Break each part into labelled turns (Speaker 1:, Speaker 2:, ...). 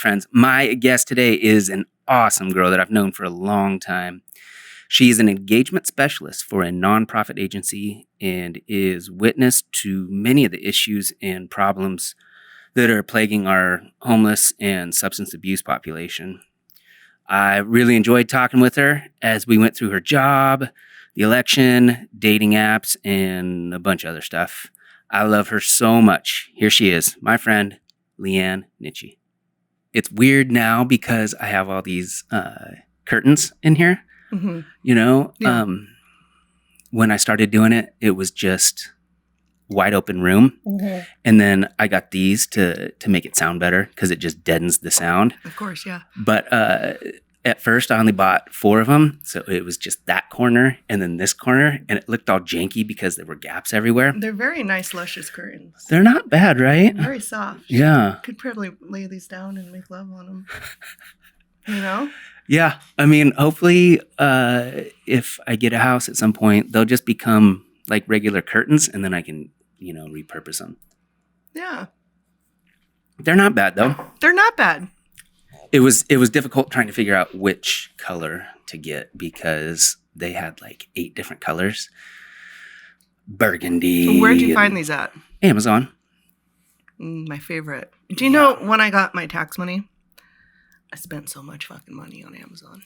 Speaker 1: friends. My guest today is an awesome girl that I've known for a long time. She is an engagement specialist for a nonprofit agency and is witness to many of the issues and problems that are plaguing our homeless and substance abuse population. I really enjoyed talking with her as we went through her job, the election, dating apps, and a bunch of other stuff. I love her so much. Here she is, my friend, Leighanne Nitzsche. It's weird now because I have all these curtains in here. Mm-hmm. You know, when I started doing it, it was just wide open room. Mm-hmm. And then I got these to make it sound better because it just deadens the sound.
Speaker 2: Of course, yeah.
Speaker 1: But at first I only bought 4 of them. So it was just that corner and then this corner. And it looked all janky because there were gaps everywhere.
Speaker 2: They're very nice, luscious curtains.
Speaker 1: They're not bad, right?
Speaker 2: Very soft.
Speaker 1: Yeah.
Speaker 2: Could probably lay these down and make love on them. You know?
Speaker 1: Yeah. I mean, hopefully if I get a house at some point, they'll just become like regular curtains and then I can, repurpose them.
Speaker 2: Yeah.
Speaker 1: They're not bad though.
Speaker 2: They're not bad.
Speaker 1: It was difficult trying to figure out which color to get because they had like 8 different colors. Burgundy.
Speaker 2: Where'd you find these at?
Speaker 1: Amazon.
Speaker 2: My favorite. Do you know when I got my tax money? I spent so much fucking money on Amazon.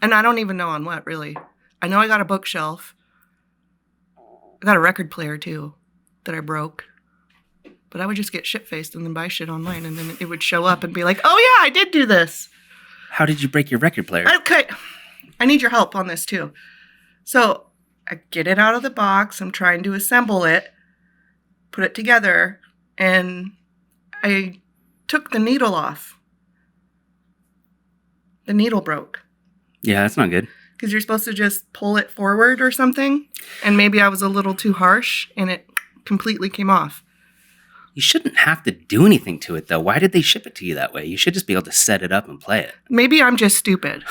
Speaker 2: And I don't even know on what, really. I know I got a bookshelf. I got a record player, too, that I broke. But I would just get shit-faced and then buy shit online. And then it would show up and be like, oh, yeah, I did do this.
Speaker 1: How did you break your record player?
Speaker 2: Okay. I need your help on this, too. So I get it out of the box. I'm trying to assemble it, put it together, and I took the needle off. The needle broke.
Speaker 1: Yeah, that's not good.
Speaker 2: Because you're supposed to just pull it forward or something. And maybe I was a little too harsh and it completely came off.
Speaker 1: You shouldn't have to do anything to it, though. Why did they ship it to you that way? You should just be able to set it up and play it.
Speaker 2: Maybe I'm just stupid.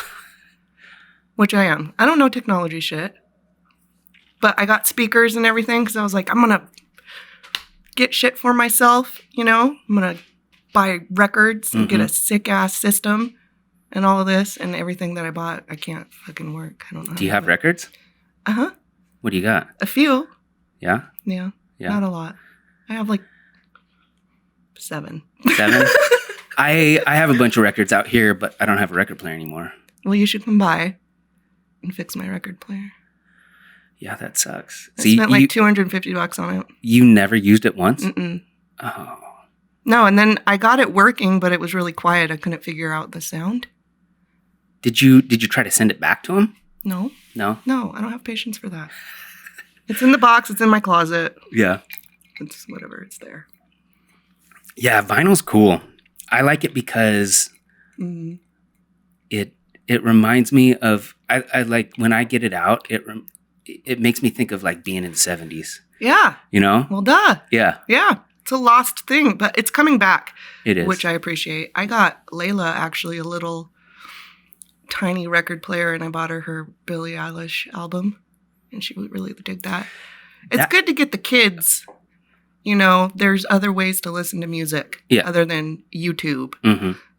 Speaker 2: Which I am. I don't know technology shit. But I got speakers and everything because I was like, I'm going to get shit for myself, I'm going to buy records and get a sick-ass system. And all of this and everything that I bought, I can't fucking work. I don't know.
Speaker 1: Do you have records?
Speaker 2: Uh-huh.
Speaker 1: What do you got?
Speaker 2: A few.
Speaker 1: Yeah?
Speaker 2: Yeah. Not a lot. I have like 7.
Speaker 1: 7? I have a bunch of records out here, but I don't have a record player anymore.
Speaker 2: Well, you should come by and fix my record player.
Speaker 1: Yeah, that sucks.
Speaker 2: I spent like $250 on it.
Speaker 1: You never used it once?
Speaker 2: Mm-mm.
Speaker 1: Oh.
Speaker 2: No, and then I got it working, but it was really quiet. I couldn't figure out the sound.
Speaker 1: Did you try to send it back to him?
Speaker 2: No.
Speaker 1: No?
Speaker 2: No, I don't have patience for that. It's in the box. It's in my closet.
Speaker 1: Yeah.
Speaker 2: It's whatever. It's there.
Speaker 1: Yeah, vinyl's cool. I like it because it reminds me of I like when I get it out. It makes me think of like being in the 70s.
Speaker 2: Yeah. Well, duh.
Speaker 1: Yeah.
Speaker 2: Yeah. It's a lost thing, but it's coming back.
Speaker 1: It is.
Speaker 2: Which I appreciate. I got Layla actually a little tiny record player, and I bought her Billie Eilish album, and she would really dig that. It's good to get the kids, there's other ways to listen to music other than YouTube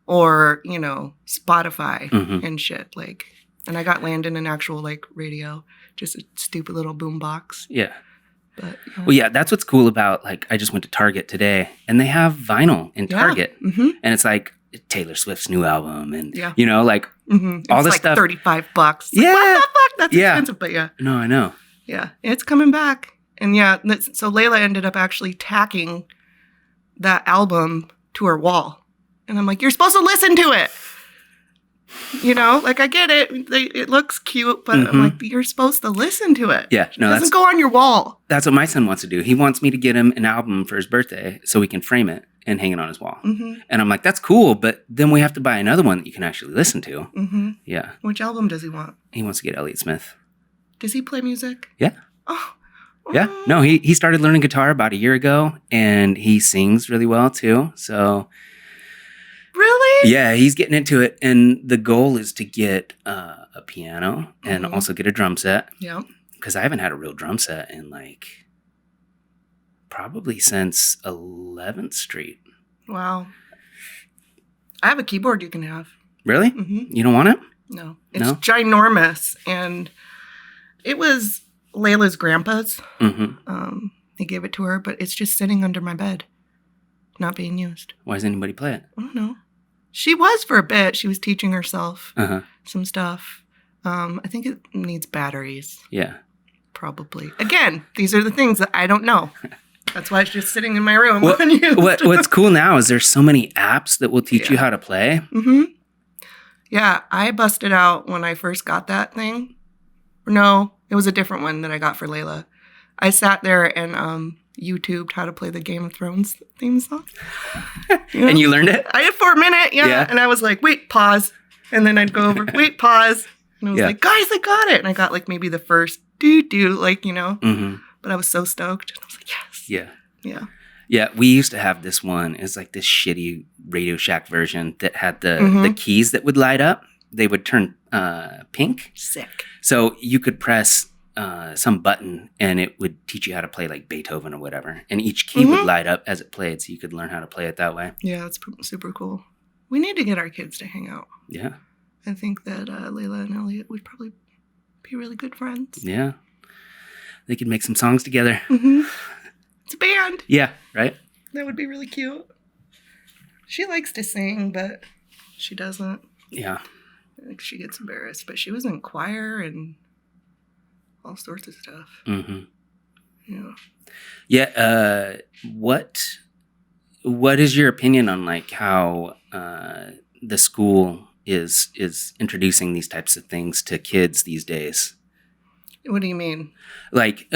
Speaker 2: or, Spotify and shit. And I got Landon an actual radio, just a stupid little boom box.
Speaker 1: Yeah. But, well, yeah, that's what's cool about, I just went to Target today, and they have vinyl in Target. Mm-hmm. And it's like Taylor Swift's new album, and, all this stuff.
Speaker 2: It's like $35.
Speaker 1: Yeah.
Speaker 2: What the fuck? That's expensive, but yeah.
Speaker 1: No, I know.
Speaker 2: Yeah, it's coming back. And so Layla ended up actually tacking that album to her wall. And I'm like, you're supposed to listen to it. I get it. It looks cute, but I'm like, you're supposed to listen to it.
Speaker 1: Yeah, no,
Speaker 2: it doesn't go on your wall.
Speaker 1: That's what my son wants to do. He wants me to get him an album for his birthday so we can frame it and hang it on his wall. Mm-hmm. And I'm like, that's cool, but then we have to buy another one that you can actually listen to. Mm-hmm. Yeah.
Speaker 2: Which album does he want?
Speaker 1: He wants to get Elliott Smith.
Speaker 2: Does he play music?
Speaker 1: Yeah. Oh. Yeah. No, he started learning guitar about a year ago, and he sings really well too. So.
Speaker 2: Really?
Speaker 1: Yeah, he's getting into it, and the goal is to get a piano and also get a drum set.
Speaker 2: Yeah.
Speaker 1: Because I haven't had a real drum set in probably since 11th Street.
Speaker 2: Wow. I have a keyboard you can have.
Speaker 1: Really?
Speaker 2: Mm-hmm.
Speaker 1: You don't want it?
Speaker 2: No. It's ginormous. And it was Layla's grandpa's.
Speaker 1: Mm-hmm.
Speaker 2: He gave it to her, but it's just sitting under my bed, not being used.
Speaker 1: Why does anybody play it?
Speaker 2: I don't know. She was for a bit. She was teaching herself some stuff. I think it needs batteries.
Speaker 1: Yeah.
Speaker 2: Probably. Again, these are the things that I don't know. That's why it's just sitting in my room.
Speaker 1: What's cool now is there's so many apps that will teach you how to play.
Speaker 2: Mm-hmm. Yeah, I busted out when I first got that thing. No, it was a different one that I got for Layla. I sat there and YouTubed how to play the Game of Thrones theme song. You know?
Speaker 1: And you learned it?
Speaker 2: I did for a minute, yeah. And I was like, wait, pause. And then I'd go over, wait, pause. And I was like, guys, I got it. And I got like maybe the first do, like, you know. Mm-hmm. But I was so stoked. I was like, yes.
Speaker 1: Yeah.
Speaker 2: Yeah.
Speaker 1: Yeah, we used to have this one. It's like this shitty Radio Shack version that had the keys that would light up. They would turn pink.
Speaker 2: Sick.
Speaker 1: So you could press some button and it would teach you how to play like Beethoven or whatever. And each key would light up as it played, so you could learn how to play it that way.
Speaker 2: Yeah, it's super cool. We need to get our kids to hang out.
Speaker 1: Yeah.
Speaker 2: I think that Layla and Elliot would probably be really good friends.
Speaker 1: Yeah. They could make some songs together.
Speaker 2: Mm-hmm. It's a band.
Speaker 1: Yeah, right?
Speaker 2: That would be really cute. She likes to sing, but she doesn't.
Speaker 1: Yeah.
Speaker 2: I think she gets embarrassed. But she was in choir and all sorts of stuff. Mm-hmm. Yeah.
Speaker 1: Yeah. What is your opinion on like how the school is introducing these types of things to kids these days?
Speaker 2: What do you mean?
Speaker 1: Like,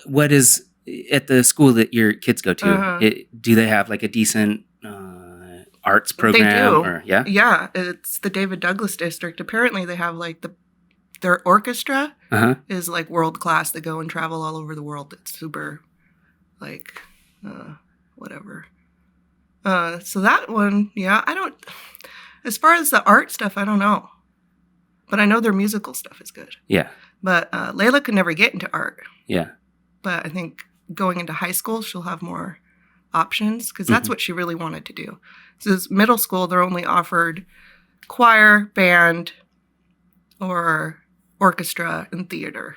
Speaker 1: what is at the school that your kids go to? Do they have like a decent arts program?
Speaker 2: They do.
Speaker 1: Or, yeah.
Speaker 2: Yeah, it's the David Douglas district. Apparently, they have like their orchestra is like world class. They go and travel all over the world. It's super, like, whatever. So that one, yeah, I don't. As far as the art stuff, I don't know, but I know their musical stuff is good.
Speaker 1: Yeah. But
Speaker 2: Layla could never get into art.
Speaker 1: Yeah.
Speaker 2: But I think going into high school, she'll have more options because that's what she really wanted to do. So this middle school, they're only offered choir, band, or orchestra and theater.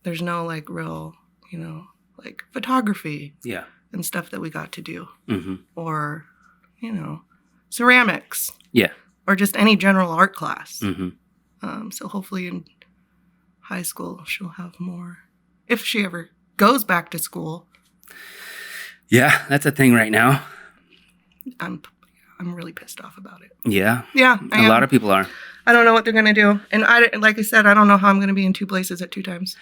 Speaker 2: There's no like real, you know, like photography.
Speaker 1: Yeah.
Speaker 2: And stuff that we got to do. Mm-hmm. Or, you know, ceramics.
Speaker 1: Yeah.
Speaker 2: Or just any general art class. Mm-hmm. So hopefully in high school, she'll have more. If she ever goes back to school.
Speaker 1: Yeah, that's a thing right now.
Speaker 2: I'm really pissed off about it.
Speaker 1: Yeah.
Speaker 2: Yeah,
Speaker 1: a lot of people are.
Speaker 2: I don't know what they're going to do. And like I said, I don't know how I'm going to be in two places at two times.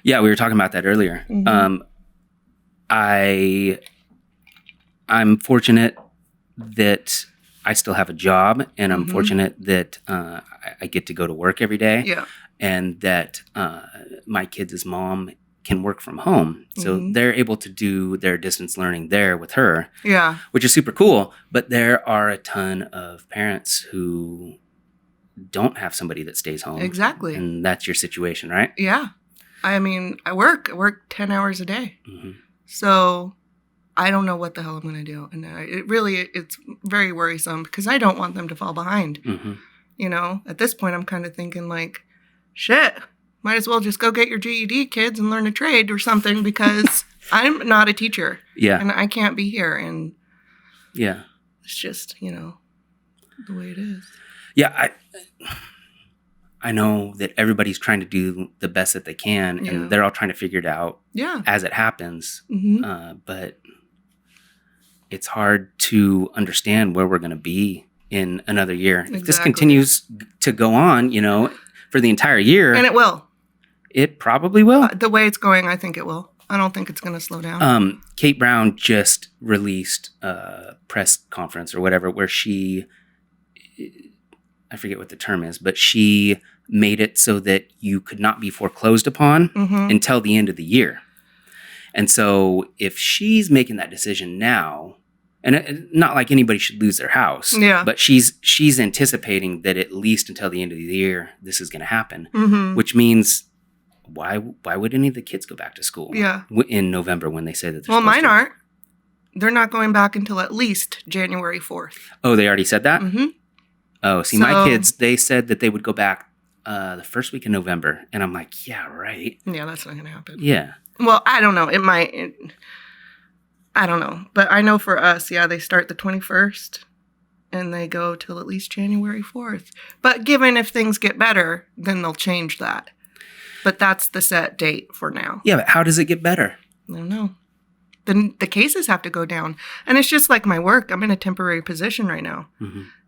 Speaker 1: Yeah, we were talking about that earlier. Mm-hmm. I'm fortunate that I still have a job, and I'm fortunate that I get to go to work every day.
Speaker 2: Yeah.
Speaker 1: And that my kids' mom can work from home. So they're able to do their distance learning there with her.
Speaker 2: Yeah.
Speaker 1: Which is super cool. But there are a ton of parents who don't have somebody that stays home.
Speaker 2: Exactly.
Speaker 1: And that's your situation, right?
Speaker 2: Yeah. I mean, I work 10 hours a day. Mm-hmm. So I don't know what the hell I'm going to do. And it's very worrisome because I don't want them to fall behind. Mm-hmm. You know, at this point, I'm kind of thinking like, shit, might as well just go get your GED, kids, and learn a trade or something because I'm not a teacher.
Speaker 1: Yeah.
Speaker 2: And I can't be here. And
Speaker 1: yeah,
Speaker 2: it's just, you know, the way it is.
Speaker 1: Yeah, I know that everybody's trying to do the best that they can, and they're all trying to figure it out as it happens. Mm-hmm. But it's hard to understand where we're going to be in another year. Exactly. If this continues to go on, you know, for the entire year.
Speaker 2: And it will.
Speaker 1: It probably will.
Speaker 2: The way it's going, I think it will. I don't think it's going to slow down.
Speaker 1: Kate Brown just released a press conference or whatever where she, I forget what the term is, but she made it so that you could not be foreclosed upon until the end of the year. And so if she's making that decision now, and not like anybody should lose their house, but she's anticipating that at least until the end of the year, this is going to happen, which means why would any of the kids go back to school in November when they say that they're
Speaker 2: mine aren't. they're not going back until at least January 4th.
Speaker 1: Oh, they already said that?
Speaker 2: Mm-hmm.
Speaker 1: Oh, see, my kids, they said that they would go back the first week in November. And I'm like, yeah, right.
Speaker 2: Yeah, that's not going to happen.
Speaker 1: Yeah.
Speaker 2: Well, I don't know. It might. I don't know. But I know for us, yeah, they start the 21st and they go till at least January 4th. But given if things get better, then they'll change that. But that's the set date for now.
Speaker 1: Yeah, but how does it get better?
Speaker 2: I don't know. Then the cases have to go down. And it's just like my work. I'm in a temporary position right now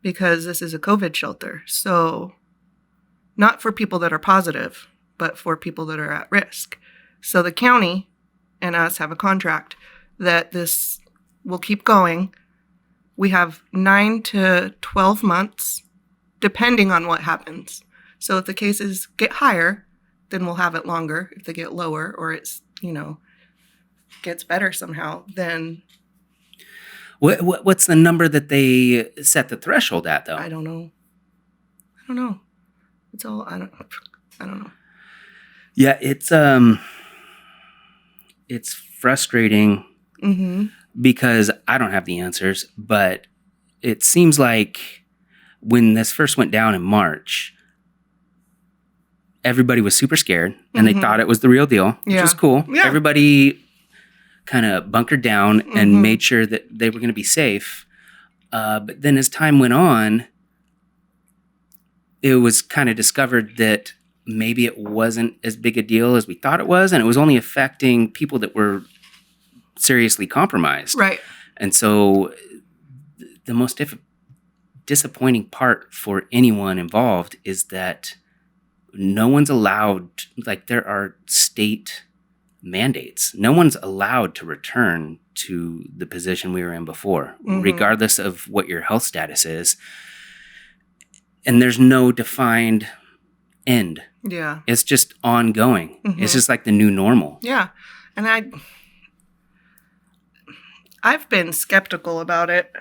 Speaker 2: because this is a COVID shelter. So not for people that are positive, but for people that are at risk. So the county and us have a contract that this will keep going. We have 9 to 12 months, depending on what happens. So if the cases get higher, then we'll have it longer. If they get lower or it's, gets better somehow, then...
Speaker 1: What's the number that they set the threshold at, though?
Speaker 2: I don't know. It's all... I don't know.
Speaker 1: Yeah, it's frustrating because I don't have the answers, but it seems like when this first went down in March, everybody was super scared and they thought it was the real deal, which was cool.
Speaker 2: Yeah.
Speaker 1: Everybody kind of bunkered down and made sure that they were going to be safe. But then as time went on, it was kind of discovered that maybe it wasn't as big a deal as we thought it was, and it was only affecting people that were seriously compromised.
Speaker 2: Right.
Speaker 1: And so the most disappointing part for anyone involved is that no one's allowed, like there are state mandates. No one's allowed to return to the position we were in before, regardless of what your health status is. And there's no defined end.
Speaker 2: Yeah.
Speaker 1: It's just ongoing. It's just like the new normal.
Speaker 2: Yeah. And I've been skeptical about it.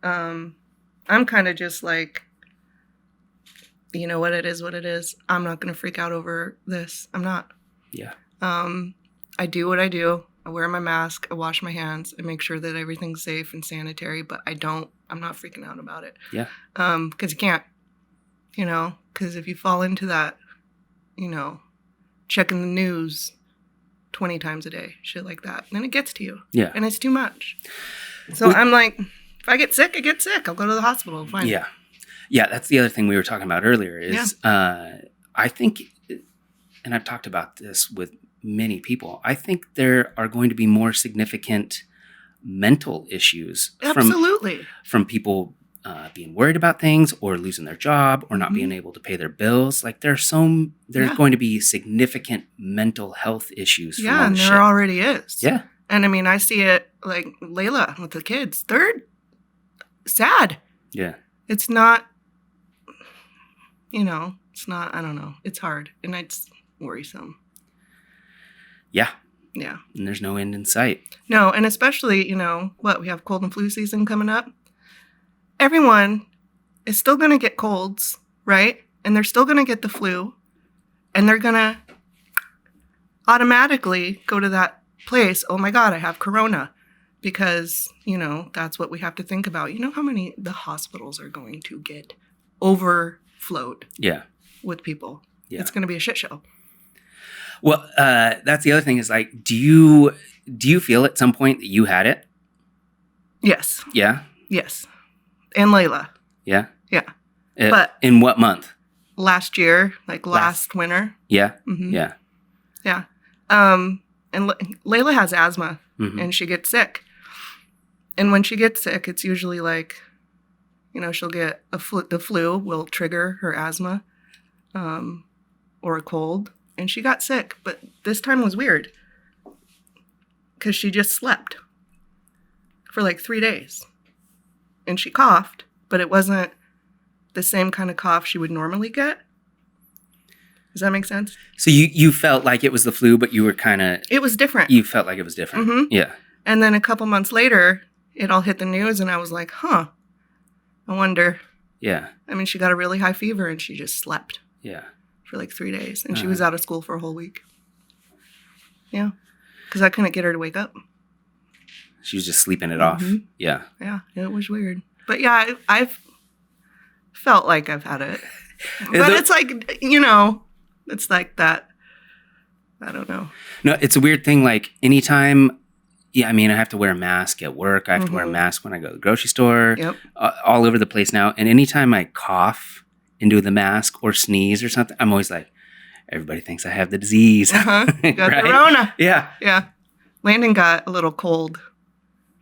Speaker 2: I'm kind of just like, what it is. I'm not going to freak out over this. I'm not.
Speaker 1: Yeah.
Speaker 2: I do what I do. I wear my mask. I wash my hands. I make sure that everything's safe and sanitary, but I'm not freaking out about it.
Speaker 1: Yeah.
Speaker 2: Because you can't, because if you fall into that, checking the news 20 times a day, shit like that, then it gets to you.
Speaker 1: Yeah.
Speaker 2: And it's too much. So I'm like, if I get sick, I get sick. I'll go to the hospital. Fine.
Speaker 1: Yeah. Yeah, that's the other thing we were talking about earlier is I think, and I've talked about this with many people, I think there are going to be more significant mental issues from people being worried about things or losing their job or not being able to pay their bills. Like there's going to be significant mental health issues.
Speaker 2: Yeah, and there already is.
Speaker 1: Yeah.
Speaker 2: And I mean, I see it like Layla with the kids. They're sad.
Speaker 1: Yeah.
Speaker 2: It's not, it's not, I don't know. It's hard and it's worrisome.
Speaker 1: Yeah.
Speaker 2: Yeah.
Speaker 1: And there's no end in sight.
Speaker 2: No, and especially, we have cold and flu season coming up. Everyone is still going to get colds, right? And they're still going to get the flu. And they're going to automatically go to that place. Oh my God, I have corona. Because, that's what we have to think about. You know how many the hospitals are going to get overflowed with people? Yeah. It's going to be a shit show.
Speaker 1: Well, that's the other thing is like, do you feel at some point that you had it?
Speaker 2: Yes.
Speaker 1: Yeah?
Speaker 2: Yes. And Layla.
Speaker 1: Yeah?
Speaker 2: Yeah.
Speaker 1: But in what month?
Speaker 2: Last year, like last winter.
Speaker 1: Yeah? Yeah.
Speaker 2: Yeah. And Layla has asthma and she gets sick. And when she gets sick, it's usually like, she'll get the flu will trigger her asthma or a cold. And she got sick. But this time was weird because she just slept for like 3 days. And she coughed, but it wasn't the same kind of cough she would normally get. Does that make sense?
Speaker 1: So you felt like it was the flu, but you were kind of...
Speaker 2: It was different.
Speaker 1: You felt like it was different. Yeah.
Speaker 2: And then a couple months later, it all hit the news, and I was like, I wonder.
Speaker 1: Yeah.
Speaker 2: I mean, she got a really high fever, and she just slept.
Speaker 1: Yeah.
Speaker 2: For like 3 days. And she was out of school for a whole week. Yeah. Because I couldn't get her to wake up.
Speaker 1: She was just sleeping it off. Yeah.
Speaker 2: Yeah, it was weird. But yeah, I've felt like I've had it. But it's like, it's like that. I don't know.
Speaker 1: No, it's a weird thing. Like anytime, I have to wear a mask at work. I have to wear a mask when I go to the grocery store.
Speaker 2: Yep.
Speaker 1: All over the place now. And anytime I cough into the mask or sneeze or something, I'm always like, everybody thinks I have the disease.
Speaker 2: You got
Speaker 1: right?
Speaker 2: the Rona.
Speaker 1: Yeah.
Speaker 2: Yeah. Landon got a little cold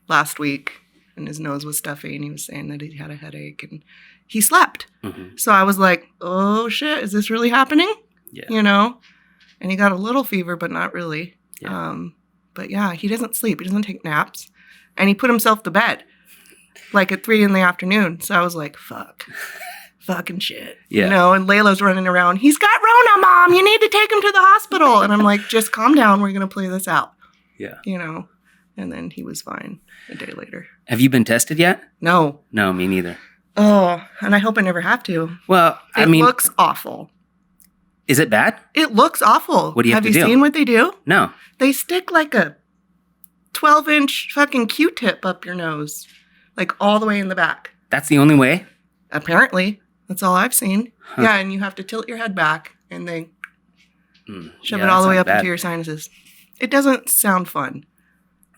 Speaker 2: last week and his nose was stuffy and he was saying that he had a headache and he slept. So I was like, oh shit, is this really happening?
Speaker 1: Yeah.
Speaker 2: And he got a little fever, but not really.
Speaker 1: Yeah.
Speaker 2: But yeah, he doesn't sleep. He doesn't take naps. And he put himself to bed like at 3 p.m. So I was like, fuck. Fucking shit.
Speaker 1: Yeah.
Speaker 2: And Layla's running around. He's got Rona, Mom. You need to take him to the hospital. And I'm like, just calm down. We're going to play this out.
Speaker 1: Yeah.
Speaker 2: And then he was fine a day later.
Speaker 1: Have you been tested yet?
Speaker 2: No.
Speaker 1: No, me neither.
Speaker 2: Oh, and I hope I never have to.
Speaker 1: Well,
Speaker 2: It looks awful.
Speaker 1: Is it bad?
Speaker 2: It looks awful.
Speaker 1: What do you have to do?
Speaker 2: Have you seen what they do?
Speaker 1: No.
Speaker 2: They stick like a 12-inch fucking Q-tip up your nose, like all the way in the back.
Speaker 1: That's the only way?
Speaker 2: Apparently. That's all I've seen. Huh. Yeah, and you have to tilt your head back and they shove it all the way up into your sinuses. It doesn't sound fun.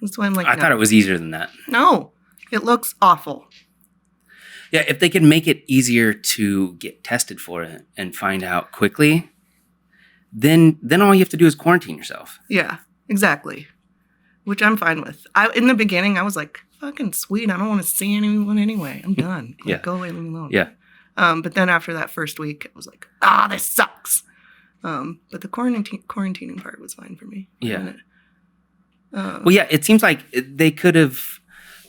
Speaker 2: That's why I'm like,
Speaker 1: I thought it was easier than that.
Speaker 2: No, it looks awful.
Speaker 1: Yeah, if they could make it easier to get tested for it and find out quickly, then all you have to do is quarantine yourself.
Speaker 2: Yeah, exactly. Which I'm fine with. In the beginning, I was like, fucking sweet. I don't want to see anyone anyway. I'm done. Go away, leave me alone.
Speaker 1: Yeah.
Speaker 2: But then after that first week, it was like, this sucks. But the quarantining part was fine for me.
Speaker 1: Yeah. Well, yeah, it seems like they could have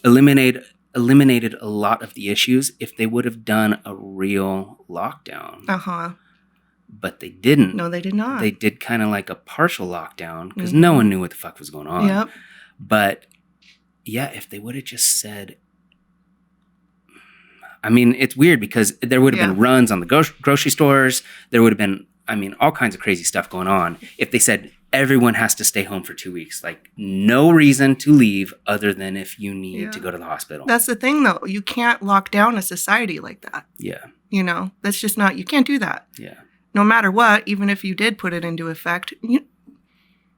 Speaker 1: eliminated a lot of the issues if they would have done a real lockdown. But they didn't.
Speaker 2: No, they did not.
Speaker 1: They did kind of like a partial lockdown because no one knew what the fuck was going on.
Speaker 2: Yep.
Speaker 1: But yeah, if they would have just said, it's weird because there would have been runs on the grocery stores. There would have been, all kinds of crazy stuff going on. If they said everyone has to stay home for 2 weeks, like no reason to leave other than if you need to go to the hospital.
Speaker 2: That's the thing though. You can't lock down a society like that.
Speaker 1: Yeah.
Speaker 2: That's just not, you can't do that.
Speaker 1: Yeah.
Speaker 2: No matter what, even if you did put it into effect,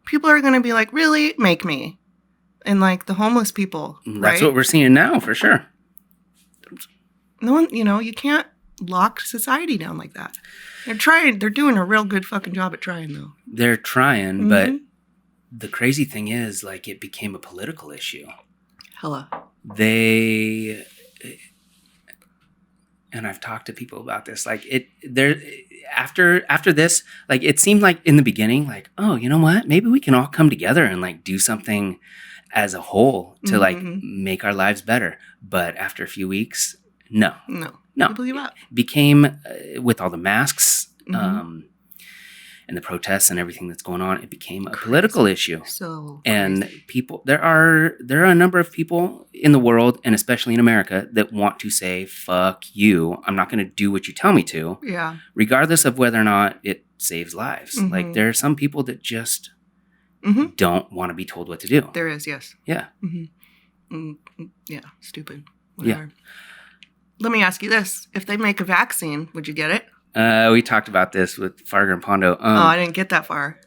Speaker 2: people are going to be like, really? Make me. And like the homeless people,
Speaker 1: That's what we're seeing now for sure.
Speaker 2: No one, you can't lock society down like that. They're doing a real good fucking job at trying though.
Speaker 1: They're trying, but the crazy thing is like it became a political issue.
Speaker 2: Hella.
Speaker 1: And I've talked to people about this, like after this, like it seemed like in the beginning, like, oh, you know what? Maybe we can all come together and like do something as a whole to like make our lives better. But after a few weeks, no.
Speaker 2: People give up.
Speaker 1: Became with all the masks and the protests and everything that's going on, it became a political issue.
Speaker 2: So
Speaker 1: and
Speaker 2: crazy.
Speaker 1: People, there are a number of people in the world, and especially in America, that want to say, "Fuck you! I'm not going to do what you tell me to."
Speaker 2: Yeah.
Speaker 1: Regardless of whether or not it saves lives. Like there are some people that just don't want to be told what to do.
Speaker 2: There is, yes.
Speaker 1: Yeah.
Speaker 2: Yeah. Stupid. Whatever. Yeah. Let me ask you this: if they make a vaccine, would you get it?
Speaker 1: We talked about this with Farger and Pondo.
Speaker 2: I didn't get that far.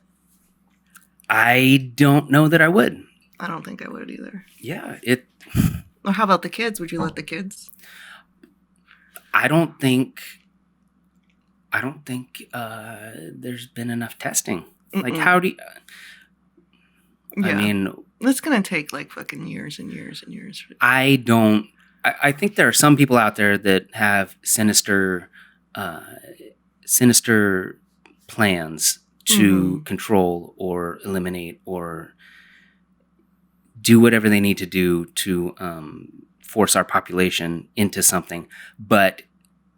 Speaker 1: I don't know that I would.
Speaker 2: I don't think I would either.
Speaker 1: Yeah,
Speaker 2: Well, how about the kids? Would you let the kids?
Speaker 1: I don't think there's been enough testing. Like, how do you...
Speaker 2: it's going to take like fucking years and years and years.
Speaker 1: I think there are some people out there that have sinister plans to control or eliminate or do whatever they need to do to force our population into something. But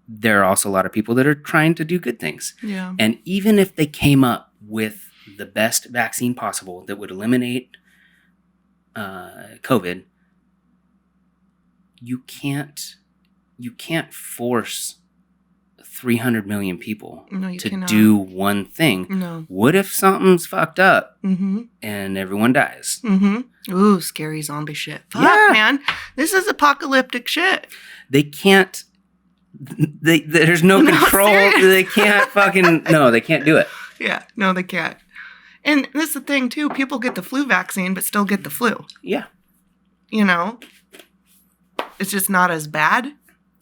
Speaker 1: there are also a lot of people that are trying to do good things.
Speaker 2: Yeah.
Speaker 1: And even if they came up with the best vaccine possible that would eliminate COVID, you can't force 300 million people to
Speaker 2: cannot.
Speaker 1: do one thing.
Speaker 2: No.
Speaker 1: What if something's fucked up
Speaker 2: Mm-hmm.
Speaker 1: and everyone dies?
Speaker 2: Mm-hmm. Ooh, scary zombie shit. Fuck,
Speaker 1: Yeah.
Speaker 2: man. This is apocalyptic shit.
Speaker 1: They can't. There's no control.
Speaker 2: Serious?
Speaker 1: They can't fucking. No, they can't do it.
Speaker 2: Yeah. No, they can't. And this is the thing, too. People get the flu vaccine, but still get the flu.
Speaker 1: Yeah.
Speaker 2: You know? It's just not as bad,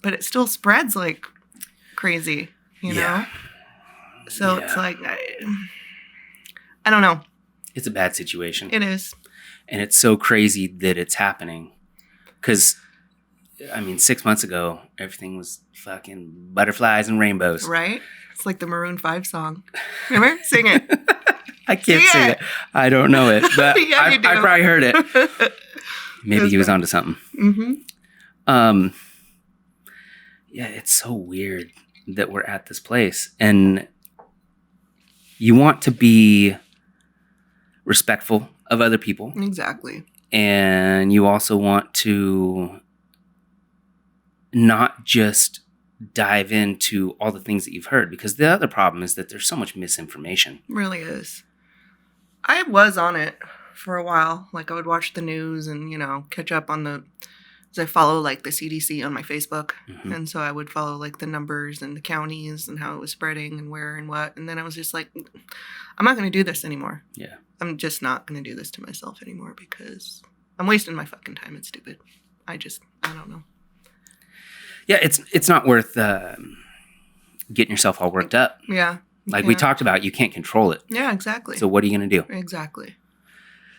Speaker 2: but it still spreads like crazy, you know? So it's like, I don't know.
Speaker 1: It's a bad situation.
Speaker 2: It is.
Speaker 1: And it's so crazy that it's happening. Because, I mean, 6 months ago, everything was fucking butterflies and rainbows.
Speaker 2: Right? It's like the Maroon 5 song. Remember? Sing it.
Speaker 1: I can't sing it. I don't know it. But
Speaker 2: Yeah, you do.
Speaker 1: I probably heard it. Maybe he was onto something.
Speaker 2: Mm-hmm.
Speaker 1: Yeah, it's so weird that we're at this place. And you want to be respectful of other people.
Speaker 2: Exactly.
Speaker 1: And you also want to not just dive into all the things that you've heard. Because the other problem is that there's so much misinformation.
Speaker 2: Really is. I was on it for a while. Like, I would watch the news and, you know, catch up on the... Because I follow, like, the CDC on my Facebook.
Speaker 1: Mm-hmm.
Speaker 2: And so I would follow, like, the numbers and the counties and how it was spreading and where and what. And then I was just like, I'm not going to do this anymore.
Speaker 1: Yeah.
Speaker 2: I'm just not going to do this to myself anymore because I'm wasting my fucking time. It's stupid. I don't know.
Speaker 1: Yeah, it's not worth getting yourself all worked up.
Speaker 2: Yeah.
Speaker 1: Like we talked about, you can't control it.
Speaker 2: Yeah, exactly.
Speaker 1: So what are you going to do?
Speaker 2: Exactly.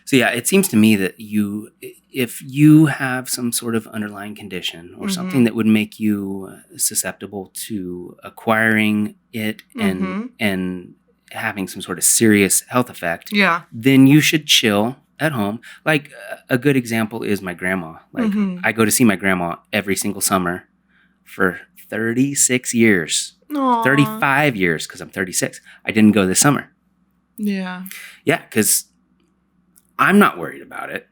Speaker 1: So yeah, it seems to me that if you have some sort of underlying condition or something that would make you susceptible to acquiring it and having some sort of serious health effect, then you should chill at home. Like a good example is my grandma. Like I go to see my grandma every single summer for 36 years.
Speaker 2: Aww.
Speaker 1: 35 years because I'm 36. I didn't go this summer.
Speaker 2: Yeah.
Speaker 1: Yeah, because I'm not worried about it,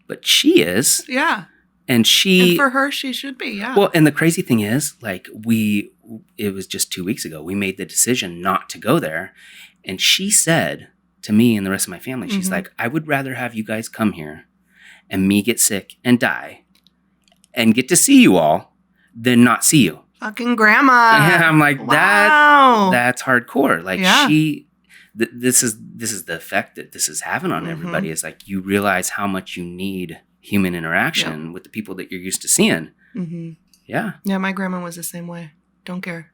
Speaker 1: but she is.
Speaker 2: Yeah.
Speaker 1: And
Speaker 2: for her, she should be, yeah.
Speaker 1: Well, and the crazy thing is, like, it was just 2 weeks ago, we made the decision not to go there. And she said to me and the rest of my family, she's like, I would rather have you guys come here and me get sick and die and get to see you all than not see you.
Speaker 2: Fucking grandma.
Speaker 1: And I'm like,
Speaker 2: wow.
Speaker 1: That's hardcore. Like, this is the effect that this is having on everybody. Is like, you realize how much you need human interaction with the people that you're used to seeing. Yeah.
Speaker 2: Yeah, my grandma was the same way. Don't care.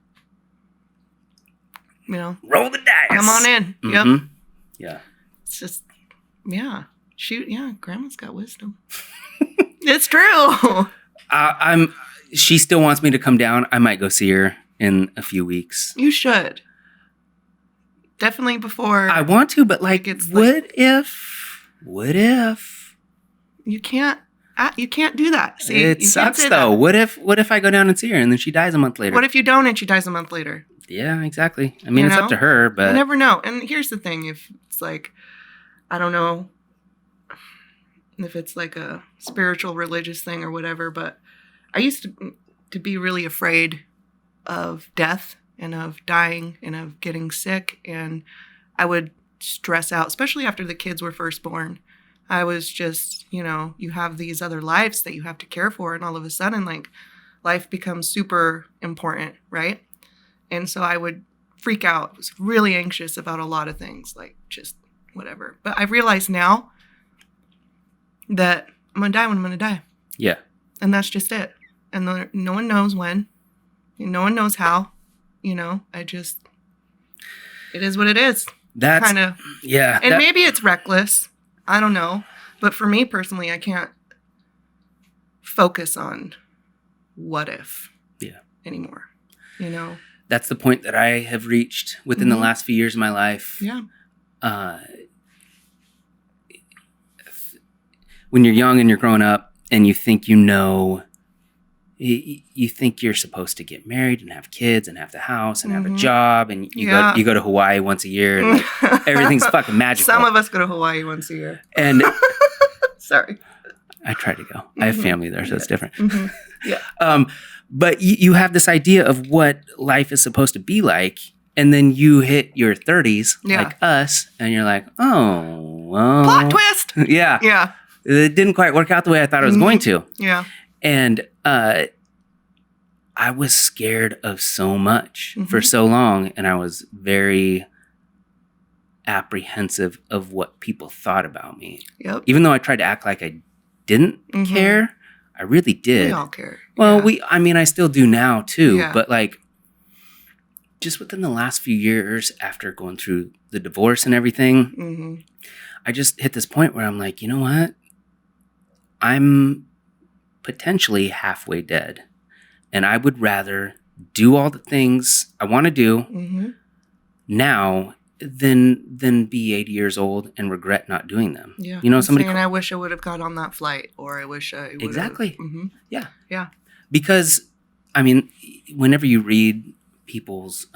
Speaker 2: You know?
Speaker 1: Roll the dice.
Speaker 2: Come on in. Yep.
Speaker 1: Yeah.
Speaker 2: It's just, grandma's got wisdom. It's true.
Speaker 1: She still wants me to come down. I might go see her in a few weeks.
Speaker 2: You should. Definitely before.
Speaker 1: I want to, but like, what if?
Speaker 2: You can't do that. See,
Speaker 1: it sucks though. What if I go down and see her and then she dies a month later?
Speaker 2: What if you don't and she dies a month later?
Speaker 1: Yeah, exactly. I mean, it's up to her, but
Speaker 2: you never know. And here's the thing: if it's like, I don't know, if it's like a spiritual, religious thing or whatever, but I used to be really afraid of death and of dying and of getting sick, and I would stress out, especially after the kids were first born. I was just, you have these other lives that you have to care for, and all of a sudden, like, life becomes super important, right? And so I would freak out. I was really anxious about a lot of things, like just whatever. But I realize now that I'm going to die when I'm going to die.
Speaker 1: Yeah.
Speaker 2: And that's just it. And no one knows when. No one knows how. It is what it is.
Speaker 1: That's
Speaker 2: kind of.
Speaker 1: Yeah.
Speaker 2: And maybe it's reckless. I don't know. But for me personally, I can't focus on what if anymore.
Speaker 1: That's the point that I have reached within the last few years of my life.
Speaker 2: Yeah.
Speaker 1: When you're young and you're growing up and you think you think you're supposed to get married and have kids and have the house and have a job and you go to Hawaii once a year and like, everything's fucking magical.
Speaker 2: Some of us go to Hawaii once a year.
Speaker 1: And
Speaker 2: sorry.
Speaker 1: I try to go. I have family there, so it's different.
Speaker 2: Yeah.
Speaker 1: But you have this idea of what life is supposed to be like. And then you hit your 30s, like us, and you're like, oh, well.
Speaker 2: Plot twist.
Speaker 1: Yeah.
Speaker 2: Yeah.
Speaker 1: It didn't quite work out the way I thought it was going to.
Speaker 2: Yeah.
Speaker 1: And I was scared of so much for so long. And I was very apprehensive of what people thought about me.
Speaker 2: Yep.
Speaker 1: Even though I tried to act like I didn't care, I really did.
Speaker 2: We all care.
Speaker 1: Well, I still do now too.
Speaker 2: Yeah.
Speaker 1: But like, just within the last few years after going through the divorce and everything, I just hit this point where I'm like, you know what? I'm potentially halfway dead. And I would rather do all the things I want to do now than be 80 years old and regret not doing them.
Speaker 2: Yeah.
Speaker 1: You know, somebody.
Speaker 2: And I wish I would have got on that flight, or I wish I would.
Speaker 1: Exactly. Yeah.
Speaker 2: Yeah.
Speaker 1: Because, I mean, whenever you read people's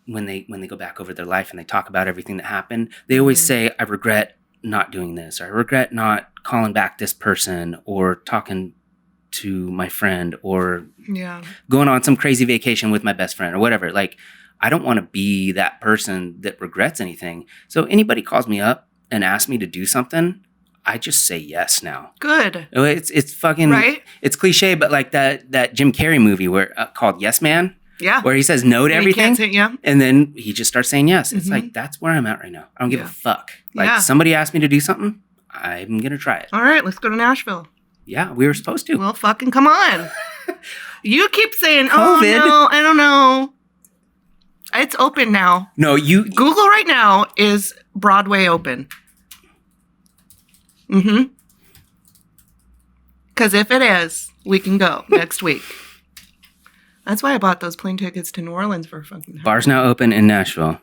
Speaker 1: when they go back over their life and they talk about everything that happened, they always say, I regret not doing this, or I regret not calling back this person, or talking to my friend, or going on some crazy vacation with my best friend, or whatever. Like, I don't want to be that person that regrets anything. So anybody calls me up and asks me to do something, I just say yes now.
Speaker 2: Good.
Speaker 1: It's fucking right. It's cliche, but like that Jim Carrey movie where called Yes Man. Yeah. Where he says no to everything. And then he just starts saying yes. It's like, that's where I'm at right now. I don't give a fuck. Like, somebody asked me to do something, I'm going to try it.
Speaker 2: All right, let's go to Nashville.
Speaker 1: Yeah, we were supposed to.
Speaker 2: Well, fucking come on. You keep saying,
Speaker 1: COVID.
Speaker 2: Oh, no, I don't know. It's open now.
Speaker 1: No, you...
Speaker 2: Google right now, is Broadway open? Because if it is, we can go next week. That's why I bought those plane tickets to New Orleans for fucking...
Speaker 1: Bars now open in Nashville.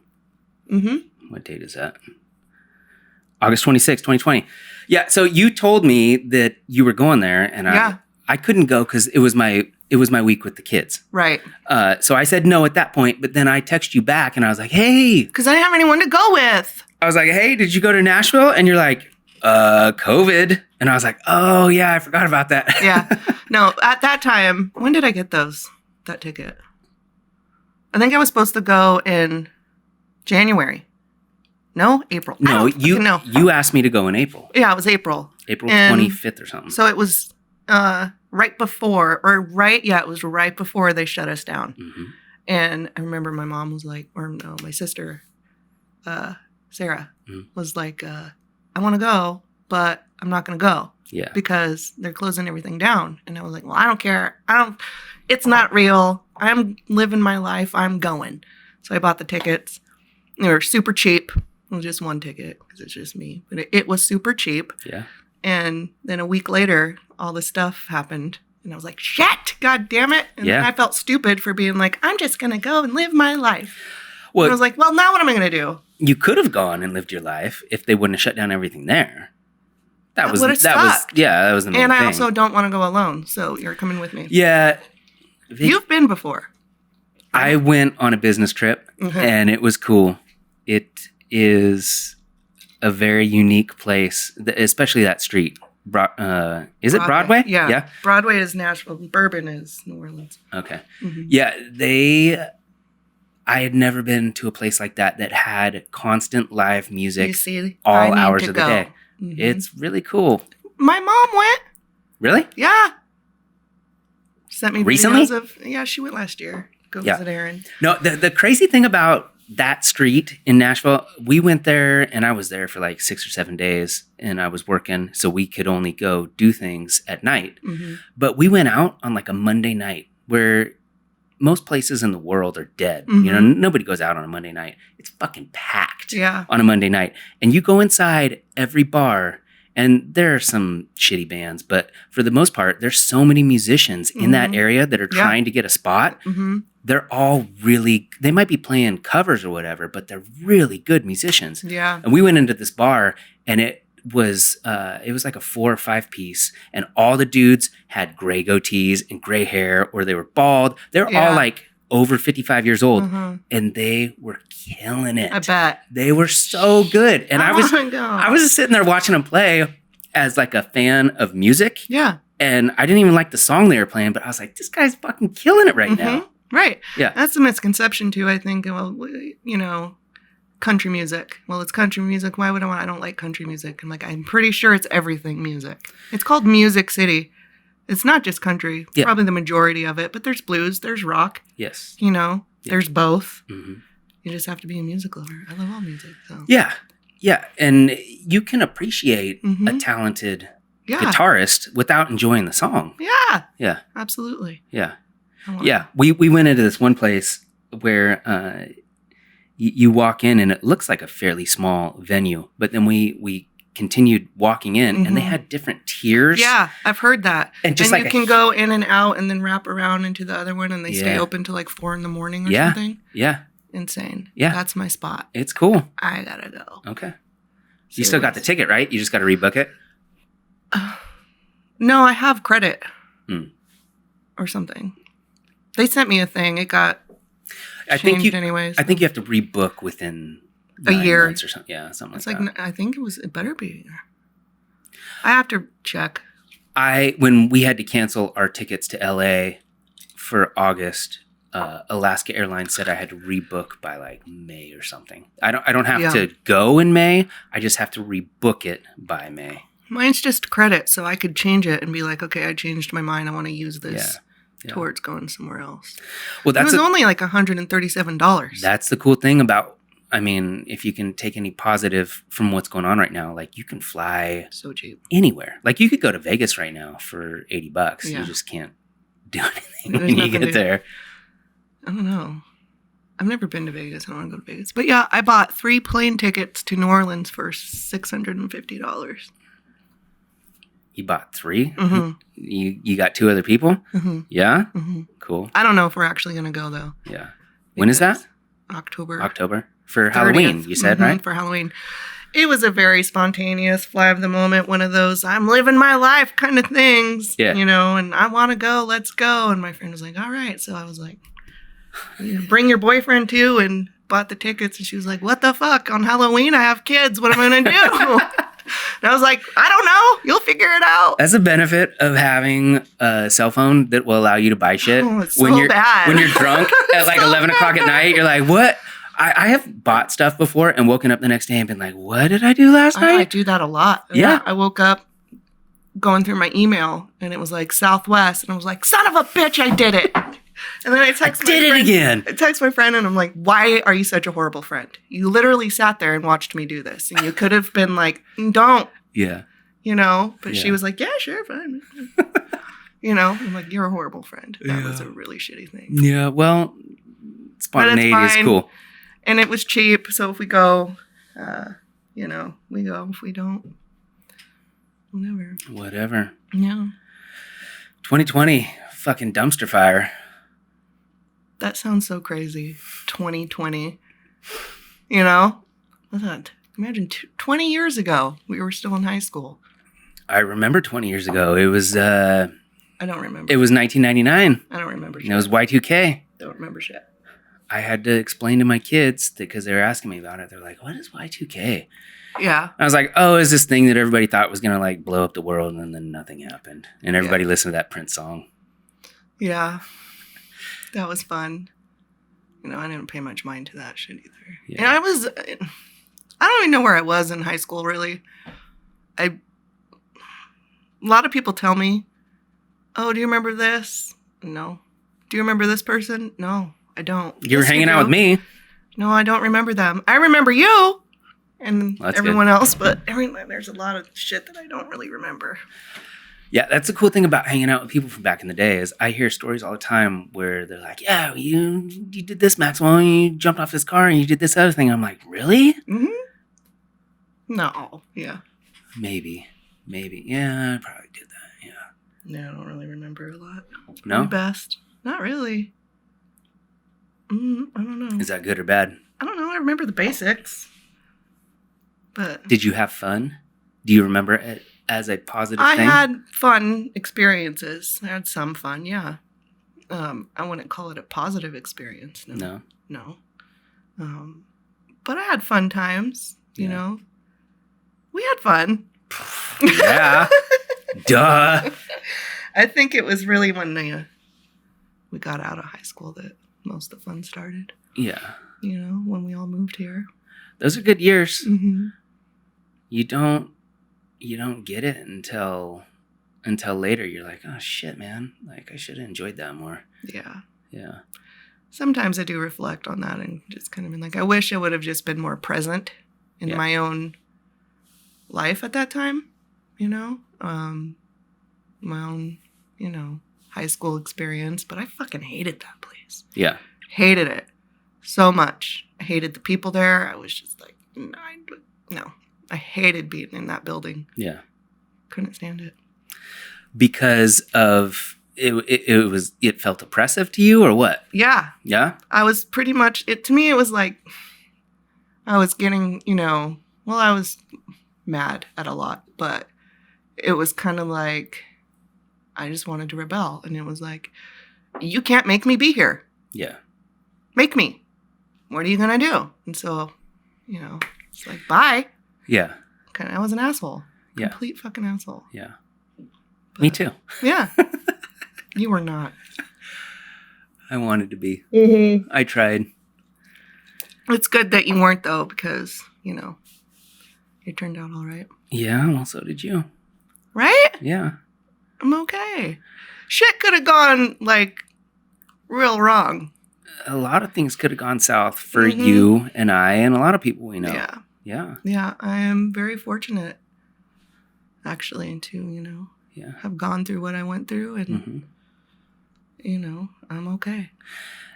Speaker 1: What date is that? August 26, 2020. Yeah, so you told me that you were going there, and I couldn't go because it was my week with the kids.
Speaker 2: Right.
Speaker 1: So I said no at that point, but then I texted you back, and I was like, hey.
Speaker 2: Because I didn't have anyone to go with.
Speaker 1: I was like, hey, did you go to Nashville? And you're like, COVID. And I was like, oh, yeah, I forgot about that.
Speaker 2: Yeah. No, at that time, when did I get that ticket? I think I was supposed to go in January. No, April.
Speaker 1: No, you asked me to go in April.
Speaker 2: Yeah, it was April.
Speaker 1: April 25th or something.
Speaker 2: So it was right before, it was right before they shut us down. And I remember my mom was like, or no, my sister, Sarah, was like, I want to go, but I'm not going to go.
Speaker 1: Yeah.
Speaker 2: Because they're closing everything down. And I was like, well, I don't care. It's not real. I'm living my life. I'm going. So I bought the tickets. They were super cheap. It was just one ticket because it's just me. But it was super cheap.
Speaker 1: Yeah. And
Speaker 2: then a week later, all this stuff happened. And I was like, shit, God damn it. And then I felt stupid for being like, I'm just going to go and live my life. Well, and I was like, well, now what am I going to do?
Speaker 1: You could have gone and lived your life if they wouldn't have shut down everything there. That was the main thing.
Speaker 2: And I also don't want to go alone. So you're coming with me.
Speaker 1: Yeah.
Speaker 2: You've been before.
Speaker 1: I went on a business trip and it was cool. It is a very unique place, especially that street. Is it Broadway?
Speaker 2: Yeah. Broadway is Nashville. Bourbon is New Orleans.
Speaker 1: Okay. Yeah, I had never been to a place like that had constant live music all hours of the day. It's really cool.
Speaker 2: My mom went.
Speaker 1: Really?
Speaker 2: Yeah. Sent me
Speaker 1: recently?
Speaker 2: Videos she went last year. Go visit Aaron.
Speaker 1: No, the crazy thing about that street in Nashville, we went there and I was there for like 6 or 7 days and I was working, so we could only go do things at night. But we went out on like a Monday night where most places in the world are dead. You know, nobody goes out on a Monday night. It's fucking packed on a Monday night. And you go inside every bar and there are some shitty bands, but for the most part, there's so many musicians in that area that are trying to get a spot. They're all they might be playing covers or whatever, but they're really good musicians. Yeah. And we went into this bar and it was like a 4 or 5 piece and all the dudes had gray goatees and gray hair or they were bald. They're all like over 55 years old and they were killing it.
Speaker 2: I bet.
Speaker 1: They were so good. And I was just sitting there watching them play as like a fan of music.
Speaker 2: Yeah.
Speaker 1: And I didn't even like the song they were playing, but I was like, this guy's fucking killing it right now.
Speaker 2: Right.
Speaker 1: Yeah.
Speaker 2: That's the misconception too, I think. Well, country music. Well, it's country music. Why would I want? I don't like country music. I'm like, I'm pretty sure it's everything music. It's called Music City. It's not just country.
Speaker 1: Yeah.
Speaker 2: Probably the majority of it, but there's blues, there's rock.
Speaker 1: Yes.
Speaker 2: There's both.
Speaker 1: Mm-hmm.
Speaker 2: You just have to be a music lover. I love all music. So.
Speaker 1: Yeah. Yeah. And you can appreciate a talented guitarist without enjoying the song.
Speaker 2: Yeah.
Speaker 1: Yeah.
Speaker 2: Absolutely.
Speaker 1: Yeah. Yeah. We went into this one place where you walk in and it looks like a fairly small venue, but then we continued walking in and they had different tiers.
Speaker 2: Yeah, I've heard that.
Speaker 1: And just
Speaker 2: you can go in and out and then wrap around into the other one and they stay open till like 4 a.m. or something.
Speaker 1: Yeah.
Speaker 2: Insane.
Speaker 1: Yeah.
Speaker 2: That's my spot.
Speaker 1: It's cool.
Speaker 2: I gotta go.
Speaker 1: Okay. You still got the ticket, right? You just got to rebook it?
Speaker 2: No, I have credit or something. They sent me a thing. It got changed anyways.
Speaker 1: I think you have to rebook within
Speaker 2: a year
Speaker 1: months or something. Yeah, something like that.
Speaker 2: I think it better be a year. I have to check.
Speaker 1: When we had to cancel our tickets to LA for August, Alaska Airlines said I had to rebook by like May or something. I don't have to go in May. I just have to rebook it by May.
Speaker 2: Mine's just credit, so I could change it and be like, okay, I changed my mind. I want to use this towards going somewhere else. Well, it was only like $137.
Speaker 1: That's the cool thing about. I mean, if you can take any positive from what's going on right now, like you can fly
Speaker 2: so cheap
Speaker 1: anywhere. Like you could go to Vegas right now for $80. Yeah. You just can't do anything when you get there.
Speaker 2: I don't know. I've never been to Vegas. I don't want to go to Vegas. But yeah, I bought 3 plane tickets to New Orleans for $650.
Speaker 1: You bought 3? Mm-hmm. You got 2 other people? Mm-hmm. Yeah? Mm-hmm. Cool.
Speaker 2: I don't know if we're actually going to go though.
Speaker 1: Yeah. When is that?
Speaker 2: October.
Speaker 1: For 30th. Halloween, you said, right?
Speaker 2: For Halloween. It was a very spontaneous fly of the moment, one of those I'm living my life kind of things. Yeah. And I want to go, let's go. And my friend was like, all right. So I was like, bring your boyfriend too, and bought the tickets. And she was like, what the fuck? On Halloween, I have kids. What am I going to do? And I was like, I don't know. You'll figure it out.
Speaker 1: That's a benefit of having a cell phone that will allow you to buy shit.
Speaker 2: Oh, it's so bad.
Speaker 1: When you're drunk at like 11 o'clock at night, you're like, what? I have bought stuff before and woken up the next day and been like, what did I do last night?
Speaker 2: I do that a lot.
Speaker 1: Yeah.
Speaker 2: I woke up going through my email and it was like Southwest. And I was like, son of a bitch, I did it. And then I text
Speaker 1: again.
Speaker 2: I text my friend and I'm like, why are you such a horrible friend? You literally sat there and watched me do this. And you could have been like, don't.
Speaker 1: Yeah.
Speaker 2: But she was like, yeah, sure, fine. I'm like, you're a horrible friend. That was a really shitty thing.
Speaker 1: Yeah, well, spontaneity is cool.
Speaker 2: And it was cheap. So if we go, we go. If we don't,
Speaker 1: Whatever.
Speaker 2: Yeah.
Speaker 1: 2020, fucking dumpster fire.
Speaker 2: That sounds so crazy. 2020. What's that? Imagine 20 years ago, we were still in high school.
Speaker 1: I remember 20 years ago. It was... I
Speaker 2: don't remember.
Speaker 1: It was 1999.
Speaker 2: I don't remember shit.
Speaker 1: It was Y2K.
Speaker 2: Don't remember shit.
Speaker 1: I had to explain to my kids because they were asking me about it. They're like, what is Y2K?
Speaker 2: Yeah.
Speaker 1: I was like, oh, it's this thing that everybody thought was going to like blow up the world and then nothing happened. And everybody listened to that Prince song.
Speaker 2: Yeah. That was fun. I didn't pay much mind to that shit either. Yeah. And I don't even know where I was in high school, really. A lot of people tell me, oh, do you remember this? No. Do you remember this person? No, I don't.
Speaker 1: You were hanging out with me.
Speaker 2: No, I don't remember them. I remember you and everyone else, but there's a lot of shit that I don't really remember.
Speaker 1: Yeah, that's the cool thing about hanging out with people from back in the day is I hear stories all the time where they're like, yeah, you did this, Maxwell, and you jumped off this car and you did this other thing. I'm like, really?
Speaker 2: Mm-hmm. No. Yeah.
Speaker 1: Maybe. Yeah, I probably did that. Yeah.
Speaker 2: Yeah, I don't really remember a lot.
Speaker 1: No?
Speaker 2: My best. Not really. I don't know.
Speaker 1: Is that good or bad?
Speaker 2: I don't know. I remember the basics. But
Speaker 1: did you have fun? Do you remember it as a positive thing?
Speaker 2: I had fun experiences. I had some fun, yeah. I wouldn't call it a positive experience. No. But I had fun times, you know. We had fun.
Speaker 1: Yeah. Duh.
Speaker 2: I think it was really when we got out of high school that most of the fun started.
Speaker 1: Yeah.
Speaker 2: You know, when we all moved here.
Speaker 1: Those are good years.
Speaker 2: Mm-hmm.
Speaker 1: You don't get it until later. You're like, oh shit, man. Like I should have enjoyed that more.
Speaker 2: Yeah.
Speaker 1: Yeah.
Speaker 2: Sometimes I do reflect on that and just kind of been like, I wish I would have just been more present in my own life at that time, you know? My own, you know, high school experience, but I fucking hated that place.
Speaker 1: Yeah.
Speaker 2: Hated it so much. I hated the people there. I was just like, no. I hated being in that building.
Speaker 1: Yeah.
Speaker 2: Couldn't stand it.
Speaker 1: Because of it felt oppressive to you or what?
Speaker 2: Yeah.
Speaker 1: Yeah?
Speaker 2: I was pretty much, to me, it was like, I was getting, you know, well, I was mad at a lot, but it was kind of like, I just wanted to rebel. And it was like, you can't make me be here.
Speaker 1: Yeah.
Speaker 2: Make me. What are you going to do? And so, you know, it's like, bye.
Speaker 1: Yeah.
Speaker 2: I was an asshole.
Speaker 1: Yeah.
Speaker 2: Complete fucking asshole.
Speaker 1: Yeah.
Speaker 2: But,
Speaker 1: me too.
Speaker 2: Yeah. You were not.
Speaker 1: I wanted to be.
Speaker 2: Mm-hmm.
Speaker 1: I tried.
Speaker 2: It's good that you weren't, though, because, you know, it turned out all right.
Speaker 1: Yeah, well, so did you.
Speaker 2: Right?
Speaker 1: Yeah.
Speaker 2: I'm okay. Shit could have gone, like, real wrong.
Speaker 1: A lot of things could have gone south for you and I and a lot of people we know.
Speaker 2: Yeah.
Speaker 1: Yeah.
Speaker 2: Yeah, I am very fortunate, actually, to, you know, have gone through what I went through and, you know, I'm okay.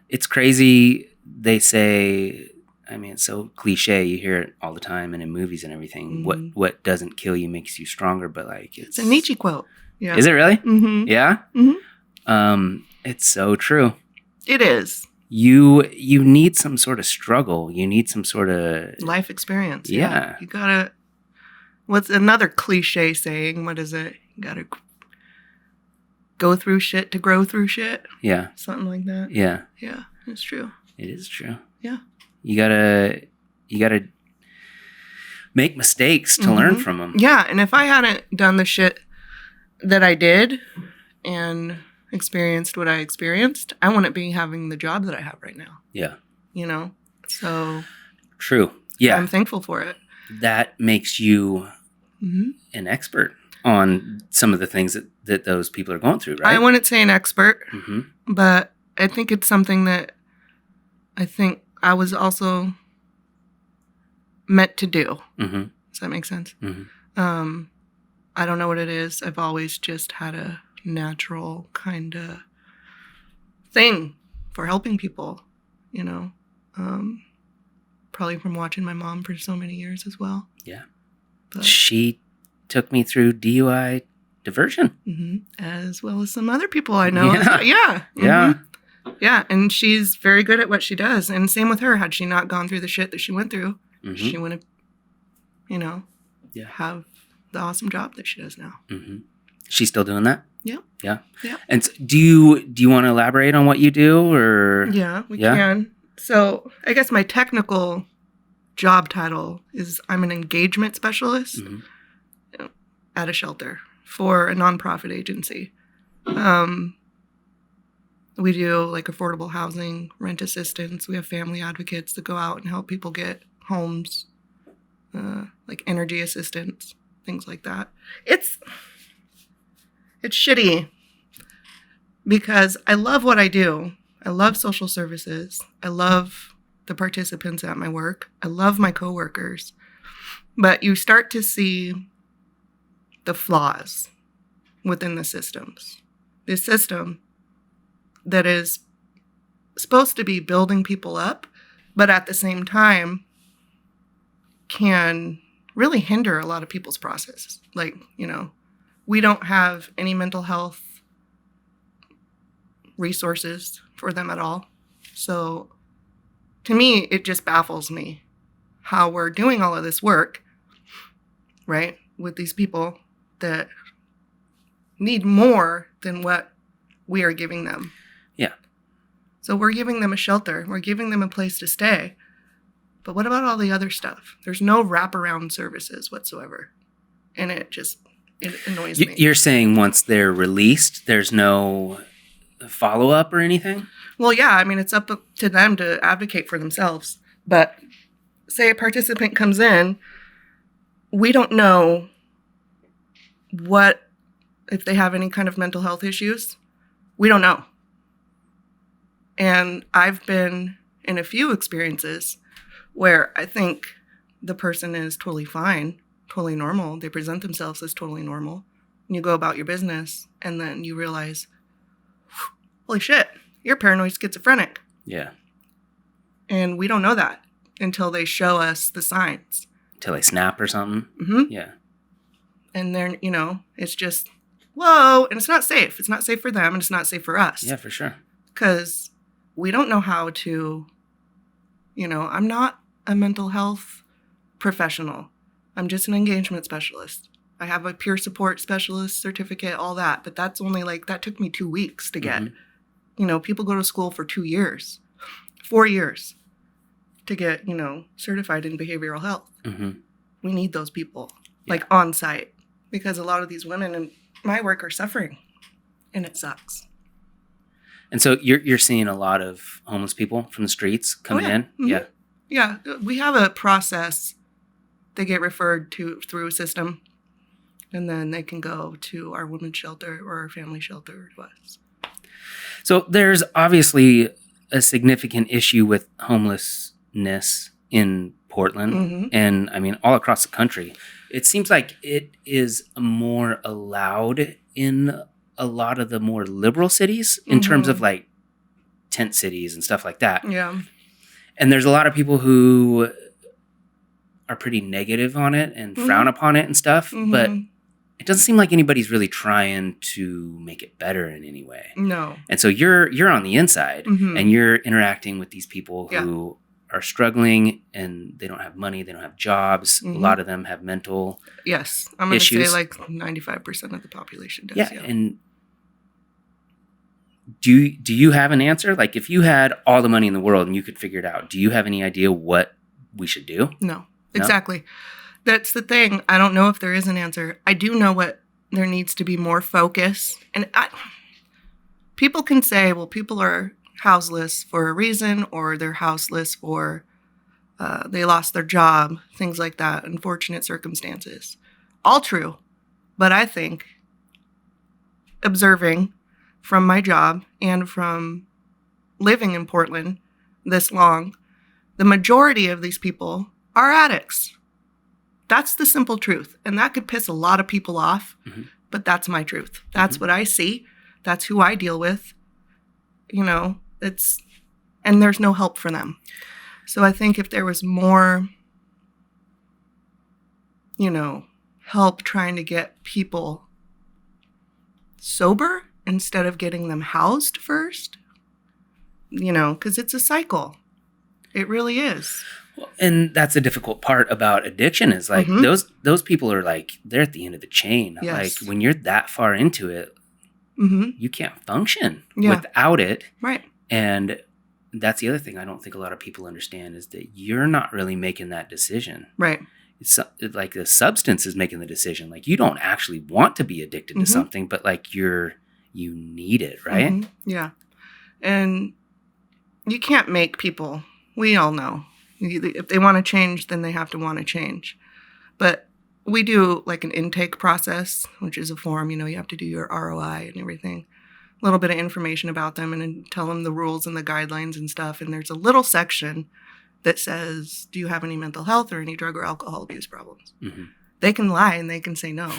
Speaker 1: It's crazy. They say, I mean, it's so cliche. You hear it all the time and in movies and everything. What doesn't kill you makes you stronger, but like
Speaker 2: it's a Nietzsche quote. Yeah.
Speaker 1: Is it really?
Speaker 2: Mm-hmm.
Speaker 1: Yeah?
Speaker 2: Mm-hmm.
Speaker 1: It's so true.
Speaker 2: It is.
Speaker 1: You need some sort of struggle. You need some sort of
Speaker 2: life experience.
Speaker 1: Yeah.
Speaker 2: You gotta, what's another cliche saying? What is it? You gotta go through shit to grow through shit.
Speaker 1: Yeah.
Speaker 2: Something like that.
Speaker 1: Yeah.
Speaker 2: Yeah, it's true.
Speaker 1: It is true.
Speaker 2: Yeah.
Speaker 1: You gotta make mistakes to learn from them.
Speaker 2: Yeah, and if I hadn't done the shit that I did and experienced what I experienced, I wouldn't be having the job that I have right now.
Speaker 1: Yeah.
Speaker 2: You know? So.
Speaker 1: True. Yeah.
Speaker 2: I'm thankful for it.
Speaker 1: That makes you an expert on some of the things that those people are going through, right?
Speaker 2: I wouldn't say an expert, but I think it's something that I think I was also meant to do. Does that make sense? I don't know what it is. I've always just had a natural kind of thing for helping people, you know, probably from watching my mom for so many years as well.
Speaker 1: Yeah.
Speaker 2: But,
Speaker 1: she took me through DUI diversion.
Speaker 2: As well as some other people I know.
Speaker 1: Yeah.
Speaker 2: Yeah. Yeah, and she's very good at what she does. And same with her. Had she not gone through the shit that she went through, she wouldn't, you know, have the awesome job that she does now.
Speaker 1: She's still doing that?
Speaker 2: Yeah.
Speaker 1: Yeah.
Speaker 2: Yeah.
Speaker 1: And so do you want to elaborate on what you do, or?
Speaker 2: Yeah, we can. So I guess my technical job title is I'm an engagement specialist at a shelter for a nonprofit agency. We do like affordable housing, rent assistance. We have family advocates that go out and help people get homes, like energy assistance, things like that. It's shitty because I love what I do. I love social services. I love the participants at my work. I love my coworkers. But you start to see the flaws within the systems. The system that is supposed to be building people up, but at the same time can really hinder a lot of people's processes. Like, you know, we don't have any mental health resources for them at all. So to me, it just baffles me how we're doing all of this work, right, with these people that need more than what we are giving them.
Speaker 1: Yeah.
Speaker 2: So we're giving them a shelter. We're giving them a place to stay. But what about all the other stuff? There's no wraparound services whatsoever. And it just It annoys me.
Speaker 1: You're saying once they're released, there's no follow-up or anything?
Speaker 2: Well, yeah. I mean, it's up to them to advocate for themselves. But say a participant comes in, we don't know if they have any kind of mental health issues. We don't know. And I've been in a few experiences where I think the person is totally fine, totally normal. They present themselves as totally normal. And you go about your business, and then you realize, holy shit, you're paranoid schizophrenic.
Speaker 1: Yeah.
Speaker 2: And we don't know that until they show us the signs.
Speaker 1: Until they snap or something?
Speaker 2: Mm-hmm.
Speaker 1: Yeah.
Speaker 2: And then, it's just, whoa, and it's not safe. It's not safe for them, and it's not safe for us.
Speaker 1: Yeah, for sure.
Speaker 2: Because we don't know how to, I'm not a mental health professional. I'm just an engagement specialist. I have a peer support specialist certificate, all that. But that's only that took me 2 weeks to get.
Speaker 1: Mm-hmm.
Speaker 2: People go to school for 2 years, 4 years to get, certified in behavioral health.
Speaker 1: Mm-hmm.
Speaker 2: We need those people, on site, because a lot of these women in my work are suffering, and it sucks.
Speaker 1: And so you're seeing a lot of homeless people from the streets coming in?
Speaker 2: Mm-hmm.
Speaker 1: Yeah.
Speaker 2: Yeah. We have a process. They get referred through a system, and then they can go to our women's shelter or our family shelter to us.
Speaker 1: So there's obviously a significant issue with homelessness in Portland,
Speaker 2: Mm-hmm.
Speaker 1: and I mean all across the country. It seems like it is more allowed in a lot of the more liberal cities in terms of tent cities and stuff like that.
Speaker 2: Yeah.
Speaker 1: And there's a lot of people who are pretty negative on it and frown upon it and stuff, but it doesn't seem like anybody's really trying to make it better in any way.
Speaker 2: No.
Speaker 1: And so you're on the inside and you're interacting with these people who are struggling and they don't have money, they don't have jobs. A lot of them have mental
Speaker 2: Yes. I'm going to say
Speaker 1: issues.
Speaker 2: 95% of the population does.
Speaker 1: Yeah. And do you have an answer? Like if you had all the money in the world and you could figure it out, do you have any idea what we should do?
Speaker 2: No. Exactly. That's the thing. I don't know if there is an answer. I do know there needs to be more focus. And people can say, well, people are houseless for a reason, or they're houseless for they lost their job, things like that, unfortunate circumstances. All true. But I think observing from my job and from living in Portland this long, the majority of these people are addicts. That's the simple truth. And that could piss a lot of people off, but that's my truth. That's what I see. That's who I deal with. And there's no help for them. So I think if there was more, help trying to get people sober instead of getting them housed first, because it's a cycle. It really is.
Speaker 1: And that's a difficult part about addiction is those people are they're at the end of the chain.
Speaker 2: Yes.
Speaker 1: When you're that far into it, you can't function without it.
Speaker 2: Right.
Speaker 1: And that's the other thing I don't think a lot of people understand is that you're not really making that decision.
Speaker 2: Right.
Speaker 1: It's like the substance is making the decision. You don't actually want to be addicted to something, but you need it, right?
Speaker 2: Yeah. And you can't make people, we all know. If they want to change, then they have to want to change. But we do an intake process, which is a form, you have to do your ROI and everything. A little bit of information about them and then tell them the rules and the guidelines and stuff. And there's a little section that says, do you have any mental health or any drug or alcohol abuse problems? They can lie and they can say no,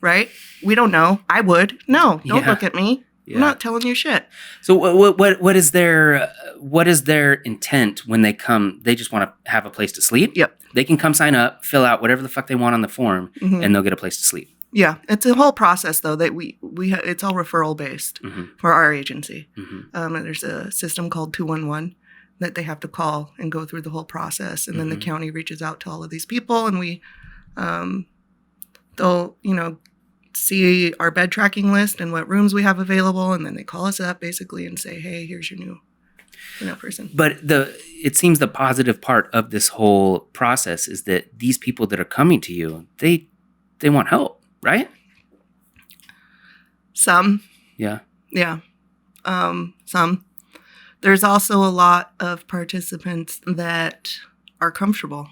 Speaker 2: right? We don't know. I would. No, don't look at me. Yeah. I'm not telling you shit.
Speaker 1: So what is their intent when they come? They just want to have a place to sleep?
Speaker 2: Yep.
Speaker 1: They can come sign up, fill out whatever the fuck they want on the form, and they'll get a place to sleep.
Speaker 2: Yeah. It's a whole process, though, that it's all referral based for our agency. And there's a system called 211 that they have to call and go through the whole process. And then the county reaches out to all of these people, and they'll, see our bed tracking list and what rooms we have available, and then they call us up basically and say, hey, here's your new person.
Speaker 1: But it seems the positive part of this whole process is that these people that are coming to you, they want help, right?
Speaker 2: Some.
Speaker 1: Yeah.
Speaker 2: Yeah. Some. There's also a lot of participants that are comfortable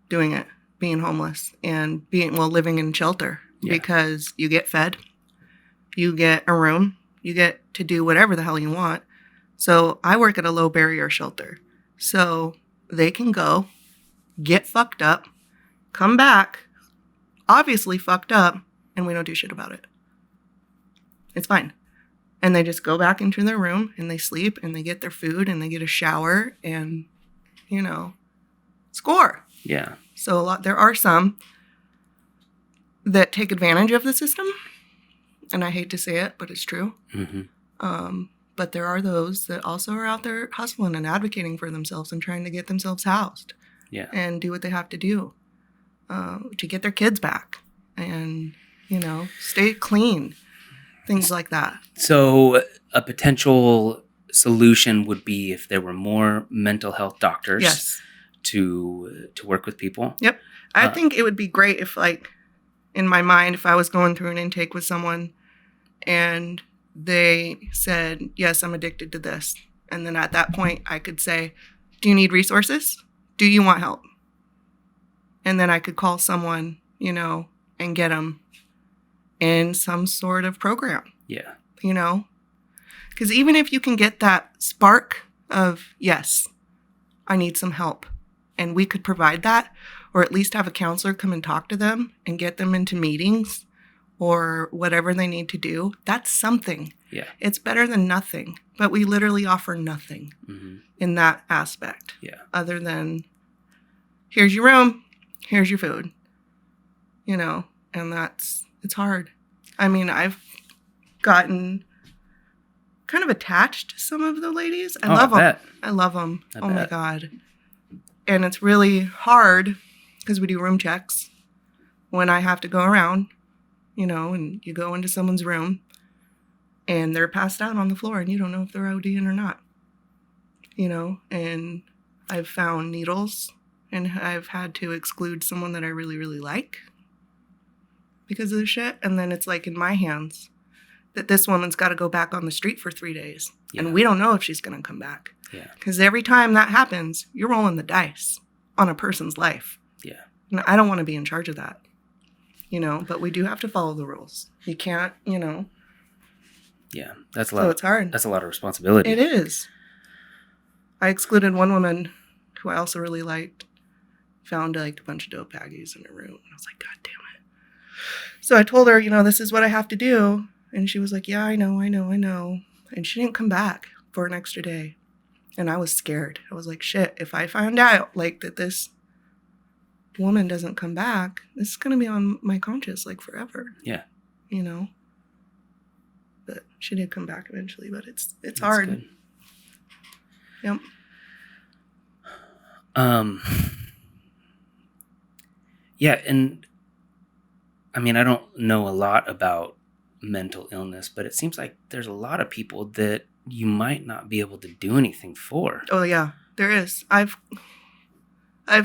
Speaker 2: doing it, being homeless and living in shelter because you get fed, you get a room, you get to do whatever the hell you want. So I work at a low barrier shelter. So they can go, get fucked up, come back, obviously fucked up, and we don't do shit about it. It's fine. And they just go back into their room and they sleep and they get their food and they get a shower and, score.
Speaker 1: Yeah.
Speaker 2: So there are some that take advantage of the system. And I hate to say it, but it's true.
Speaker 1: Mm-hmm.
Speaker 2: But there are those that also are out there hustling and advocating for themselves and trying to get themselves housed.
Speaker 1: Yeah.
Speaker 2: And do what they have to do to get their kids back and, stay clean. Things like that.
Speaker 1: So a potential solution would be if there were more mental health doctors to work with people.
Speaker 2: Yep. I think it would be great if, in my mind, if I was going through an intake with someone and they said, yes, I'm addicted to this. And then at that point, I could say, do you need resources? Do you want help? And then I could call someone, and get them in some sort of program.
Speaker 1: Yeah.
Speaker 2: Because even if you can get that spark of, yes, I need some help, and we could provide that, or at least have a counselor come and talk to them and get them into meetings or whatever they need to do, that's something.
Speaker 1: Yeah.
Speaker 2: It's better than nothing, but we literally offer nothing in that aspect.
Speaker 1: Yeah.
Speaker 2: Other than, here's your room, here's your food, and it's hard. I mean, I've gotten kind of attached to some of the ladies. I love them. I love them. Oh my God. And it's really hard because we do room checks when I have to go around, and you go into someone's room and they're passed out on the floor and you don't know if they're ODing or not, and I've found needles and I've had to exclude someone that I really, really like because of the shit. And then it's in my hands that this woman's got to go back on the street for 3 days. Yeah. And we don't know if she's going to come back.
Speaker 1: Yeah.
Speaker 2: Because every time that happens, you're rolling the dice on a person's life.
Speaker 1: Yeah.
Speaker 2: And I don't want to be in charge of that, but we do have to follow the rules. You can't,
Speaker 1: Yeah. That's a lot.
Speaker 2: So it's hard.
Speaker 1: That's a lot of responsibility.
Speaker 2: It is. I excluded one woman who I also really liked, found a bunch of dope baggies in her room. And I was like, God damn it. So I told her, this is what I have to do. And she was like, yeah, I know. And she didn't come back for an extra day. And I was scared. I was like, shit, if I find out that this woman doesn't come back, this is going to be on my conscience forever.
Speaker 1: Yeah.
Speaker 2: But she did come back eventually, but it's hard.
Speaker 1: Good.
Speaker 2: Yep.
Speaker 1: Yeah, and I mean, I don't know a lot about mental illness, but it seems like there's a lot of people that you might not be able to do anything for.
Speaker 2: Oh yeah, there is. I've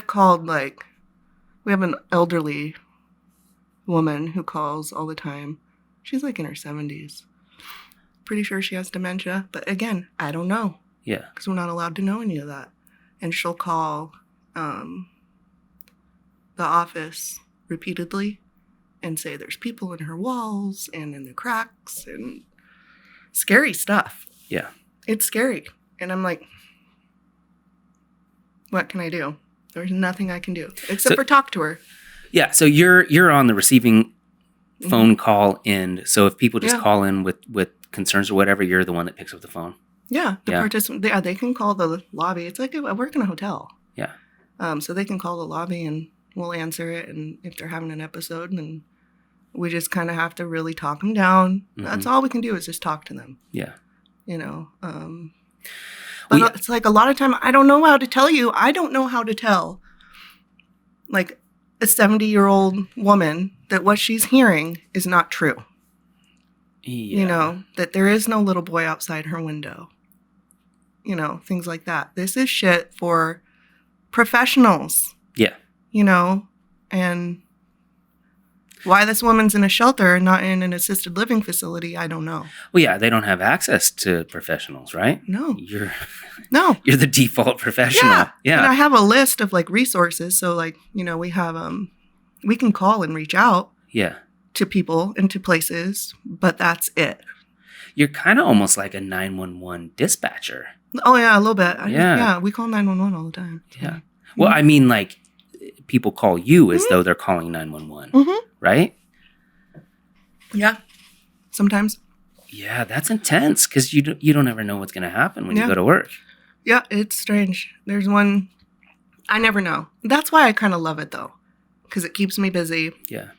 Speaker 2: called we have an elderly woman who calls all the time. She's in her 70s. Pretty sure she has dementia, but again, I don't know.
Speaker 1: Yeah.
Speaker 2: Because we're not allowed to know any of that. And she'll call the office repeatedly and say there's people in her walls and in the cracks and scary stuff.
Speaker 1: Yeah.
Speaker 2: It's scary. And I'm like, what can I do? There's nothing I can do except for talk to her.
Speaker 1: Yeah. So you're on the receiving phone call end. So if people just call in with concerns or whatever, you're the one that picks up the phone.
Speaker 2: Yeah. Participant. Yeah, they can call the lobby. It's like I work in a hotel.
Speaker 1: Yeah.
Speaker 2: So they can call the lobby and we'll answer it. And if they're having an episode, then we just kind of have to really talk them down. Mm-hmm. That's all we can do is just talk to them.
Speaker 1: Yeah.
Speaker 2: But it's a lot of time, I don't know how to tell you. I don't know how to tell a 70-year-old woman that what she's hearing is not true.
Speaker 1: Yeah.
Speaker 2: That there is no little boy outside her window. Things like that. This is shit for professionals.
Speaker 1: Yeah.
Speaker 2: And Why this woman's in a shelter and not in an assisted living facility, I don't know.
Speaker 1: Well, yeah, they don't have access to professionals, right?
Speaker 2: No.
Speaker 1: You're
Speaker 2: No.
Speaker 1: the default professional. Yeah.
Speaker 2: And I have a list of like resources. So like, we have, we can call and reach out to people and to places, but that's it.
Speaker 1: You're kind of almost like a 911 dispatcher.
Speaker 2: Oh, yeah, a little bit.
Speaker 1: Yeah.
Speaker 2: We call 911 all the time. So.
Speaker 1: Yeah. Well, I mean, like, people call you as though they're calling 911, right?
Speaker 2: Yeah. Sometimes.
Speaker 1: Yeah, that's intense because you don't ever know what's going to happen when you go to work.
Speaker 2: Yeah, it's strange. There's one, I never know. That's why I kind of love it, though, because it keeps me busy.
Speaker 1: Yeah.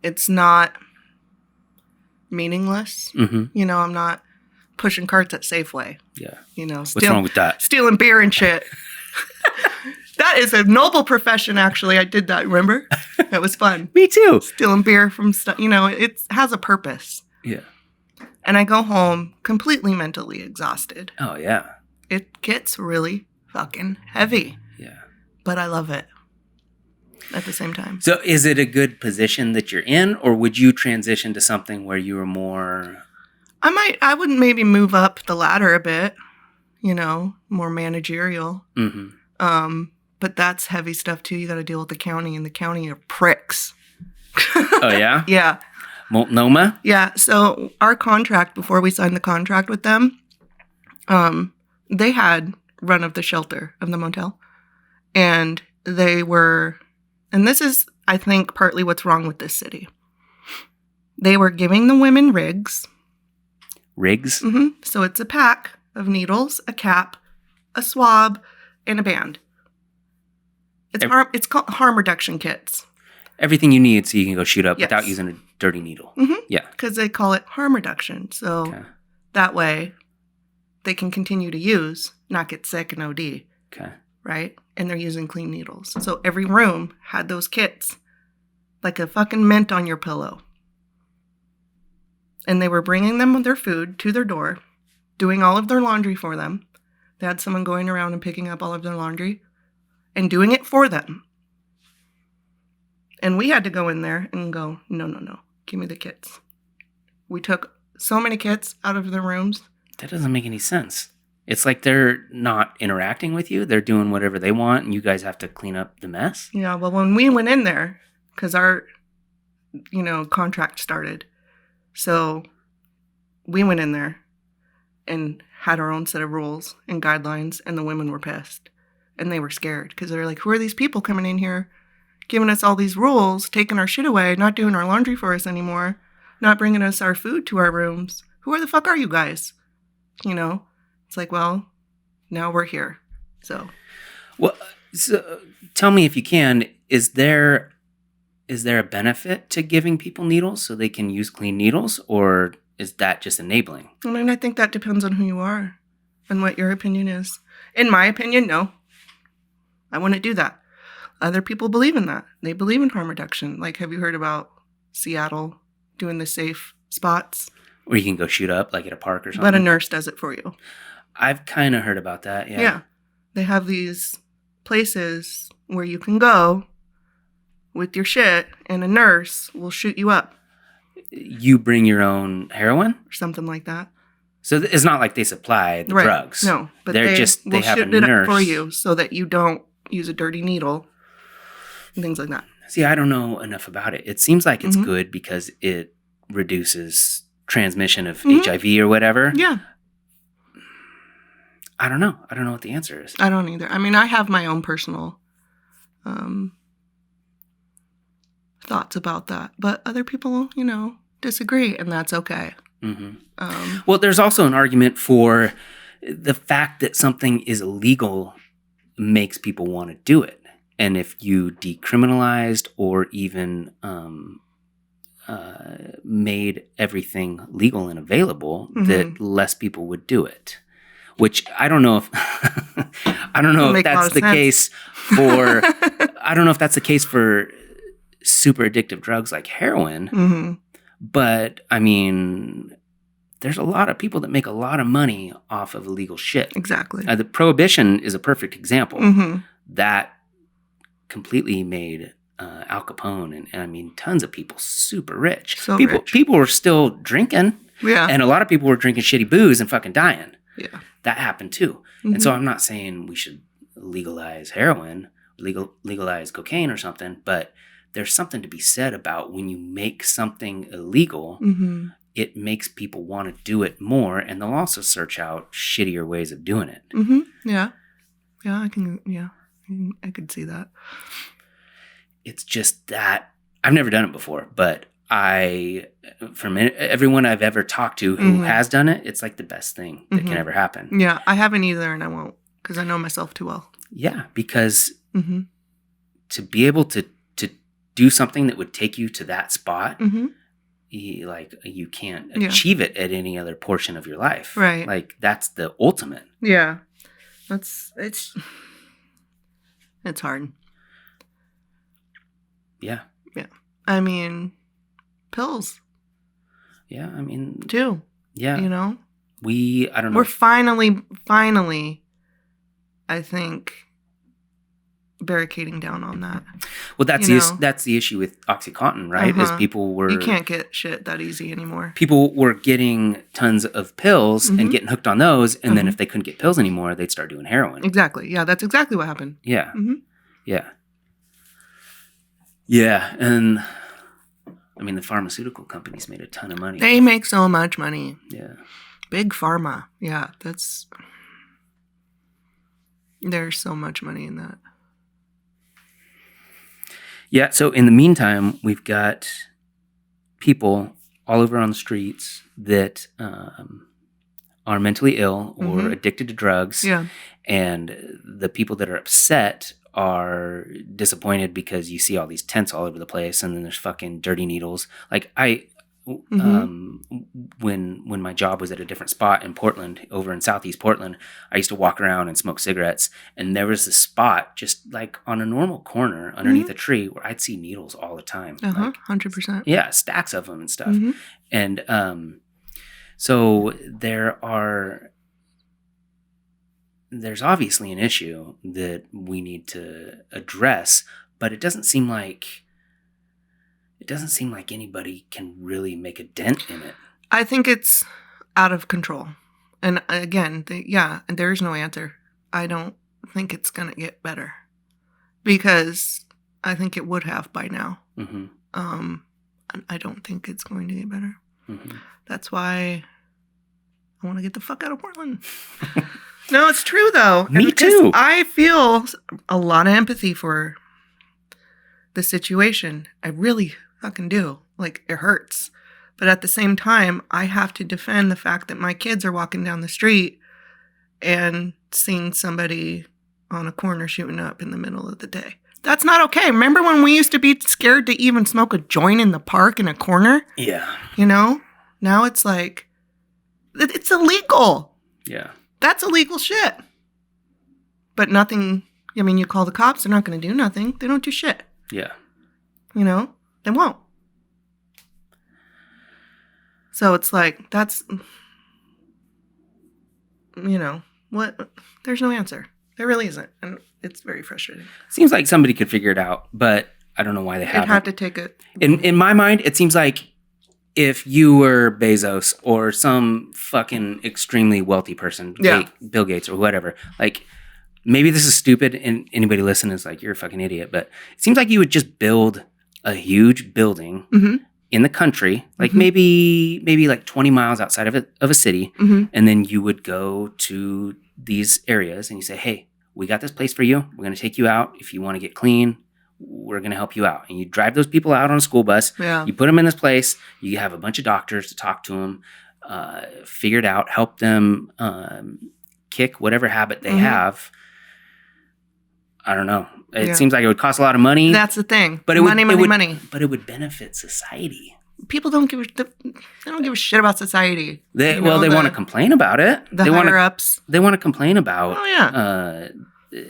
Speaker 2: It's not meaningless. I'm not pushing carts at Safeway.
Speaker 1: Yeah.
Speaker 2: What's
Speaker 1: wrong with that?
Speaker 2: Stealing beer and shit. That is a noble profession, actually. I did that, remember? That was fun.
Speaker 1: Me too.
Speaker 2: Stealing beer from stuff. It has a purpose.
Speaker 1: Yeah.
Speaker 2: And I go home completely mentally exhausted.
Speaker 1: Oh, yeah.
Speaker 2: It gets really fucking heavy.
Speaker 1: Yeah.
Speaker 2: But I love it at the same time.
Speaker 1: So is it a good position that you're in, or would you transition to something where you were more...
Speaker 2: I would maybe move up the ladder a bit, more managerial. But that's heavy stuff too. You got to deal with the county, and the county are pricks.
Speaker 1: Oh, yeah?
Speaker 2: Yeah.
Speaker 1: Multnomah?
Speaker 2: Yeah. So our contract, before we signed the contract with them, they had run of the shelter of the motel. And they were, and this is, I think, partly what's wrong with this city. They were giving the women rigs.
Speaker 1: Rigs?
Speaker 2: So it's a pack of needles, a cap, a swab, and a band. It's called harm reduction kits.
Speaker 1: Everything you need so you can go shoot up without using a dirty needle. Yeah.
Speaker 2: Because they call it harm reduction. So that way they can continue to use, not get sick and OD.
Speaker 1: Okay.
Speaker 2: Right? And they're using clean needles. So every room had those kits. Like a fucking mint on your pillow. And they were bringing them their food to their door, doing all of their laundry for them. They had someone going around and picking up all of their laundry and doing it for them. And we had to go in there and go, no, give me the kits. We took so many kits out of their rooms.
Speaker 1: That doesn't make any sense. It's like they're not interacting with you. They're doing whatever they want, and you guys have to clean up the mess.
Speaker 2: Yeah, well, when we went in there, because our, contract started. So we went in there and had our own set of rules and guidelines, and the women were pissed. And they were scared because they're like, who are these people coming in here, giving us all these rules, taking our shit away, not doing our laundry for us anymore, not bringing us our food to our rooms? Who the fuck are you guys? It's like, well, now we're here. So. Well,
Speaker 1: so tell me if you can, is there a benefit to giving people needles so they can use clean needles, or is that just enabling?
Speaker 2: I think that depends on who you are and what your opinion is. In my opinion, no. I wouldn't do that. Other people believe in that. They believe in harm reduction. Like, have you heard about Seattle doing the safe spots?
Speaker 1: Where you can go shoot up, like at a park or something?
Speaker 2: But a nurse does it for you.
Speaker 1: I've kind of heard about that, yeah.
Speaker 2: Yeah. They have these places where you can go with your shit, and a nurse will shoot you up.
Speaker 1: You bring your own heroin?
Speaker 2: Or something like that.
Speaker 1: So it's not like they supply the drugs.
Speaker 2: No, but
Speaker 1: they have a
Speaker 2: shoot it
Speaker 1: nurse
Speaker 2: up for you so that you don't use a dirty needle and things like that.
Speaker 1: See, I don't know enough about it. It seems like it's good because it reduces transmission of HIV or whatever.
Speaker 2: Yeah.
Speaker 1: I don't know. I don't know what the answer is.
Speaker 2: I don't either. I have my own personal thoughts about that. But other people, disagree, and that's okay.
Speaker 1: Well, there's also an argument for the fact that something is illegal makes people want to do it. And if you decriminalized or even made everything legal and available, that less people would do it. Which I don't know if if that's the case for I don't know if that's the case for super addictive drugs like heroin. But there's a lot of people that make a lot of money off of illegal shit.
Speaker 2: Exactly.
Speaker 1: The prohibition is a perfect example. That completely made Al Capone, and I mean, tons of people super rich.
Speaker 2: So
Speaker 1: People were still drinking.
Speaker 2: Yeah.
Speaker 1: And a lot of people were drinking shitty booze and fucking dying.
Speaker 2: Yeah.
Speaker 1: That happened too.
Speaker 2: Mm-hmm.
Speaker 1: And so I'm not saying we should legalize heroin, legalize cocaine or something, but there's something to be said about when you make something illegal,
Speaker 2: mm-hmm.
Speaker 1: it makes people want to do it more, and they'll also search out shittier ways of doing it.
Speaker 2: Mm-hmm. Yeah. Yeah, I could see that.
Speaker 1: It's just that I've never done it before, but from everyone I've ever talked to who
Speaker 2: mm-hmm.
Speaker 1: has done it, it's like the best thing that
Speaker 2: mm-hmm.
Speaker 1: can ever happen.
Speaker 2: Yeah, I haven't either, and I won't, because I know myself too well.
Speaker 1: Yeah, because
Speaker 2: mm-hmm.
Speaker 1: to be able to do something that would take you to that spot,
Speaker 2: mm-hmm.
Speaker 1: you can't achieve it at any other portion of your life.
Speaker 2: Right.
Speaker 1: Like, that's the ultimate.
Speaker 2: Yeah. It's hard.
Speaker 1: Yeah.
Speaker 2: Yeah. I mean, pills.
Speaker 1: Yeah, I mean.
Speaker 2: Too.
Speaker 1: Yeah.
Speaker 2: You know?
Speaker 1: I don't know.
Speaker 2: We're finally, I think, barricading down on that.
Speaker 1: Well, that's the issue with OxyContin, right?
Speaker 2: Uh-huh.
Speaker 1: Is people were...
Speaker 2: You can't get shit that easy anymore.
Speaker 1: People were getting tons of pills
Speaker 2: mm-hmm.
Speaker 1: and getting hooked on those, and
Speaker 2: mm-hmm.
Speaker 1: then if they couldn't get pills anymore, they'd start doing heroin.
Speaker 2: Exactly. Yeah, that's exactly what happened.
Speaker 1: Yeah.
Speaker 2: Mm-hmm.
Speaker 1: Yeah. Yeah, and I mean, the pharmaceutical companies made a ton of money.
Speaker 2: They make so much money.
Speaker 1: Yeah.
Speaker 2: Big pharma. Yeah, there's so much money in that.
Speaker 1: Yeah, so in the meantime, we've got people all over on the streets that are mentally ill or
Speaker 2: mm-hmm.
Speaker 1: addicted to drugs.
Speaker 2: Yeah.
Speaker 1: And the people that are upset are disappointed because you see all these tents all over the place, and then there's fucking dirty needles. Like when my job was at a different spot in Portland, over in Southeast Portland, I used to walk around and smoke cigarettes, and there was this spot just like on a normal corner underneath
Speaker 2: mm-hmm.
Speaker 1: a tree where I'd see needles all the time.
Speaker 2: Uh-huh,
Speaker 1: like,
Speaker 2: 100%.
Speaker 1: Yeah, stacks of them and stuff.
Speaker 2: Mm-hmm.
Speaker 1: And so there's obviously an issue that we need to address, but it doesn't seem like anybody can really make a dent in it.
Speaker 2: I think it's out of control. And again, and there is no answer. I don't think it's going to get better, because I think it would have by now.
Speaker 1: Mm-hmm.
Speaker 2: I don't think it's going to get better.
Speaker 1: Mm-hmm.
Speaker 2: That's why I want to get the fuck out of Portland. No, it's true, though.
Speaker 1: Me too.
Speaker 2: I feel a lot of empathy for the situation. I really fucking do. Like, it hurts. But at the same time, I have to defend the fact that my kids are walking down the street and seeing somebody on a corner shooting up in the middle of the day. That's not okay. Remember when we used to be scared to even smoke a joint in the park in a corner?
Speaker 1: Yeah.
Speaker 2: You know? Now it's like, it's illegal.
Speaker 1: Yeah.
Speaker 2: That's illegal shit. But nothing, I mean, you call the cops, they're not going to do nothing. They don't do shit.
Speaker 1: Yeah.
Speaker 2: You know? They won't. So it's like, that's, you know, what? There's no answer. There really isn't. And it's very frustrating.
Speaker 1: Seems like somebody could figure it out, but I don't know why they haven't.
Speaker 2: They'd have to take it.
Speaker 1: In my mind, it seems like if you were Bezos or some fucking extremely wealthy person, Bill Gates or whatever, like, maybe this is stupid and anybody listening is like, you're a fucking idiot, but it seems like you would just build a huge building
Speaker 2: mm-hmm.
Speaker 1: in the country, like
Speaker 2: mm-hmm.
Speaker 1: maybe like 20 miles outside of a city,
Speaker 2: mm-hmm.
Speaker 1: and then you would go to these areas and you say, hey, we got this place for you. We're going to take you out. If you want to get clean, we're going to help you out. And you drive those people out on a school bus.
Speaker 2: Yeah.
Speaker 1: You put them in this place. You have a bunch of doctors to talk to them, figure it out, help them kick whatever habit they mm-hmm. have. I don't know. It seems like it would cost a lot of money.
Speaker 2: That's the thing.
Speaker 1: But
Speaker 2: money.
Speaker 1: But it would benefit society.
Speaker 2: People don't give a shit about society.
Speaker 1: They want to complain about it.
Speaker 2: Higher ups.
Speaker 1: They want to complain about.
Speaker 2: Oh yeah.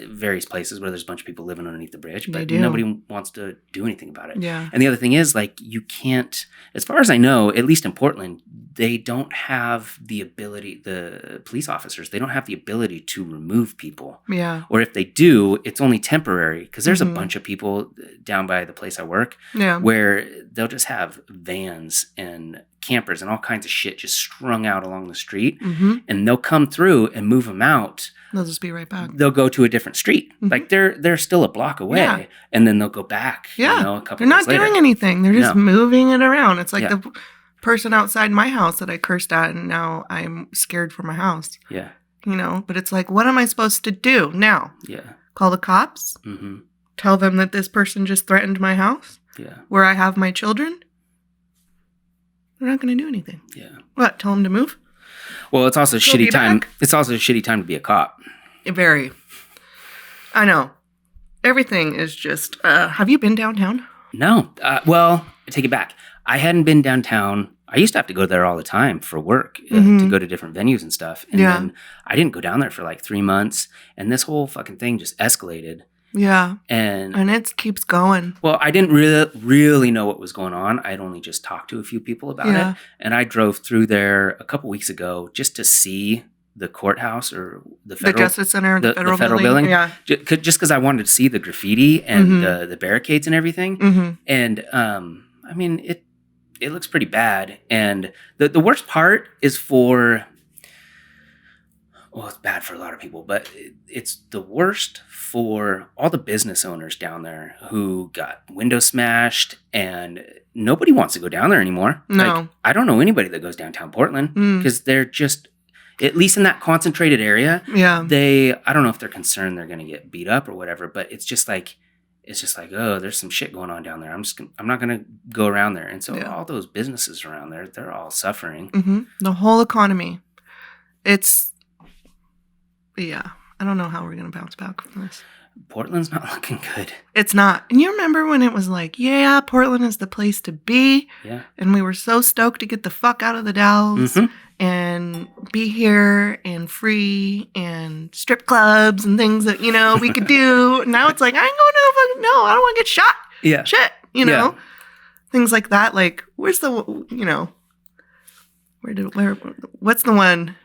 Speaker 1: various places where there's a bunch of people living underneath the bridge, but
Speaker 2: do.
Speaker 1: nobody wants to do anything about it.
Speaker 2: Yeah.
Speaker 1: And the other thing is, like, you can't, as far as I know, at least in Portland, they don't have the ability, the police officers, they don't have the ability to remove people.
Speaker 2: Yeah.
Speaker 1: Or if they do, it's only temporary, because there's a bunch of people down by the place I work where they'll just have vans and campers and all kinds of shit just strung out along the street, and they'll come through and move them out.
Speaker 2: They'll just be right back.
Speaker 1: They'll go to a different street. Like they're still a block away, and then they'll go back.
Speaker 2: Yeah,
Speaker 1: you know, a couple
Speaker 2: they're not
Speaker 1: days later.
Speaker 2: doing anything. They're just moving it around. It's like the person outside my house that I cursed at, and now I'm scared for my house.
Speaker 1: Yeah,
Speaker 2: you know. But it's like, what am I supposed to do now?
Speaker 1: Yeah,
Speaker 2: call the cops. Tell them that this person just threatened my house.
Speaker 1: Yeah,
Speaker 2: where I have my children. They're not going to do anything.
Speaker 1: Yeah.
Speaker 2: What? Tell them to move?
Speaker 1: Well, it's also a shitty time. It's also a shitty time to be a cop.
Speaker 2: Very. I know. Everything is just. Have you been downtown?
Speaker 1: No. Well, I take it back. I hadn't been downtown. I used to have to go there all the time for work, to go to different venues and stuff. And then I didn't go down there for like 3 months. And this whole fucking thing just escalated.
Speaker 2: Yeah.
Speaker 1: And
Speaker 2: it keeps going.
Speaker 1: Well, I didn't really know what was going on. I'd only just talked to a few people about it. And I drove through there a couple weeks ago just to see the courthouse or the
Speaker 2: Justice Center, the federal building.
Speaker 1: Yeah. Just because I wanted to see the graffiti and the barricades and everything. And I mean, it looks pretty bad. And the worst part is for... Well, it's bad for a lot of people, but it's the worst for all the business owners down there who got windows smashed, and nobody wants to go down there anymore.
Speaker 2: No.
Speaker 1: Like, I don't know anybody that goes downtown Portland because they're just, at least in that concentrated area, I don't know if they're concerned they're going to get beat up or whatever, but it's just like, oh, there's some shit going on down there. I'm not going to go around there. And so all those businesses around there, they're all suffering.
Speaker 2: The whole economy. Yeah, I don't know how we're going to bounce back from this.
Speaker 1: Portland's not looking good.
Speaker 2: It's not. And you remember when it was like, yeah, Portland is the place to be.
Speaker 1: Yeah.
Speaker 2: And we were so stoked to get the fuck out of the Dalles and be here and free and strip clubs and things that, you know, we could do. Now it's like, I ain't going to the fucking, no, I don't want to get shot.
Speaker 1: Yeah.
Speaker 2: Shit, you know. Things like that. Like, where's the, you know, what's the one?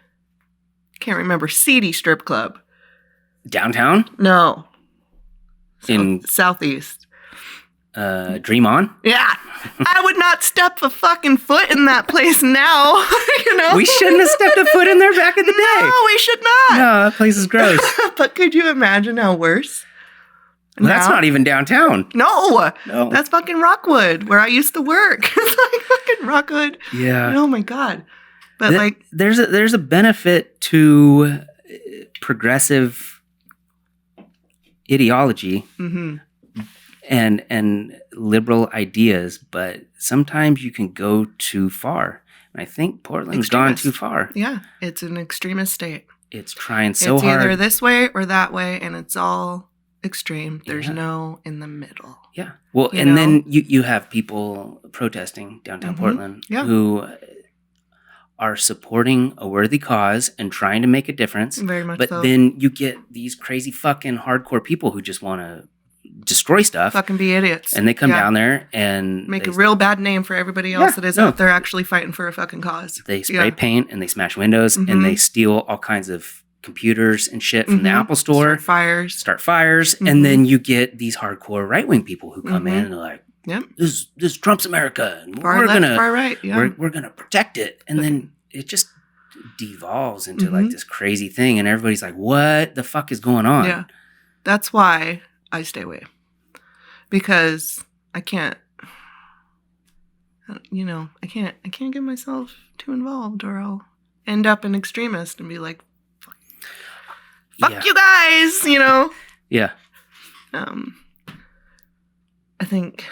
Speaker 2: Can't remember. Seedy strip club.
Speaker 1: Downtown?
Speaker 2: No.
Speaker 1: In
Speaker 2: Southeast.
Speaker 1: Dream On?
Speaker 2: Yeah. I would not step a fucking foot in that place now. You know?
Speaker 1: We shouldn't have stepped a foot in there back in the day.
Speaker 2: No, we should not.
Speaker 1: No, that place is gross.
Speaker 2: But could you imagine how worse?
Speaker 1: Well, that's not even downtown.
Speaker 2: No. That's fucking Rockwood, where I used to work. It's like fucking Rockwood.
Speaker 1: Yeah.
Speaker 2: Oh my God. But
Speaker 1: there's a benefit to progressive ideology and liberal ideas, but sometimes you can go too far. And I think Portland's gone too far.
Speaker 2: Yeah, it's an extremist state.
Speaker 1: It's trying so hard.
Speaker 2: It's either this way or that way, and it's all extreme. There's no in the middle.
Speaker 1: Yeah. Well, then you have people protesting downtown Portland who are supporting a worthy cause and trying to make a difference.
Speaker 2: Very much
Speaker 1: but
Speaker 2: so.
Speaker 1: Then you get these crazy fucking hardcore people who just want to destroy stuff.
Speaker 2: Fucking be idiots.
Speaker 1: And they come down there and...
Speaker 2: make a real bad name for everybody else that is out there actually fighting for a fucking cause.
Speaker 1: They spray paint and they smash windows and they steal all kinds of computers and shit from the Apple store. Start fires. And then you get these hardcore right-wing people who come in and they're like, this is Trump's America, and we're gonna protect it, and then it just devolves into like this crazy thing, and everybody's like, "What the fuck is going on?"
Speaker 2: Yeah, that's why I stay away, because I can't. You know, I can't get myself too involved, or I'll end up an extremist and be like, "Fuck you guys," you know.
Speaker 1: Yeah.
Speaker 2: I think.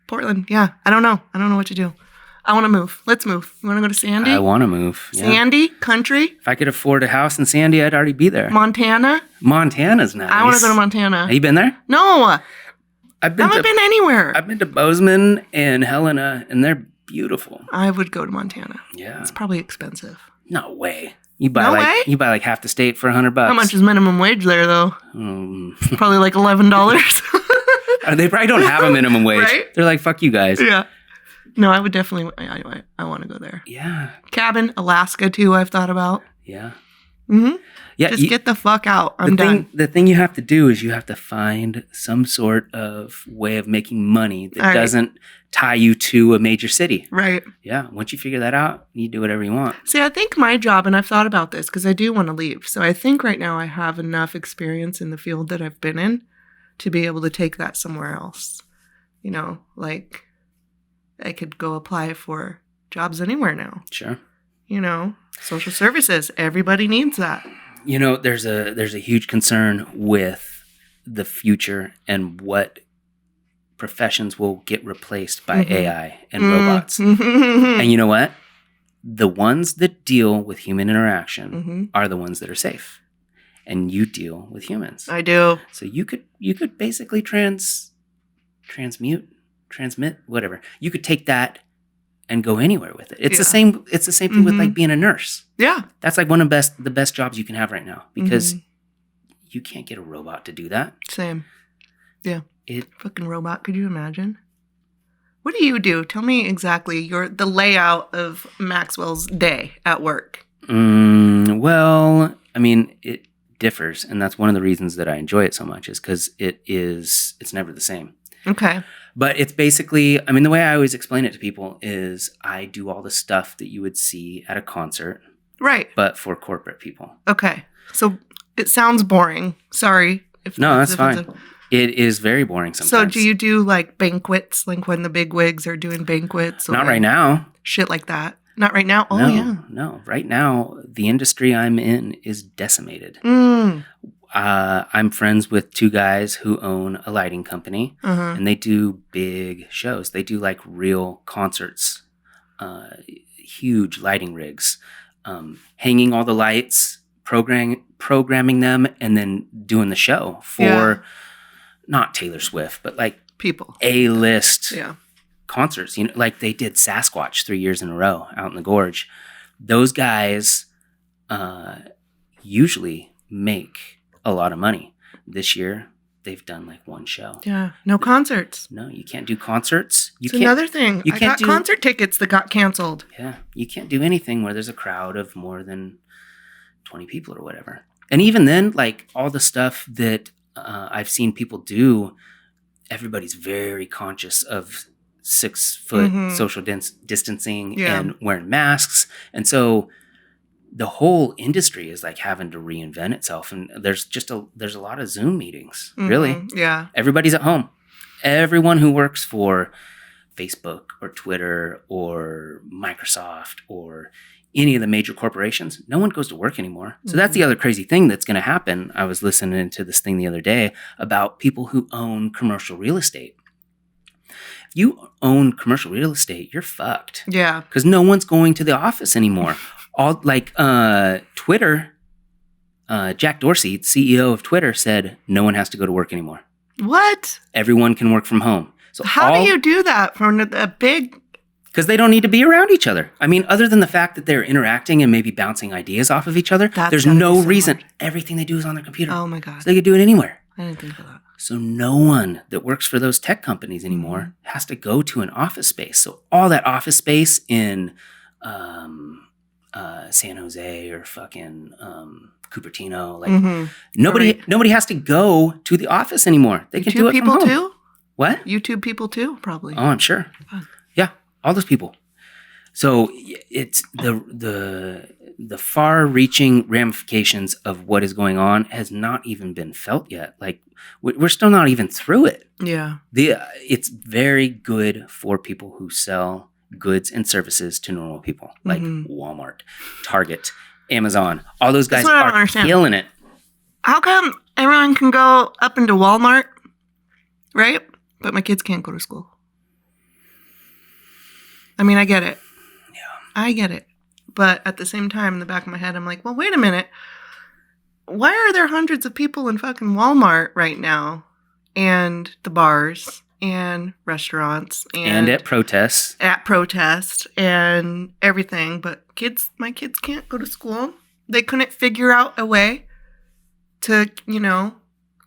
Speaker 2: Portland, I don't know what to do. I want to move. Let's move. You want to go to Sandy?
Speaker 1: I want to move. Yeah.
Speaker 2: Sandy, country.
Speaker 1: If I could afford a house in Sandy, I'd already be there.
Speaker 2: Montana.
Speaker 1: Montana's nice.
Speaker 2: I want to go to Montana.
Speaker 1: Have you been there?
Speaker 2: No. I haven't been anywhere.
Speaker 1: I've been to Bozeman and Helena, and they're beautiful.
Speaker 2: I would go to Montana.
Speaker 1: Yeah.
Speaker 2: It's probably expensive.
Speaker 1: No way. You buy
Speaker 2: No way?
Speaker 1: you buy like half the state for $100.
Speaker 2: How much is minimum wage there, though? Probably like $11.
Speaker 1: They probably don't have a minimum wage.
Speaker 2: Right?
Speaker 1: They're like, fuck you guys.
Speaker 2: Yeah. No, I would definitely. I want to go there.
Speaker 1: Yeah.
Speaker 2: Cabin, Alaska too. I've thought about.
Speaker 1: Yeah.
Speaker 2: Mm-hmm.
Speaker 1: Yeah.
Speaker 2: Just get the fuck out. I'm done.
Speaker 1: The thing you have to do is you have to find some sort of way of making money that doesn't tie you to a major city.
Speaker 2: Right.
Speaker 1: Yeah. Once you figure that out, you do whatever you want.
Speaker 2: See, I think my job, and I've thought about this because I do want to leave. So I think right now I have enough experience in the field that I've been in to be able to take that somewhere else. You know, like I could go apply for jobs anywhere now.
Speaker 1: Sure.
Speaker 2: You know, social services. Everybody needs that.
Speaker 1: You know, there's a huge concern with the future and what professions will get replaced by AI and robots. And you know what? The ones that deal with human interaction are the ones that are safe. And you deal with humans.
Speaker 2: I do.
Speaker 1: So you could basically transmit, whatever. You could take that and go anywhere with it. It's the same thing with like being a nurse. Yeah. That's like one of the best jobs you can have right now because you can't get a robot to do that.
Speaker 2: Same. Yeah. Fucking robot. Could you imagine? What do you do? Tell me exactly the layout of Maxwell's day at work.
Speaker 1: Well, I mean, it differs, and that's one of the reasons that I enjoy it so much is because it's never the same. Okay. But it's basically, I mean, the way I always explain it to people is I do all the stuff that you would see at a concert. Right. But for corporate people.
Speaker 2: Okay. So it sounds boring. Sorry.
Speaker 1: No, that's fine. It is very boring sometimes.
Speaker 2: So do you do like banquets, like when the big wigs are doing banquets? Or
Speaker 1: not right now.
Speaker 2: Shit like that. Not right now? Oh, yeah.
Speaker 1: No. Right now, the industry I'm in is decimated. I'm friends with two guys who own a lighting company, and they do big shows. They do like real concerts, huge lighting rigs, hanging all the lights, programming them, and then doing the show for not Taylor Swift, but like people, A-list concerts. You know, like they did Sasquatch 3 years in a row out in the gorge. Those guys usually make a lot of money. This year, they've done like one show.
Speaker 2: Yeah, no concerts.
Speaker 1: No, you can't do concerts.
Speaker 2: It's another thing. I got concert tickets that got canceled.
Speaker 1: Yeah, you can't do anything where there's a crowd of more than 20 people or whatever. And even then, like all the stuff that I've seen people do, everybody's very conscious of 6 foot social distancing and wearing masks. And so the whole industry is like having to reinvent itself. And there's a lot of Zoom meetings, really. Yeah. Everybody's at home. Everyone who works for Facebook or Twitter or Microsoft or any of the major corporations, no one goes to work anymore. So that's the other crazy thing that's going to happen. I was listening to this thing the other day about people who own commercial real estate. If you own commercial real estate, you're fucked. Yeah. Because no one's going to the office anymore. All like Twitter, Jack Dorsey, CEO of Twitter, said no one has to go to work anymore. What? Everyone can work from home. So
Speaker 2: how do you do that from a big?
Speaker 1: Because they don't need to be around each other. I mean, other than the fact that they're interacting and maybe bouncing ideas off of each other, there's no reason. Everything they do is on their computer.
Speaker 2: Oh my God.
Speaker 1: So they could do it anywhere.
Speaker 2: I didn't think of that.
Speaker 1: So no one that works for those tech companies anymore has to go to an office space. So all that office space in San Jose or fucking Cupertino, like nobody has to go to the office anymore. They can do it from home.
Speaker 2: YouTube people too?
Speaker 1: What?
Speaker 2: YouTube people too, probably.
Speaker 1: Oh, I'm sure. Yeah, all those people. So it's the far-reaching ramifications of what is going on has not even been felt yet. Like we're still not even through it. Yeah. It's very good for people who sell goods and services to normal people, like Walmart, Target, Amazon. All those guys are killing it.
Speaker 2: How come everyone can go up into Walmart, right? But my kids can't go to school. I mean, I get it. Yeah. I get it. But at the same time, in the back of my head, I'm like, well, wait a minute. Why are there hundreds of people in fucking Walmart right now? And the bars and restaurants
Speaker 1: and at protests.
Speaker 2: At protest and everything. But my kids can't go to school. They couldn't figure out a way to,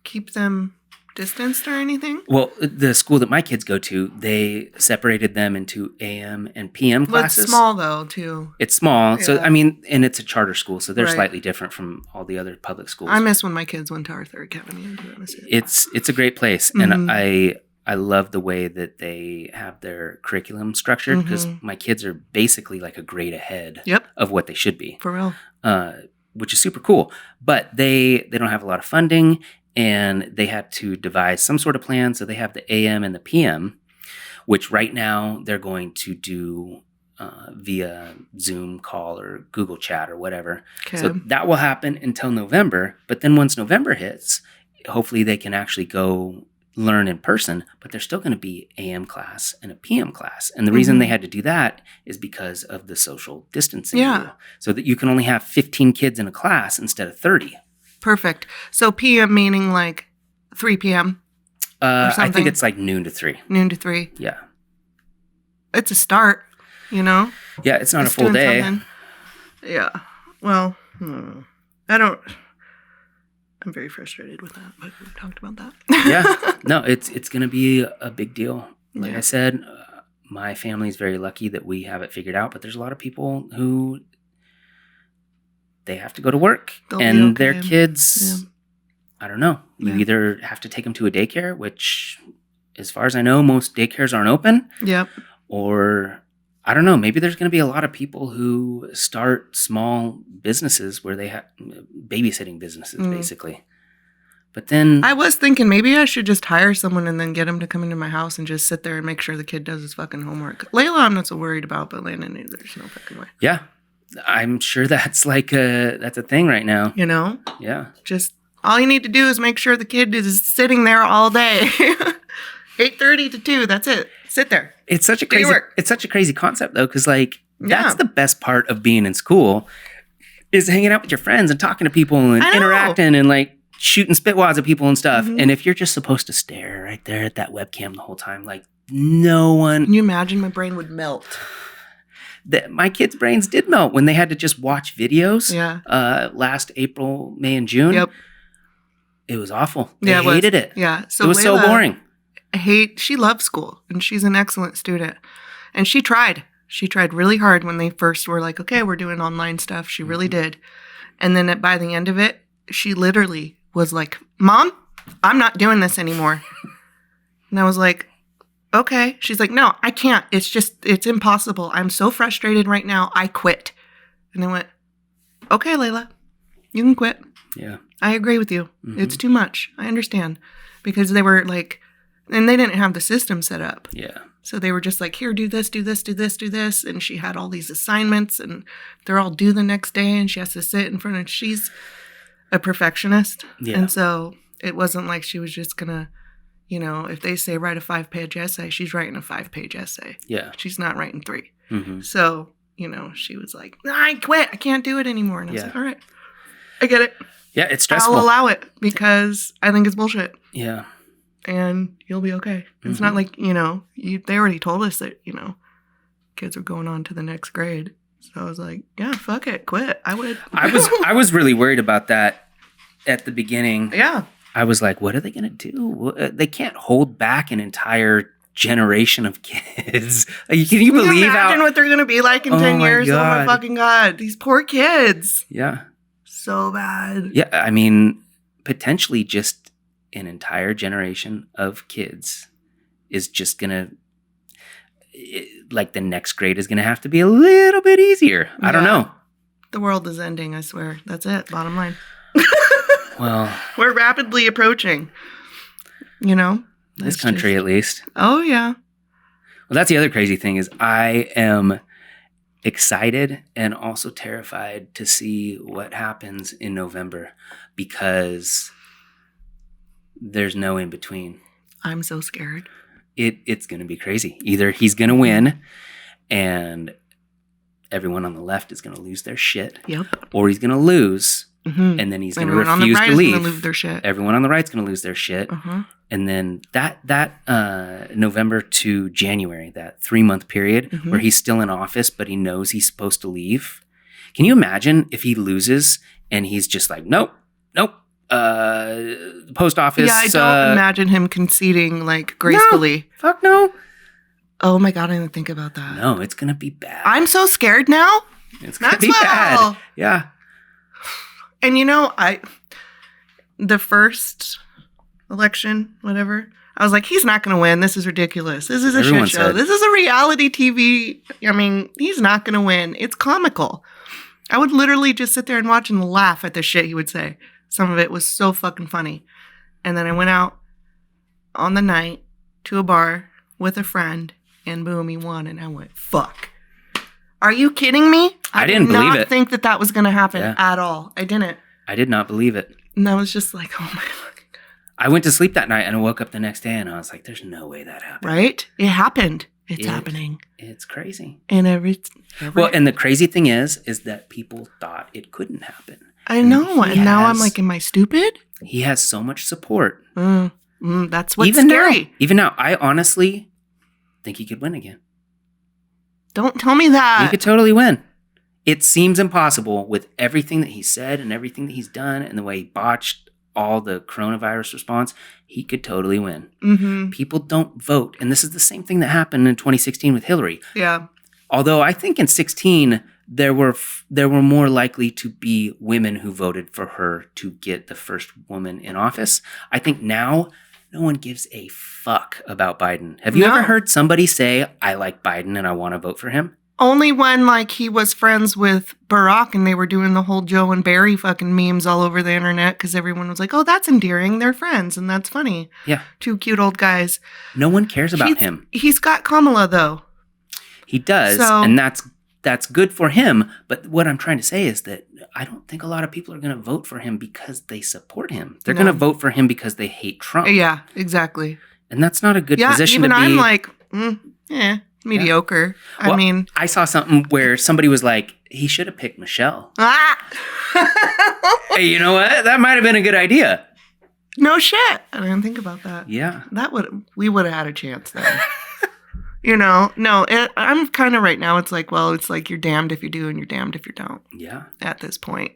Speaker 2: keep them distanced or anything?
Speaker 1: Well, the school that my kids go to, they separated them into AM and PM classes.
Speaker 2: Well, it's small, though, too.
Speaker 1: It's small.
Speaker 2: Yeah.
Speaker 1: So, and it's a charter school, so they're
Speaker 2: Right.
Speaker 1: slightly different from all the other public schools.
Speaker 2: I miss when my kids went to Arthur Academy.
Speaker 1: It's a great place, and I love the way that they have their curriculum structured, because my kids are basically like a grade ahead of what they should be.
Speaker 2: For real.
Speaker 1: Which is super cool. But they don't have a lot of funding, and they had to devise some sort of plan. So they have the AM and the PM, which right now they're going to do via Zoom call or Google Chat or whatever. Okay. So that will happen until November. But then once November hits, hopefully they can actually go learn in person, but there's still going to be AM class and a PM class. And the reason they had to do that is because of the social distancing rule. So that you can only have 15 kids in a class instead of 30.
Speaker 2: Perfect. So PM meaning like 3 p.m.
Speaker 1: I think it's like noon to 3.
Speaker 2: Noon to 3.
Speaker 1: Yeah.
Speaker 2: It's a start,
Speaker 1: Yeah, it's not a full day.
Speaker 2: Something. Yeah. Well, I'm very frustrated with that, but we've talked about that.
Speaker 1: Yeah. No, it's going to be a big deal. Like I said, my family's very lucky that we have it figured out, but there's a lot of people who they have to go to work and their kids, I don't know. You either have to take them to a daycare, which as far as I know, most daycares aren't open.
Speaker 2: Yep.
Speaker 1: Or I don't know, maybe there's going to be a lot of people who start small businesses where they have babysitting businesses, basically. But then
Speaker 2: I was thinking maybe I should just hire someone and then get him to come into my house and just sit there and make sure the kid does his fucking homework. Layla, I'm not so worried about, but Landon, there's no fucking way.
Speaker 1: Yeah. I'm sure that's that's a thing right now.
Speaker 2: Yeah. Just all you need to do is make sure the kid is sitting there all day. 8:30 to 2, that's it. Sit there.
Speaker 1: It's such a crazy concept though, because that's the best part of being in school is hanging out with your friends and talking to people and interacting and shooting spitwads at people and stuff. And if you're just supposed to stare right there at that webcam the whole time, no one.
Speaker 2: Can you imagine my brain would melt?
Speaker 1: My kids' brains did melt when they had to just watch videos.
Speaker 2: Yeah.
Speaker 1: Last April, May, and June.
Speaker 2: Yep.
Speaker 1: It was awful. They hated it.
Speaker 2: Yeah.
Speaker 1: So it was so boring.
Speaker 2: She loves school and she's an excellent student. And she tried. She tried really hard when they first were like, okay, we're doing online stuff. She really did. And then by the end of it, she literally was like, Mom, I'm not doing this anymore. And I was like, okay. She's like, no, I can't. It's impossible. I'm so frustrated right now. I quit. And I went, okay, Layla, you can quit.
Speaker 1: Yeah.
Speaker 2: I agree with you. It's too much. I understand. Because they were and they didn't have the system set up.
Speaker 1: Yeah.
Speaker 2: So they were just like, here, do this, do this, do this, do this. And she had all these assignments and they're all due the next day and she has to sit in front of, she's a perfectionist. Yeah. And so it wasn't like she was just going to, if they say write a 5-page essay, she's writing a 5-page essay.
Speaker 1: Yeah.
Speaker 2: She's not writing 3. So, she was like, no, I quit. I can't do it anymore. And I was like, all right, I get it.
Speaker 1: Yeah, it's stressful.
Speaker 2: I'll allow it because I think it's bullshit.
Speaker 1: Yeah.
Speaker 2: And you'll be okay. It's not like, they already told us that, kids are going on to the next grade. So I was like, yeah, fuck it, quit. I would.
Speaker 1: I was really worried about that at the beginning.
Speaker 2: Yeah.
Speaker 1: I was like, what are they going to do? They can't hold back an entire generation of kids. Can you believe
Speaker 2: imagine what they're going to be like in 10 years? God. Oh my fucking God. These poor kids.
Speaker 1: Yeah.
Speaker 2: So bad.
Speaker 1: Yeah. I potentially just an entire generation of kids is just going to, the next grade is going to have to be a little bit easier. Yeah. I don't know.
Speaker 2: The world is ending, I swear. That's it. Bottom line.
Speaker 1: Well,
Speaker 2: we're rapidly approaching,
Speaker 1: this country at least.
Speaker 2: Oh, yeah.
Speaker 1: Well, that's the other crazy thing is I am excited and also terrified to see what happens in November because there's no in between.
Speaker 2: I'm so scared.
Speaker 1: It's going to be crazy. Either he's going to win and everyone on the left is going to lose their shit.
Speaker 2: Yep.
Speaker 1: Or he's going to lose and then he's going to refuse to leave.
Speaker 2: Lose their shit.
Speaker 1: Everyone on the right's going to lose their shit. And then that November to January, that 3-month period where he's still in office, but he knows he's supposed to leave. Can you imagine if he loses and he's just like, nope. Post office.
Speaker 2: Yeah, I don't imagine him conceding like gracefully.
Speaker 1: No, fuck no.
Speaker 2: Oh my God, I didn't think about that.
Speaker 1: No, it's going to be bad.
Speaker 2: I'm so scared now.
Speaker 1: It's going to be bad. Yeah.
Speaker 2: And the first election, whatever, I was like, he's not going to win. This is ridiculous. This is a shit show. This is a reality TV. I mean, he's not going to win. It's comical. I would literally just sit there and watch and laugh at the shit he would say. Some of it was so fucking funny. And then I went out on the night to a bar with a friend, and boom, he won. And I went, fuck. Are you kidding me?
Speaker 1: I didn't believe it.
Speaker 2: I did not think that was going to happen at all. I didn't.
Speaker 1: I did not believe it.
Speaker 2: And I was just like, oh my fucking God.
Speaker 1: I went to sleep that night and I woke up the next day and I was like, there's no way that happened.
Speaker 2: Right? It happened. It's happening.
Speaker 1: It's crazy.
Speaker 2: And
Speaker 1: well, and the crazy thing is that people thought it couldn't happen.
Speaker 2: I know. And now I'm like, am I stupid?
Speaker 1: He has so much support.
Speaker 2: That's what's scary.
Speaker 1: Even now, I honestly think he could win again.
Speaker 2: Don't tell me that.
Speaker 1: He could totally win. It seems impossible with everything that he said and everything that he's done and the way he botched all the coronavirus response. He could totally win.
Speaker 2: Mm-hmm.
Speaker 1: People don't vote. And this is the same thing that happened in 2016 with Hillary.
Speaker 2: Yeah.
Speaker 1: Although I think in 2016, there were more likely to be women who voted for her to get the first woman in office. I think now no one gives a fuck about Biden. Have you ever heard somebody say, I like Biden and I want to vote for him?
Speaker 2: Only when, like, he was friends with Barack and they were doing the whole Joe and Barry fucking memes all over the internet because everyone was like, oh, that's endearing. They're friends and that's funny.
Speaker 1: Yeah.
Speaker 2: Two cute old guys.
Speaker 1: No one cares about him.
Speaker 2: He's got Kamala, though.
Speaker 1: He does, and that's good for him. But what I'm trying to say is that I don't think a lot of people are going to vote for him because they support him. They're going to vote for him because they hate Trump.
Speaker 2: Yeah, exactly.
Speaker 1: And that's not a good position to be.
Speaker 2: I'm like, mediocre.
Speaker 1: Yeah. Well,
Speaker 2: I mean,
Speaker 1: I saw something where somebody was like, he should have picked Michelle. Hey, you know what? That might have been a good idea.
Speaker 2: No shit. I didn't think about that.
Speaker 1: Yeah.
Speaker 2: We would have had a chance then. I'm kind of right now. It's like, well, it's like you're damned if you do and you're damned if you don't.
Speaker 1: Yeah.
Speaker 2: At this point,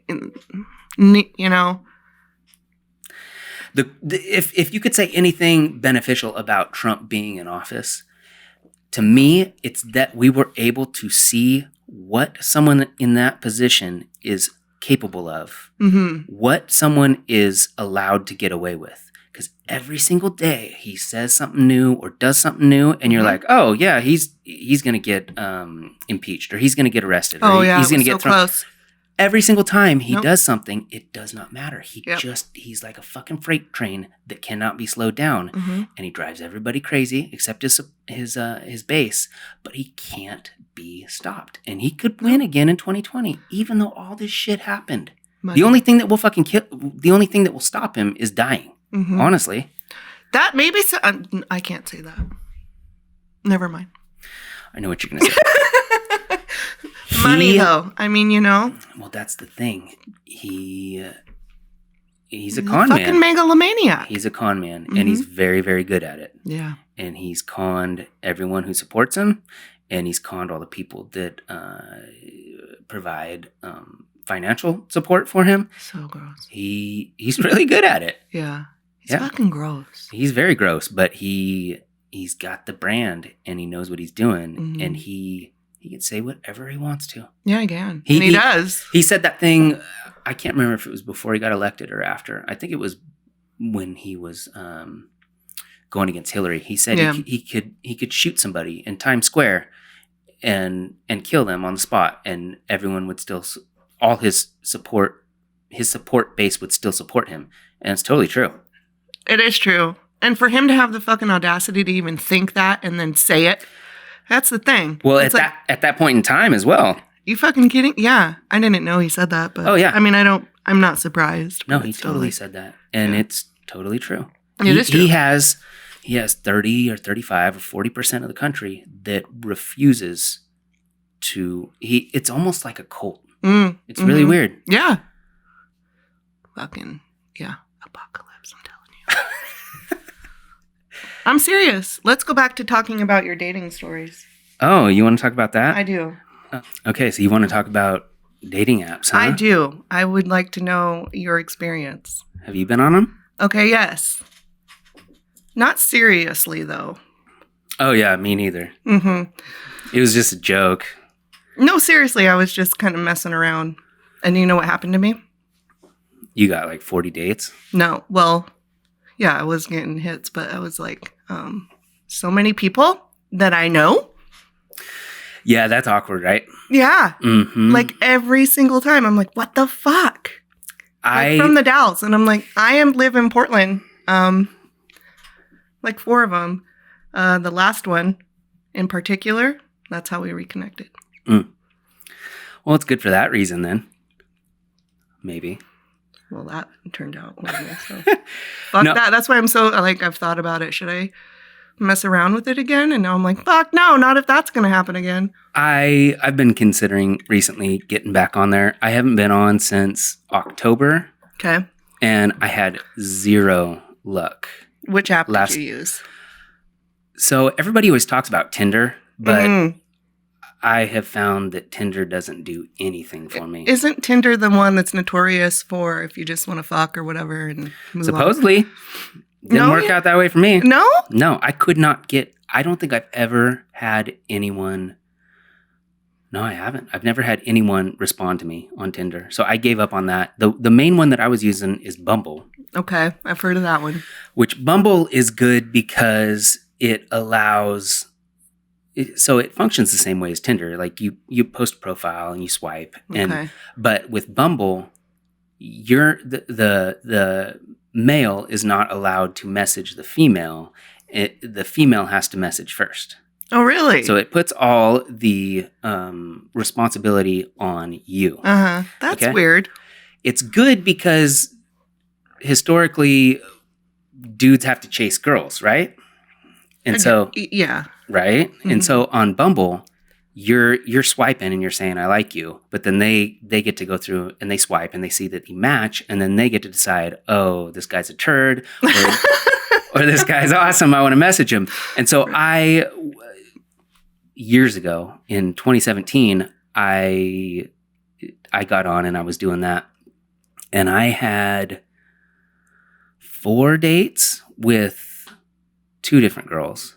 Speaker 1: If you could say anything beneficial about Trump being in office, to me, it's that we were able to see what someone in that position is capable of, what someone is allowed to get away with. Because every single day he says something new or does something new, and you're like, oh yeah, he's going to get impeached or he's going to get arrested. Or he's going to get thrown. Close. Every single time he does something, it does not matter. He's like a fucking freight train that cannot be slowed down, and he drives everybody crazy except his base. But he can't be stopped, and he could win again in 2020, even though all this shit happened. The only thing that will the only thing that will stop him is dying. Honestly,
Speaker 2: that maybe I can't say that. Never mind.
Speaker 1: I know what you're gonna say.
Speaker 2: Money, though. I mean,
Speaker 1: Well, that's the thing. He's a con man.
Speaker 2: Fucking megalomaniac.
Speaker 1: He's a con man, and he's very, very good at it.
Speaker 2: Yeah.
Speaker 1: And he's conned everyone who supports him, and he's conned all the people that provide financial support for him.
Speaker 2: So gross.
Speaker 1: He's really good at it.
Speaker 2: Yeah. He's fucking gross.
Speaker 1: He's very gross, but he's got the brand, and he knows what he's doing, and he can say whatever he wants to.
Speaker 2: Yeah, he can. He does.
Speaker 1: He said that thing, I can't remember if it was before he got elected or after. I think it was when he was going against Hillary. He said he could shoot somebody in Times Square and kill them on the spot, and everyone would still, all his support base would still support him. And it's totally true.
Speaker 2: It is true. And for him to have the fucking audacity to even think that and then say it, that's the thing.
Speaker 1: Well, at that point in time as well.
Speaker 2: You fucking kidding? Yeah. I didn't know he said that, but I mean, I'm not surprised.
Speaker 1: No, he totally said that. And it's totally true.
Speaker 2: It is true. He
Speaker 1: has 30 or 35 or 40% of the country that refuses to, it's almost like a cult. It's really weird.
Speaker 2: Yeah. Fucking, apocalypse, I'm telling you. I'm serious. Let's go back to talking about your dating stories.
Speaker 1: Oh, you want to talk about that?
Speaker 2: I do.
Speaker 1: Okay, so you want to talk about dating apps, huh?
Speaker 2: I do. I would like to know your experience.
Speaker 1: Have you been on them?
Speaker 2: Okay, yes. Not seriously, though.
Speaker 1: Oh, yeah, me neither.
Speaker 2: Mm-hmm.
Speaker 1: It was just a joke.
Speaker 2: No, seriously, I was just kind of messing around. And you know what happened to me?
Speaker 1: You got like 40 dates?
Speaker 2: No. Well, yeah, I was getting hits, but I was like, so many people that I know.
Speaker 1: Yeah, that's awkward, right?
Speaker 2: Yeah.
Speaker 1: Mm-hmm.
Speaker 2: Like every single time, I'm like, what the fuck? Like from the Dalles. And I'm like, I live in Portland. Like 4 of them. The last one in particular, that's how we reconnected.
Speaker 1: Mm. Well, it's good for that reason then. Maybe.
Speaker 2: Well, that turned out horrible. So. Fuck that. That's why I'm so, like, I've thought about it. Should I mess around with it again? And now I'm like, fuck no, not if that's going to happen again.
Speaker 1: I've been considering recently getting back on there. I haven't been on since October.
Speaker 2: Okay.
Speaker 1: And I had 0 luck.
Speaker 2: Which app did you use?
Speaker 1: So everybody always talks about Tinder, but I have found that Tinder doesn't do anything for me.
Speaker 2: Isn't Tinder the one that's notorious for if you just want to fuck or whatever and move
Speaker 1: Supposedly.
Speaker 2: on?
Speaker 1: Didn't work out that way for me.
Speaker 2: No?
Speaker 1: No, I could not get... I don't think I've ever had anyone... No, I haven't. I've never had anyone respond to me on Tinder. So I gave up on that. The main one that I was using is Bumble.
Speaker 2: Okay, I've heard of that one. Which
Speaker 1: Bumble is good because it allows... So it functions the same way as Tinder. Like you post a profile and you swipe. But with Bumble, the male is not allowed to message the female. The female has to message first.
Speaker 2: Oh, really?
Speaker 1: So it puts all the responsibility on you.
Speaker 2: That's weird.
Speaker 1: It's good because historically, dudes have to chase girls, right? And so,
Speaker 2: yeah,
Speaker 1: right. Mm-hmm. And so on Bumble, you're swiping and you're saying I like you, but then they get to go through and they swipe and they see that you match, and then they get to decide, oh, this guy's a turd, or this guy's awesome. I want to message him. And so years ago in 2017, I got on and I was doing that, and I had 4 dates with 2 different girls.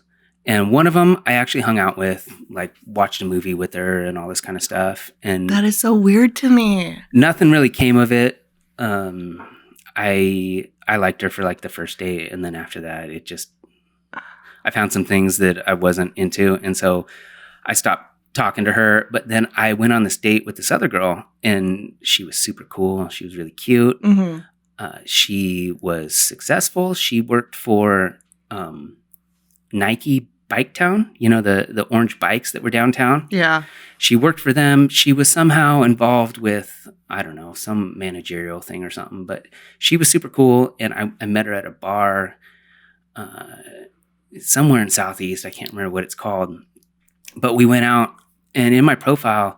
Speaker 1: And one of them I actually hung out with, like watched a movie with her and all this kind of stuff. And
Speaker 2: that is so weird to me.
Speaker 1: Nothing really came of it. I liked her for like the first date. And then after that, I found some things that I wasn't into. And so I stopped talking to her. But then I went on this date with this other girl, and she was super cool. She was really cute.
Speaker 2: Mm-hmm.
Speaker 1: She was successful. She worked for Nike Bike Town, the orange bikes that were downtown.
Speaker 2: Yeah.
Speaker 1: She worked for them. She was somehow involved with, I don't know, some managerial thing or something, but she was super cool. And I met her at a bar somewhere in Southeast. I can't remember what it's called, but we went out, and in my profile,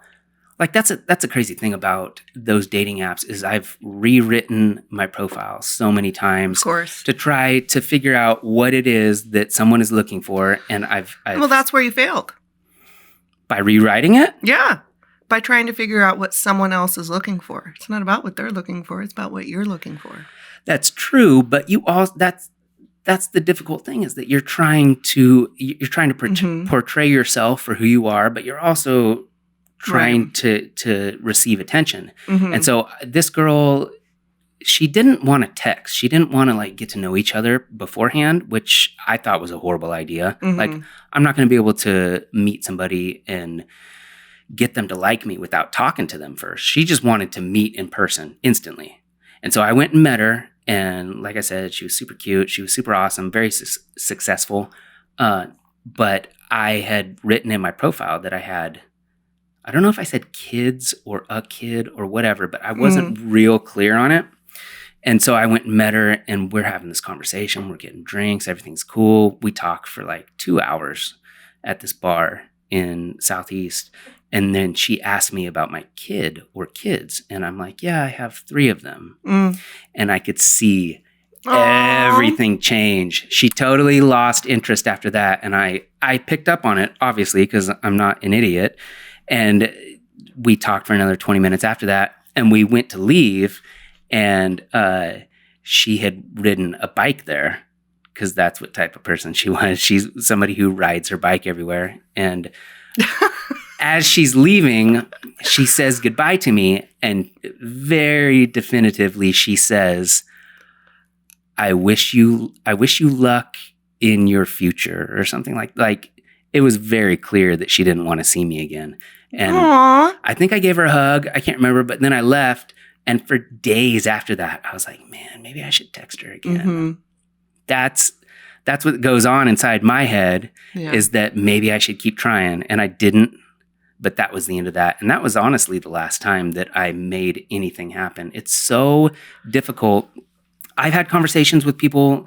Speaker 1: like that's a crazy thing about those dating apps is I've rewritten my profile so many times,
Speaker 2: of course,
Speaker 1: to try to figure out what it is that someone is looking for, and I've
Speaker 2: well, that's where you failed.
Speaker 1: By rewriting it?
Speaker 2: Yeah, by trying to figure out what someone else is looking for. It's not about what they're looking for; it's about what you're looking for.
Speaker 1: That's true, but that's the difficult thing, is that you're trying to portray yourself for who you are, but you're also trying to receive attention. Mm-hmm. And so this girl, she didn't want to text. She didn't want to like get to know each other beforehand, which I thought was a horrible idea. Mm-hmm. Like, I'm not going to be able to meet somebody and get them to like me without talking to them first. She just wanted to meet in person instantly. And so I went and met her. And like I said, she was super cute. She was super awesome, very successful. But I had written in my profile that I don't know if I said kids or a kid or whatever, but I wasn't real clear on it. And so I went and met her, and we're having this conversation. We're getting drinks. Everything's cool. We talked for like 2 hours at this bar in Southeast. And then she asked me about my kid or kids. And I'm like, yeah, I have 3 of them. And I could see everything change. She totally lost interest after that. And I picked up on it, obviously, because I'm not an idiot. And we talked for another 20 minutes after that, and we went to leave, and she had ridden a bike there because that's what type of person she was. She's somebody who rides her bike everywhere. And as she's leaving, she says goodbye to me, and very definitively she says, I wish you luck in your future, or something like it was very clear that she didn't want to see me again. And
Speaker 2: Aww.
Speaker 1: I think I gave her a hug. I can't remember, but then I left. And for days after that, I was like, man, maybe I should text her again.
Speaker 2: Mm-hmm.
Speaker 1: That's what goes on inside my head, is that maybe I should keep trying. And I didn't, but that was the end of that. And that was honestly the last time that I made anything happen. It's so difficult. I've had conversations with people,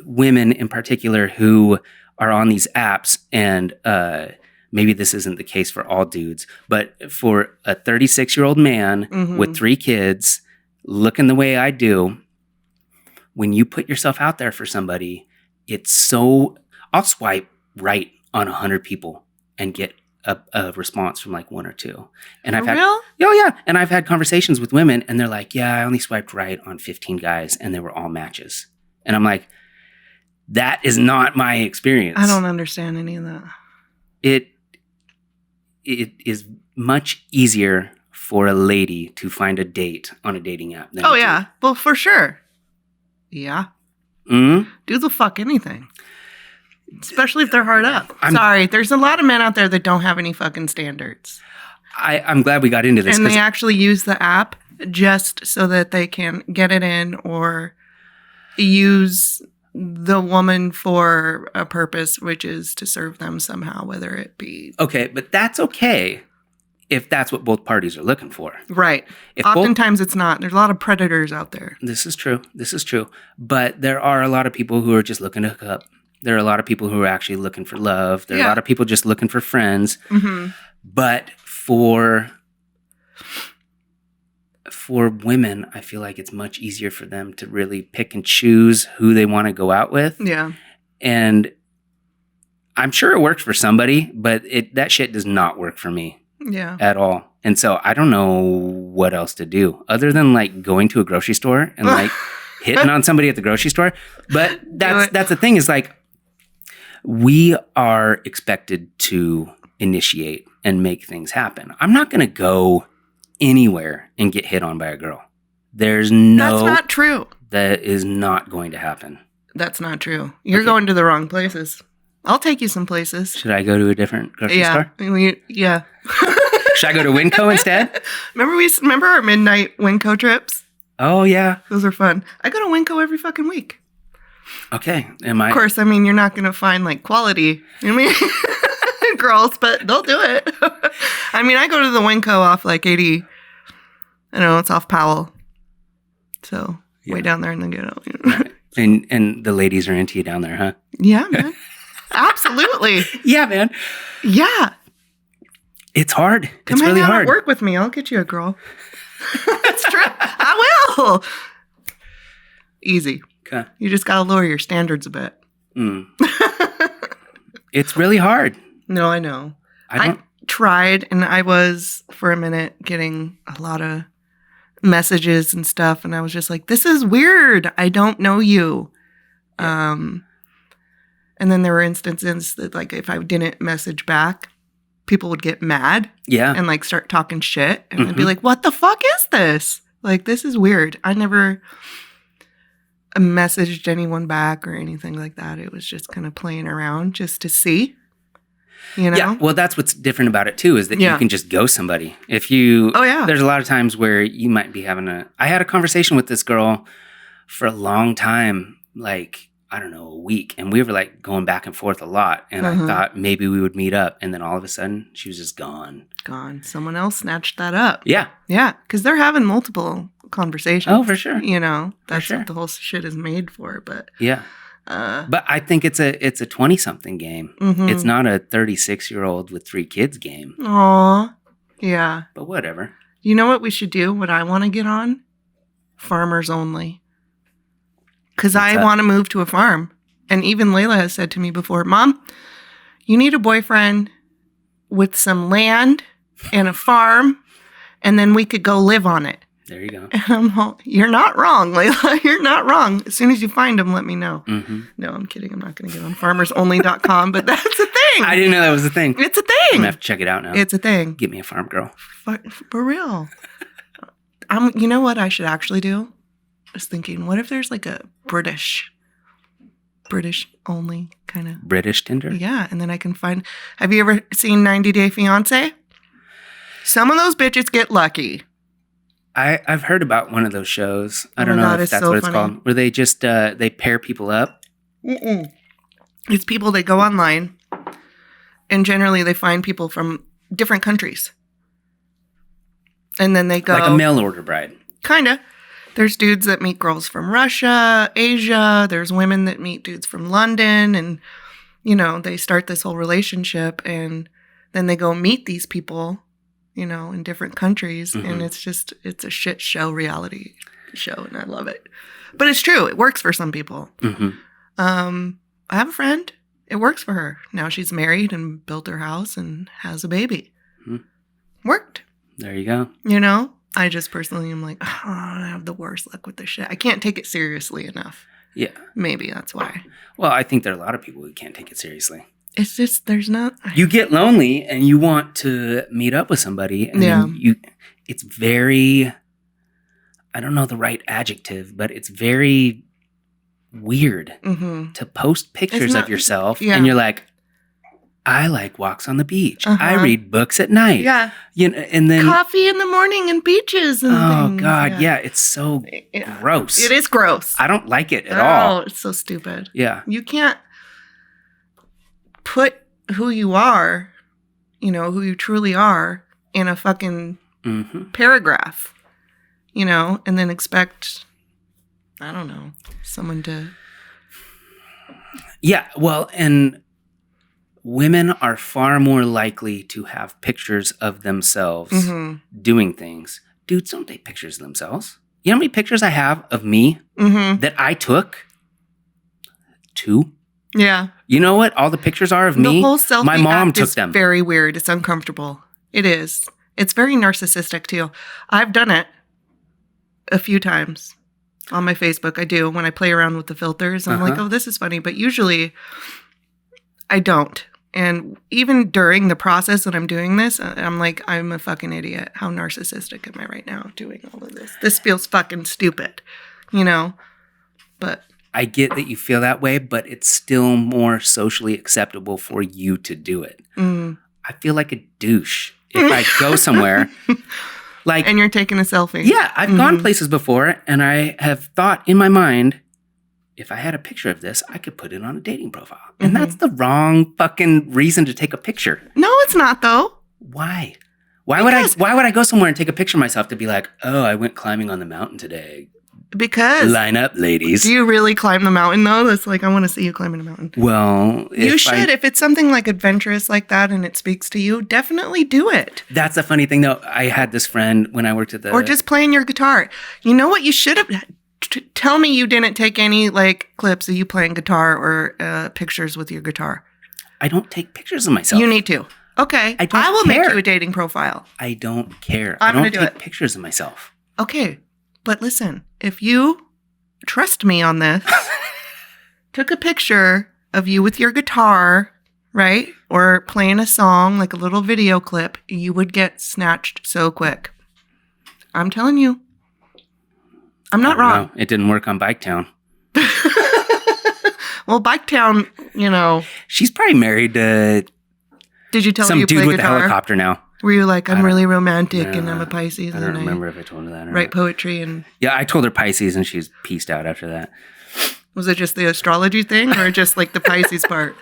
Speaker 1: women in particular, who are on these apps, and maybe this isn't the case for all dudes, but for a 36-year-old man with 3 kids looking the way I do, when you put yourself out there for somebody, it's so... I'll swipe right on 100 people and get a response from like 1 or 2. And
Speaker 2: For real?
Speaker 1: Oh yeah. And I've had conversations with women, and they're like, yeah, I only swiped right on 15 guys, and they were all matches. And I'm like, that is not my experience.
Speaker 2: I don't understand any of that.
Speaker 1: It is much easier for a lady to find a date on a dating app than
Speaker 2: yeah. Well, for sure. Yeah.
Speaker 1: Mm-hmm.
Speaker 2: Do the fuck anything. Especially if they're hard up. Sorry, there's a lot of men out there that don't have any fucking standards.
Speaker 1: I'm glad we got into this.
Speaker 2: And they actually use the app just so that they can get it in or use the woman for a purpose, which is to serve them somehow, whether it be...
Speaker 1: Okay, but that's okay if that's what both parties are looking for.
Speaker 2: Right. Oftentimes it's not. There's a lot of predators out there.
Speaker 1: This is true. But there are a lot of people who are just looking to hook up. There are a lot of people who are actually looking for love. There are a lot of people just looking for friends.
Speaker 2: Mm-hmm.
Speaker 1: But for women, I feel like it's much easier for them to really pick and choose who they want to go out with.
Speaker 2: Yeah.
Speaker 1: And I'm sure it works for somebody, but that shit does not work for me.
Speaker 2: Yeah.
Speaker 1: At all. And so I don't know what else to do other than like going to a grocery store and like hitting on somebody at the grocery store. But that's the thing, is like, we are expected to initiate and make things happen. I'm not going to go anywhere and get hit on by a girl. That's
Speaker 2: not true.
Speaker 1: That is not going to happen.
Speaker 2: That's not true. You're going to the wrong places. I'll take you some places.
Speaker 1: Should I go to a different grocery store?
Speaker 2: Yeah.
Speaker 1: Should I go to Winco instead?
Speaker 2: Remember our midnight Winco trips?
Speaker 1: Oh, yeah.
Speaker 2: Those are fun. I go to Winco every fucking week.
Speaker 1: Okay.
Speaker 2: Of course, I mean, you're not going to find like quality, you know what I mean? Girls, but they'll do it. I mean, I go to the Winco off like 80. I know, it's off Powell. So way down there in the ghetto.
Speaker 1: Right. And the ladies are into you down there, huh?
Speaker 2: Yeah, man. Absolutely.
Speaker 1: Yeah, man.
Speaker 2: Yeah.
Speaker 1: It's hard.
Speaker 2: Come
Speaker 1: it's really
Speaker 2: hang out
Speaker 1: hard.
Speaker 2: At work with me. I'll get you a girl. That's true. I will. Easy.
Speaker 1: Okay.
Speaker 2: You just gotta lower your standards a bit.
Speaker 1: It's really hard.
Speaker 2: No, I know. I tried, and I was, for a minute, getting a lot of messages and stuff, and I was just like, this is weird. I don't know you. Yeah. And then there were instances that, like, if I didn't message back, people would get mad.
Speaker 1: Yeah.
Speaker 2: And, like, start talking shit. And I'd be like, what the fuck is this? Like, this is weird. I never messaged anyone back or anything like that. It was just kind of playing around just to see, you know?
Speaker 1: Yeah, well, that's what's different about it, too, is that you can just ghost somebody. If you...
Speaker 2: Oh, yeah.
Speaker 1: There's a lot of times where you might be having I had a conversation with this girl for a long time, like, I don't know, a week. And we were, like, going back and forth a lot. And I thought maybe we would meet up. And then all of a sudden, she was just gone.
Speaker 2: Gone. Someone else snatched that up.
Speaker 1: Yeah.
Speaker 2: Yeah, because they're having multiple conversations.
Speaker 1: Oh, for sure.
Speaker 2: You know, that's what the whole shit is made for. But
Speaker 1: yeah. But I think it's a 20-something game.
Speaker 2: Mm-hmm.
Speaker 1: It's not a 36-year-old with 3 kids game.
Speaker 2: Aw. Yeah.
Speaker 1: But whatever.
Speaker 2: You know what we should do? What I want to get on? Farmers only. Because I want to move to a farm. And even Layla has said to me before, Mom, you need a boyfriend with some land and a farm, and then we could go live on it.
Speaker 1: There you go.
Speaker 2: And I'm all, you're not wrong, Layla. You're not wrong. As soon as you find them, let me know.
Speaker 1: Mm-hmm.
Speaker 2: No, I'm kidding. I'm not going to give them farmersonly.com, but that's a thing.
Speaker 1: I didn't know that was a thing.
Speaker 2: It's a
Speaker 1: I'm
Speaker 2: thing.
Speaker 1: going to have to check it out now.
Speaker 2: It's a thing.
Speaker 1: Get me a farm girl.
Speaker 2: For real. You know what I should actually do? I was thinking, what if there's like a British only kind of.
Speaker 1: British Tinder?
Speaker 2: Yeah, and then I can find. Have you ever seen 90 Day Fiancé? Some of those bitches get lucky.
Speaker 1: I've heard about one of those shows. I don't know
Speaker 2: God,
Speaker 1: if that's
Speaker 2: so
Speaker 1: what it's
Speaker 2: funny.
Speaker 1: called. Where they just, they pair people up.
Speaker 2: Mm-mm. It's people that go online, and generally they find people from different countries. And then they go.
Speaker 1: Like a mail order bride.
Speaker 2: Kind of. There's dudes that meet girls from Russia, Asia. There's women that meet dudes from London. And, they start this whole relationship. And then they go meet these people, in different countries.
Speaker 1: Mm-hmm.
Speaker 2: And it's a shit show reality show. And I love it. But it's true. It works for some people.
Speaker 1: Mm-hmm.
Speaker 2: I have a friend. It works for her. Now she's married and built her house and has a baby. Mm-hmm. Worked.
Speaker 1: There you go.
Speaker 2: I just personally am like, I have the worst luck with this shit. I can't take it seriously enough.
Speaker 1: Yeah.
Speaker 2: Maybe that's why.
Speaker 1: Well, I think there are a lot of people who can't take it seriously.
Speaker 2: It's just, there's not.
Speaker 1: You get lonely and you want to meet up with somebody. And then it's very, I don't know the right adjective, but it's very weird to post pictures of yourself. Yeah. And you're like, I like walks on the beach. I read books at night.
Speaker 2: Yeah.
Speaker 1: And then
Speaker 2: coffee in the morning and beaches and things.
Speaker 1: Oh God, yeah. It's so gross.
Speaker 2: It is gross.
Speaker 1: I don't like it at all.
Speaker 2: Oh, it's so stupid.
Speaker 1: Yeah.
Speaker 2: You can't put who you are, who you truly are in a fucking paragraph, and then expect, I don't know, someone to.
Speaker 1: Yeah. Well, and women are far more likely to have pictures of themselves doing things. Dudes don't take pictures of themselves. You know how many pictures I have of me that I took? 2.
Speaker 2: Yeah.
Speaker 1: You know what all the pictures are of me?
Speaker 2: The whole selfie
Speaker 1: My mom
Speaker 2: act
Speaker 1: took
Speaker 2: is
Speaker 1: them.
Speaker 2: Very weird. It's uncomfortable. It is. It's very narcissistic too. I've done it a few times on my Facebook. I do when I play around with the filters. I'm like, oh, this is funny. But usually I don't. And even during the process that I'm doing this, I'm like, I'm a fucking idiot. How narcissistic am I right now doing all of this? This feels fucking stupid, But
Speaker 1: I get that you feel that way, but it's still more socially acceptable for you to do it. I feel like a douche if I go somewhere.
Speaker 2: And you're taking a selfie.
Speaker 1: Yeah, I've gone places before, and I have thought in my mind, if I had a picture of this, I could put it on a dating profile. And that's the wrong fucking reason to take a picture.
Speaker 2: No, it's not, though.
Speaker 1: Why? Why would I go somewhere and take a picture of myself to be like, oh, I went climbing on the mountain today?
Speaker 2: Because
Speaker 1: line up, ladies.
Speaker 2: Do you really climb the mountain, though? That's like, I want to see you climbing a mountain.
Speaker 1: Well,
Speaker 2: you should. If it's something like adventurous like that and it speaks to you, definitely do it.
Speaker 1: That's a funny thing, though. I had this friend when I worked at the...
Speaker 2: Or just playing your guitar. You know what you should have... Tell me you didn't take any clips of you playing guitar or pictures with your guitar.
Speaker 1: I don't take pictures of myself.
Speaker 2: You need to. Okay. I will make you a dating profile.
Speaker 1: I don't care.
Speaker 2: I'm
Speaker 1: I don't
Speaker 2: take
Speaker 1: pictures of myself.
Speaker 2: Okay. But listen, if you trust me on this, took a picture of you with your guitar, right? Or playing a song, like a little video clip, you would get snatched so quick. I'm telling you. I'm not wrong.
Speaker 1: It didn't work on Biketown.
Speaker 2: Well, Biketown,
Speaker 1: She's probably married to
Speaker 2: did you tell
Speaker 1: some
Speaker 2: her you
Speaker 1: dude
Speaker 2: play
Speaker 1: with
Speaker 2: guitar?
Speaker 1: a helicopter now.
Speaker 2: Were you like, I'm really romantic and I'm a Pisces
Speaker 1: I don't remember if I told her that or
Speaker 2: write
Speaker 1: not.
Speaker 2: poetry and...
Speaker 1: Yeah, I told her Pisces and she's peaced out after that.
Speaker 2: Was it just the astrology thing or just like the Pisces part?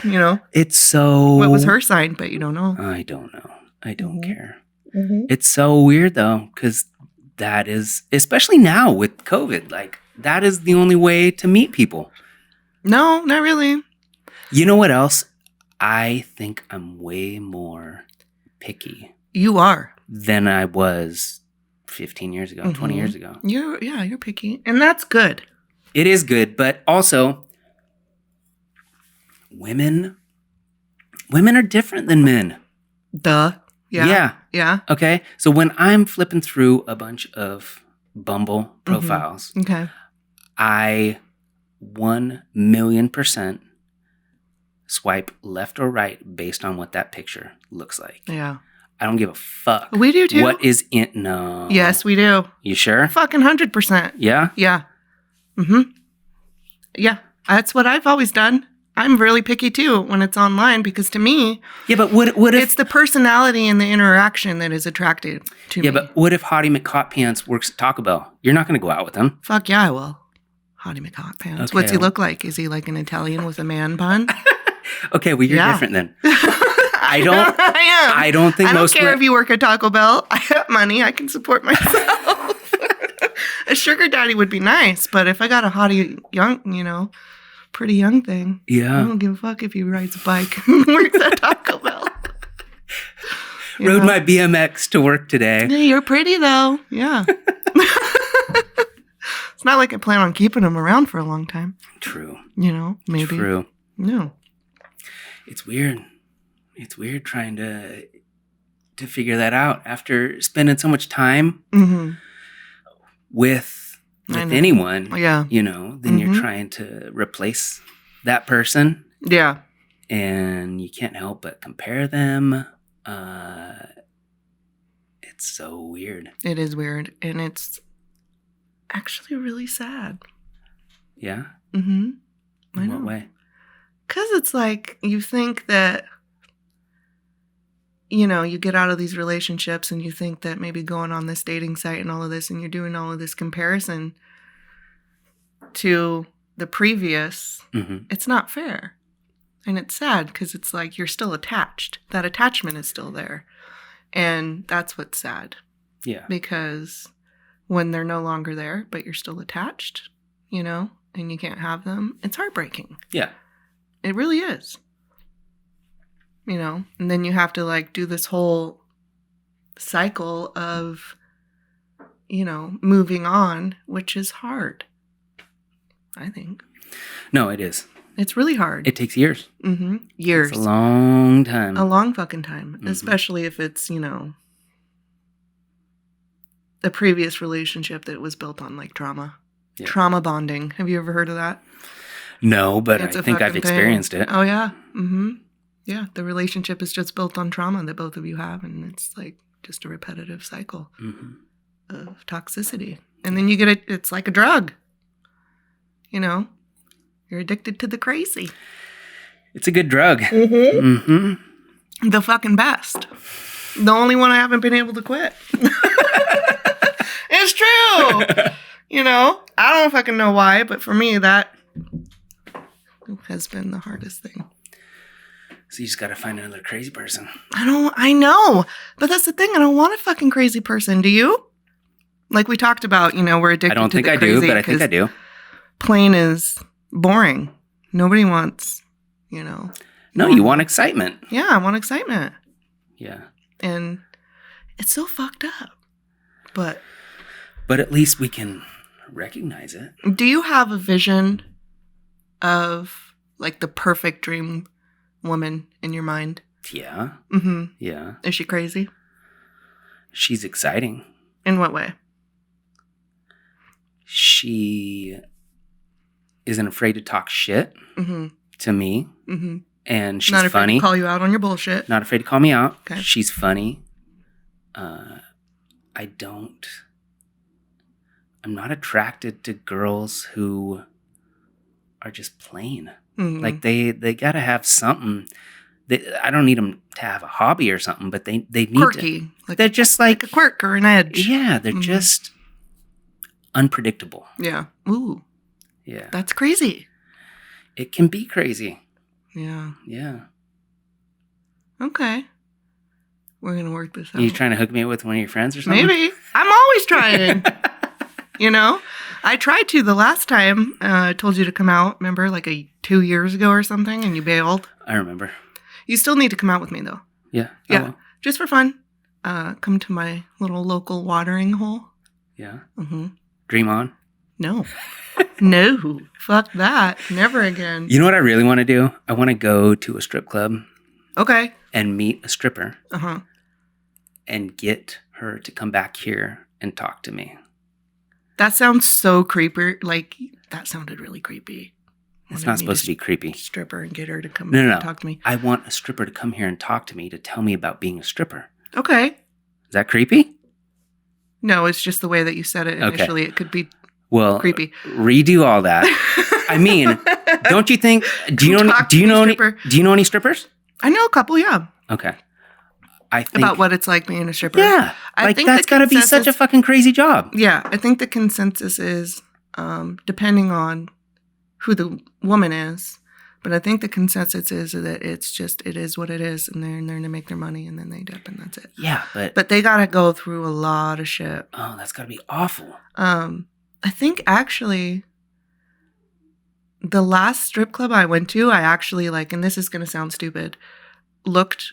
Speaker 1: It's so...
Speaker 2: What was her sign, but you don't know?
Speaker 1: I don't know. I don't care. It's so weird though, because that is, especially now with COVID, that is the only way to meet people.
Speaker 2: No, not really.
Speaker 1: You know what else? I think I'm way more picky.
Speaker 2: You are.
Speaker 1: Than I was 15 years ago, 20 years ago.
Speaker 2: You're picky. And that's good.
Speaker 1: It is good, but also women are different than men.
Speaker 2: Duh. Yeah. Yeah.
Speaker 1: Okay. So when I'm flipping through a bunch of Bumble profiles,
Speaker 2: Okay.
Speaker 1: I 1,000,000% swipe left or right based on what that picture looks like.
Speaker 2: Yeah.
Speaker 1: I don't give a fuck.
Speaker 2: We do too.
Speaker 1: What is in? No.
Speaker 2: Yes, we do.
Speaker 1: You sure?
Speaker 2: Fucking 100%.
Speaker 1: Yeah.
Speaker 2: Yeah. Mm-hmm. Yeah. That's what I've always done. I'm really picky too when it's online because to me,
Speaker 1: Yeah, but what if
Speaker 2: it's the personality and the interaction that is attractive to me.
Speaker 1: Yeah, but what if Hottie McHotpants works at Taco Bell? You're not going to go out with him.
Speaker 2: Fuck yeah, I will. Hottie McHotpants.
Speaker 1: Okay.
Speaker 2: What's he look like? Is he like an Italian with a man bun?
Speaker 1: Okay, well you're different then.
Speaker 2: I am.
Speaker 1: I don't think
Speaker 2: I don't
Speaker 1: most
Speaker 2: care if you work at Taco Bell. I have money. I can support myself. A sugar daddy would be nice, but if I got a hottie young, pretty young thing, I don't give a fuck if he rides a bike and works at Taco Bell.
Speaker 1: Rode my BMX to work today.
Speaker 2: Yeah, you're pretty though. Yeah. It's not like I plan on keeping him around for a long time.
Speaker 1: True.
Speaker 2: Maybe.
Speaker 1: True.
Speaker 2: No.
Speaker 1: It's weird. It's weird trying to figure that out after spending so much time with anyone.
Speaker 2: Yeah.
Speaker 1: Then you're trying to replace that person.
Speaker 2: Yeah.
Speaker 1: And you can't help but compare them. It's so weird.
Speaker 2: It is weird. And it's actually really sad.
Speaker 1: Yeah?
Speaker 2: Mm-hmm.
Speaker 1: In what way?
Speaker 2: Because it's like you think that, you get out of these relationships and you think that maybe going on this dating site and all of this and you're doing all of this comparison to the previous, it's not fair. And it's sad because it's like you're still attached. That attachment is still there. And that's what's sad.
Speaker 1: Yeah.
Speaker 2: Because when they're no longer there, but you're still attached, and you can't have them, it's heartbreaking.
Speaker 1: Yeah.
Speaker 2: It really is. And then you have to do this whole cycle of, moving on, which is hard, I think.
Speaker 1: No, it is.
Speaker 2: It's really hard.
Speaker 1: It takes years.
Speaker 2: Years.
Speaker 1: It's a long time.
Speaker 2: A long fucking time. Especially if it's, a previous relationship that was built on trauma. Yeah. Trauma bonding. Have you ever heard of that?
Speaker 1: No, but I think I've experienced it.
Speaker 2: Oh, yeah. Yeah, the relationship is just built on trauma that both of you have, and it's just a repetitive cycle of toxicity. And then you get it's like a drug. You're addicted to the crazy.
Speaker 1: It's a good drug.
Speaker 2: The fucking best. The only one I haven't been able to quit. It's true. I don't fucking know why, but for me, that has been the hardest thing.
Speaker 1: So you just got to find another crazy person.
Speaker 2: I know. But that's the thing. I don't want a fucking crazy person. Do you? Like we talked about, we're addicted to the crazy. I don't think I do,
Speaker 1: but I think I do.
Speaker 2: Plain is boring. Nobody wants, No,
Speaker 1: you want excitement.
Speaker 2: Yeah, I want excitement.
Speaker 1: Yeah.
Speaker 2: And it's so fucked up. But
Speaker 1: at least we can recognize it.
Speaker 2: Do you have a vision of the perfect dream woman in your mind?
Speaker 1: Yeah. Yeah.
Speaker 2: Is she crazy?
Speaker 1: She's exciting.
Speaker 2: In what way?
Speaker 1: She isn't afraid to talk shit to me. And she's
Speaker 2: not afraid
Speaker 1: funny.
Speaker 2: To call you out on your bullshit.
Speaker 1: Not afraid to call me out.
Speaker 2: Okay.
Speaker 1: She's funny. I'm not attracted to girls who are just plain. They got to have something. I don't need them to have a hobby or something, but they need
Speaker 2: quirky.
Speaker 1: They're just like
Speaker 2: a quirk or an edge.
Speaker 1: Yeah, they're just unpredictable.
Speaker 2: Yeah. Ooh.
Speaker 1: Yeah.
Speaker 2: That's crazy.
Speaker 1: It can be crazy.
Speaker 2: Yeah.
Speaker 1: Yeah.
Speaker 2: Okay. We're going to work this out.
Speaker 1: Are you trying to hook me up with one of your friends or something?
Speaker 2: Maybe. I'm always trying. I tried to the last time I told you to come out, remember, 2 years ago or something, and you bailed.
Speaker 1: I remember.
Speaker 2: You still need to come out with me, though.
Speaker 1: Yeah.
Speaker 2: Yeah. Just for fun. Come to my little local watering hole.
Speaker 1: Yeah. Dream on?
Speaker 2: No. No. Fuck that. Never again.
Speaker 1: You know what I really want to do? I want to go to a strip club.
Speaker 2: Okay.
Speaker 1: And meet a stripper. and get her to come back here and talk to me.
Speaker 2: That sounds so creepy. Like, that sounded really creepy.
Speaker 1: It's not supposed to be creepy.
Speaker 2: Stripper and get her to come
Speaker 1: No.
Speaker 2: talk to me.
Speaker 1: I want a stripper to come here and talk to me to tell me about being a stripper.
Speaker 2: Okay.
Speaker 1: Is that creepy?
Speaker 2: No, it's just the way that you said it initially. Okay. It could be creepy.
Speaker 1: Redo all that. I mean, don't you think? Do you know any strippers?
Speaker 2: I know a couple. Yeah.
Speaker 1: Okay. I think
Speaker 2: about what it's like being a stripper.
Speaker 1: Yeah, I think that's got to be such a fucking crazy job.
Speaker 2: Yeah, I think the consensus is, depending on who the woman is, but I think the consensus is that it is what it is, and they're in there to make their money, and then they dip, and that's it.
Speaker 1: Yeah,
Speaker 2: but they got to go through a lot of shit.
Speaker 1: Oh, that's got to be awful.
Speaker 2: I think actually, the last strip club I went to, I actually and this is going to sound stupid, looked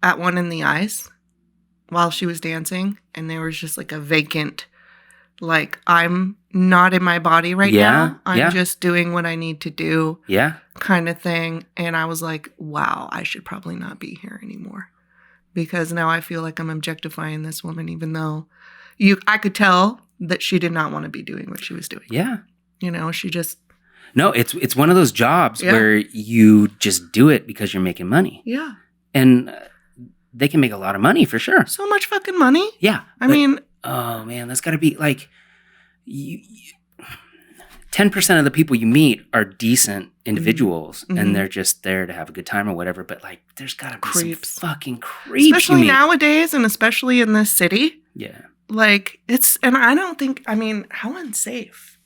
Speaker 2: at one in the eyes while she was dancing, and there was just a vacant, I'm not in my body right now. I'm just doing what I need to do.
Speaker 1: Yeah.
Speaker 2: Kind of thing. And I was like, wow, I should probably not be here anymore. Because now I feel like I'm objectifying this woman, even though I could tell that she did not want to be doing what she was doing.
Speaker 1: Yeah.
Speaker 2: She just...
Speaker 1: No, it's one of those jobs where you just do it because you're making money.
Speaker 2: Yeah.
Speaker 1: And they can make a lot of money for sure.
Speaker 2: So much fucking money.
Speaker 1: Yeah.
Speaker 2: I mean...
Speaker 1: Oh, man, that's got to be 10% of the people you meet are decent individuals, and they're just there to have a good time or whatever. But there's got to be some fucking creeps.
Speaker 2: Especially nowadays, and especially in this city.
Speaker 1: Yeah.
Speaker 2: And I don't think, how unsafe.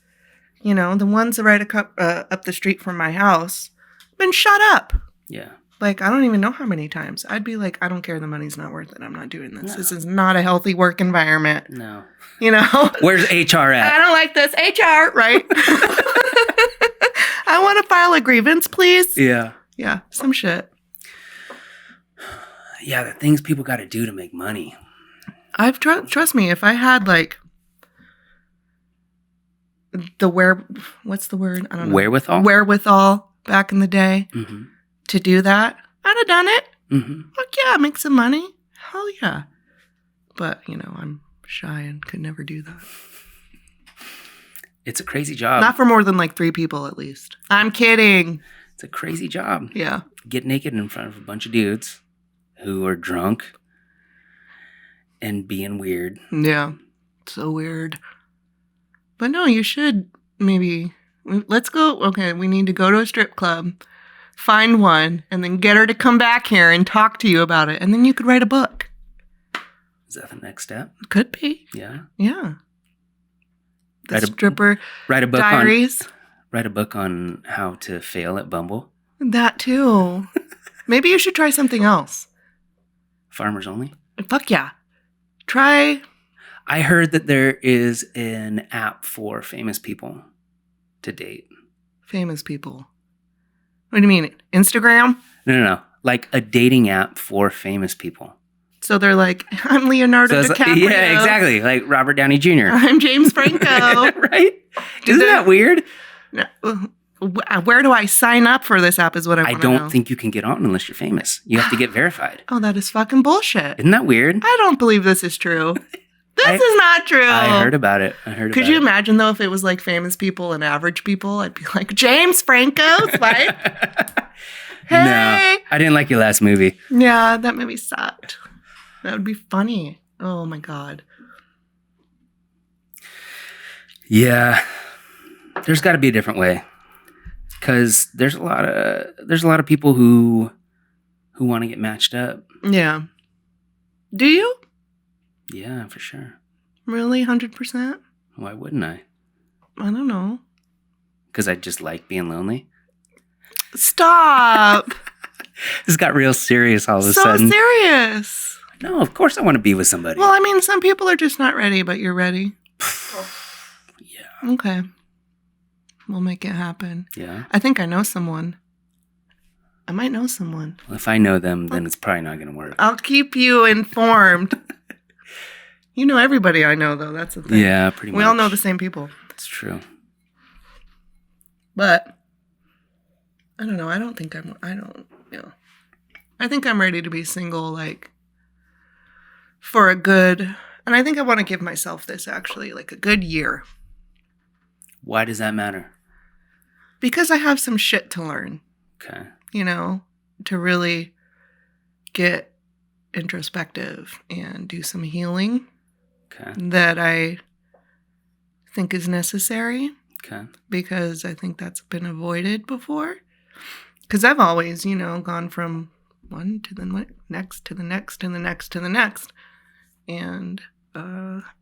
Speaker 2: The ones right up the street from my house been shut up. Yeah. I don't even know how many times. I'd be like, I don't care. The money's not worth it. I'm not doing this. No. This is not a healthy work environment.
Speaker 1: No.
Speaker 2: Where's
Speaker 1: HR at?
Speaker 2: I don't like this. HR, right? I want to file a grievance, please.
Speaker 1: Yeah.
Speaker 2: Yeah, some shit.
Speaker 1: Yeah, the things people got to do to make money.
Speaker 2: Trust me, if I had what's the word? I don't know. Wherewithal back in the day. Mm-hmm. To do that, I'd have done it. Mm-hmm. Fuck yeah, make some money. Hell yeah. But, I'm shy and could never do that.
Speaker 1: It's a crazy job.
Speaker 2: Not for more than 3 people at least. I'm kidding.
Speaker 1: It's a crazy job.
Speaker 2: Yeah.
Speaker 1: Get naked in front of a bunch of dudes who are drunk and being weird.
Speaker 2: Yeah. So weird. But no, you should maybe... Let's go... Okay, we need to go to a strip club. Find one, and then get her to come back here and talk to you about it. And then you could write a book.
Speaker 1: Is that the next step?
Speaker 2: Could be.
Speaker 1: Yeah.
Speaker 2: Yeah. Stripper
Speaker 1: write a book
Speaker 2: diaries.
Speaker 1: Write a book on how to fail at Bumble.
Speaker 2: That too. Maybe you should try something else.
Speaker 1: Farmers only?
Speaker 2: Fuck yeah. Try.
Speaker 1: I heard that there is an app for famous people to date.
Speaker 2: Famous people? What do you mean? Instagram?
Speaker 1: No. A dating app for famous people.
Speaker 2: So they're I'm Leonardo DiCaprio.
Speaker 1: Yeah, exactly. Like Robert Downey Jr.
Speaker 2: I'm James Franco.
Speaker 1: Right? Isn't that weird?
Speaker 2: Where do I sign up for this app is what I want to know.
Speaker 1: I don't think you can get on unless you're famous. You have to get verified.
Speaker 2: Oh, that is fucking bullshit.
Speaker 1: Isn't that weird?
Speaker 2: I don't believe this is true. This is not true.
Speaker 1: I heard about it.
Speaker 2: Could you imagine, though, if it was famous people and average people? I'd be like, James Franco's wife? Hey!
Speaker 1: No, I didn't like your last movie.
Speaker 2: Yeah, that movie sucked. That would be funny. Oh, my God.
Speaker 1: Yeah. There's got to be a different way. Because there's a lot of people who want to get matched up.
Speaker 2: Yeah. Do you?
Speaker 1: Yeah, for sure.
Speaker 2: Really? 100%?
Speaker 1: Why wouldn't I?
Speaker 2: I don't know.
Speaker 1: Because I just like being lonely?
Speaker 2: Stop!
Speaker 1: This got real serious all of a sudden.
Speaker 2: So serious!
Speaker 1: No, of course I want to be with somebody.
Speaker 2: Well, some people are just not ready, but you're ready.
Speaker 1: Yeah.
Speaker 2: Okay. We'll make it happen.
Speaker 1: Yeah?
Speaker 2: I think I know someone. I might know someone.
Speaker 1: Well, if I know them, then it's probably not going to work.
Speaker 2: I'll keep you informed. You know everybody I know, though. That's the thing.
Speaker 1: Yeah, pretty much.
Speaker 2: We all know the same people.
Speaker 1: It's true.
Speaker 2: But, I don't know. I think I'm ready to be single, for a good, and I think I want to give myself this actually, like a good year.
Speaker 1: Why does that matter?
Speaker 2: Because I have some shit to learn.
Speaker 1: Okay.
Speaker 2: You know, to really get introspective and do some healing.
Speaker 1: Okay.
Speaker 2: That I think is necessary.
Speaker 1: Okay.
Speaker 2: Because I think that's been avoided before. Because I've always, you know, gone from one to the next, to the next, to the next, to the next. And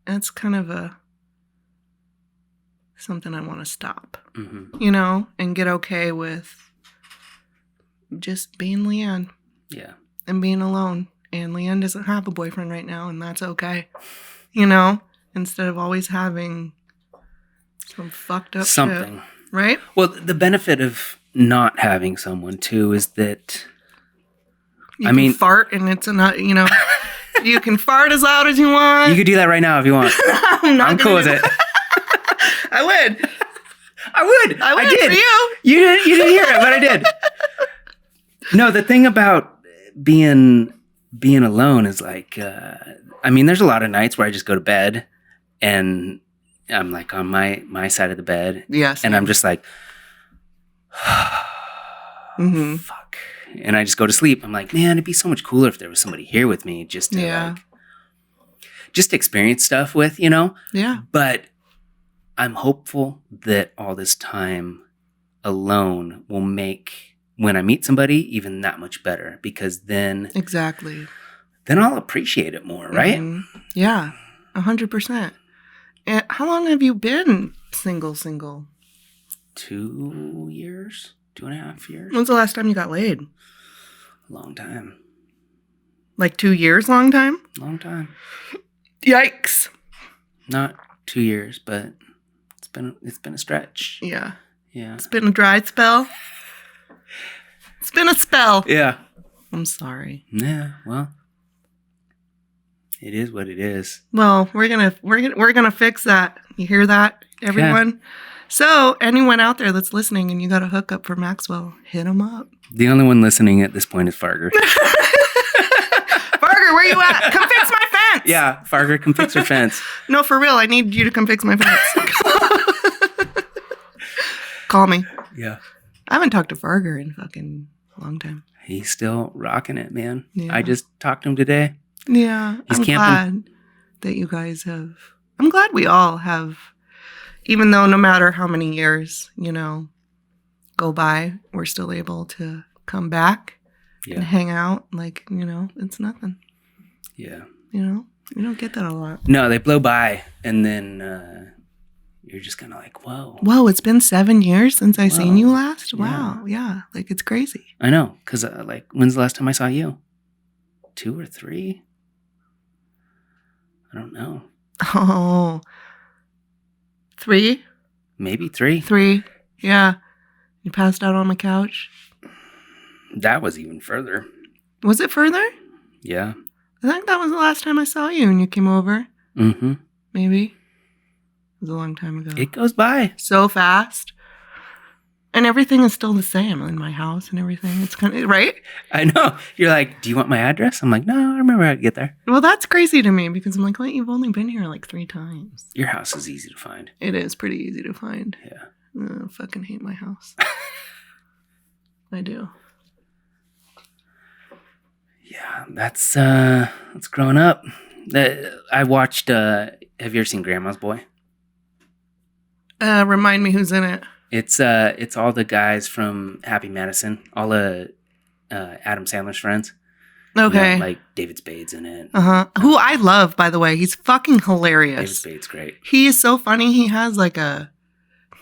Speaker 2: it's kind of something I want to stop, you know, and get okay with just being Leighanne.
Speaker 1: Yeah.
Speaker 2: And being alone. And Leighanne doesn't have a boyfriend right now, and that's okay. You know, instead of always having some fucked up
Speaker 1: something.
Speaker 2: Shit, right?
Speaker 1: Well, the benefit of not having someone too is that
Speaker 2: you can fart, and it's not, you know, you can fart as loud as you want.
Speaker 1: You could do that right now if you want. I'm cool with it.
Speaker 2: I would.
Speaker 1: I did.
Speaker 2: For you.
Speaker 1: You didn't hear it, but I did. No, the thing about being alone is like, I mean, there's a lot of nights where I just go to bed and I'm like on my side of the bed.
Speaker 2: Yes.
Speaker 1: And I'm just like, fuck. And I just go to sleep. I'm like, man, it'd be so much cooler if there was somebody here with me just to just experience stuff with, you know?
Speaker 2: Yeah.
Speaker 1: But I'm hopeful that all this time alone will make when I meet somebody even that much better, because then then I'll appreciate it more, right?
Speaker 2: Mm-hmm. Yeah, 100%. And how long have you been single?
Speaker 1: 2 years, 2.5 years.
Speaker 2: When's the last time you got laid?
Speaker 1: Long time.
Speaker 2: Like 2 years, long time?
Speaker 1: Long time.
Speaker 2: Yikes.
Speaker 1: Not 2 years, but it's been a stretch.
Speaker 2: Yeah.
Speaker 1: Yeah.
Speaker 2: It's been a dry spell. It's been a spell.
Speaker 1: Yeah.
Speaker 2: I'm sorry.
Speaker 1: Yeah, well, it is what it is.
Speaker 2: Well, we're gonna fix that. You hear that, everyone?
Speaker 1: Okay.
Speaker 2: So, anyone out there that's listening and you got a hookup for Maxwell, hit him up.
Speaker 1: The only one listening at this point is Farger.
Speaker 2: Farger, where you at? Come fix my fence.
Speaker 1: Yeah, Farger, come fix her fence.
Speaker 2: No, for real. I need you to come fix my fence. Call me.
Speaker 1: Yeah.
Speaker 2: I haven't talked to Farger in fucking a long time.
Speaker 1: He's still rocking it, man.
Speaker 2: Yeah.
Speaker 1: I just talked to him today.
Speaker 2: Yeah.
Speaker 1: He's
Speaker 2: I'm
Speaker 1: camping.
Speaker 2: glad that you guys have. I'm glad we all have, even though no matter how many years, you know, go by, we're still able to come back and hang out. Like, you know, it's nothing.
Speaker 1: Yeah.
Speaker 2: You know, you don't get that a lot.
Speaker 1: No, they blow by, and then you're just kind of like, whoa.
Speaker 2: Whoa, it's been 7 years since I seen you last? Wow, yeah. Like, it's crazy.
Speaker 1: I know, because, like, when's the last time I saw you? 2 or 3? I don't know.
Speaker 2: Oh. 3?
Speaker 1: Maybe 3.
Speaker 2: 3, yeah. You passed out on my couch?
Speaker 1: That was even further.
Speaker 2: Was it further?
Speaker 1: Yeah.
Speaker 2: I think that was the last time I saw you when you came over.
Speaker 1: Mm-hmm.
Speaker 2: Maybe. It was a long time ago.
Speaker 1: It goes by.
Speaker 2: So fast. And everything is still the same in my house and everything. It's kind of, right?
Speaker 1: I know. You're like, do you want my address? I'm like, no, I remember how to get there.
Speaker 2: Well, that's crazy to me because I'm like, wait, you've only been here like 3 times.
Speaker 1: Your house is easy to find.
Speaker 2: It is pretty easy to find.
Speaker 1: Yeah.
Speaker 2: I fucking hate my house. I do.
Speaker 1: Yeah, that's growing up. I watched, have you ever seen Grandma's Boy?
Speaker 2: Remind me who's in it.
Speaker 1: It's all the guys from Happy Madison, all of Adam Sandler's friends.
Speaker 2: Okay.
Speaker 1: You know, like David Spade's in it.
Speaker 2: Who I love, by the way. He's fucking hilarious.
Speaker 1: David Spade's great.
Speaker 2: He is so funny. He has like a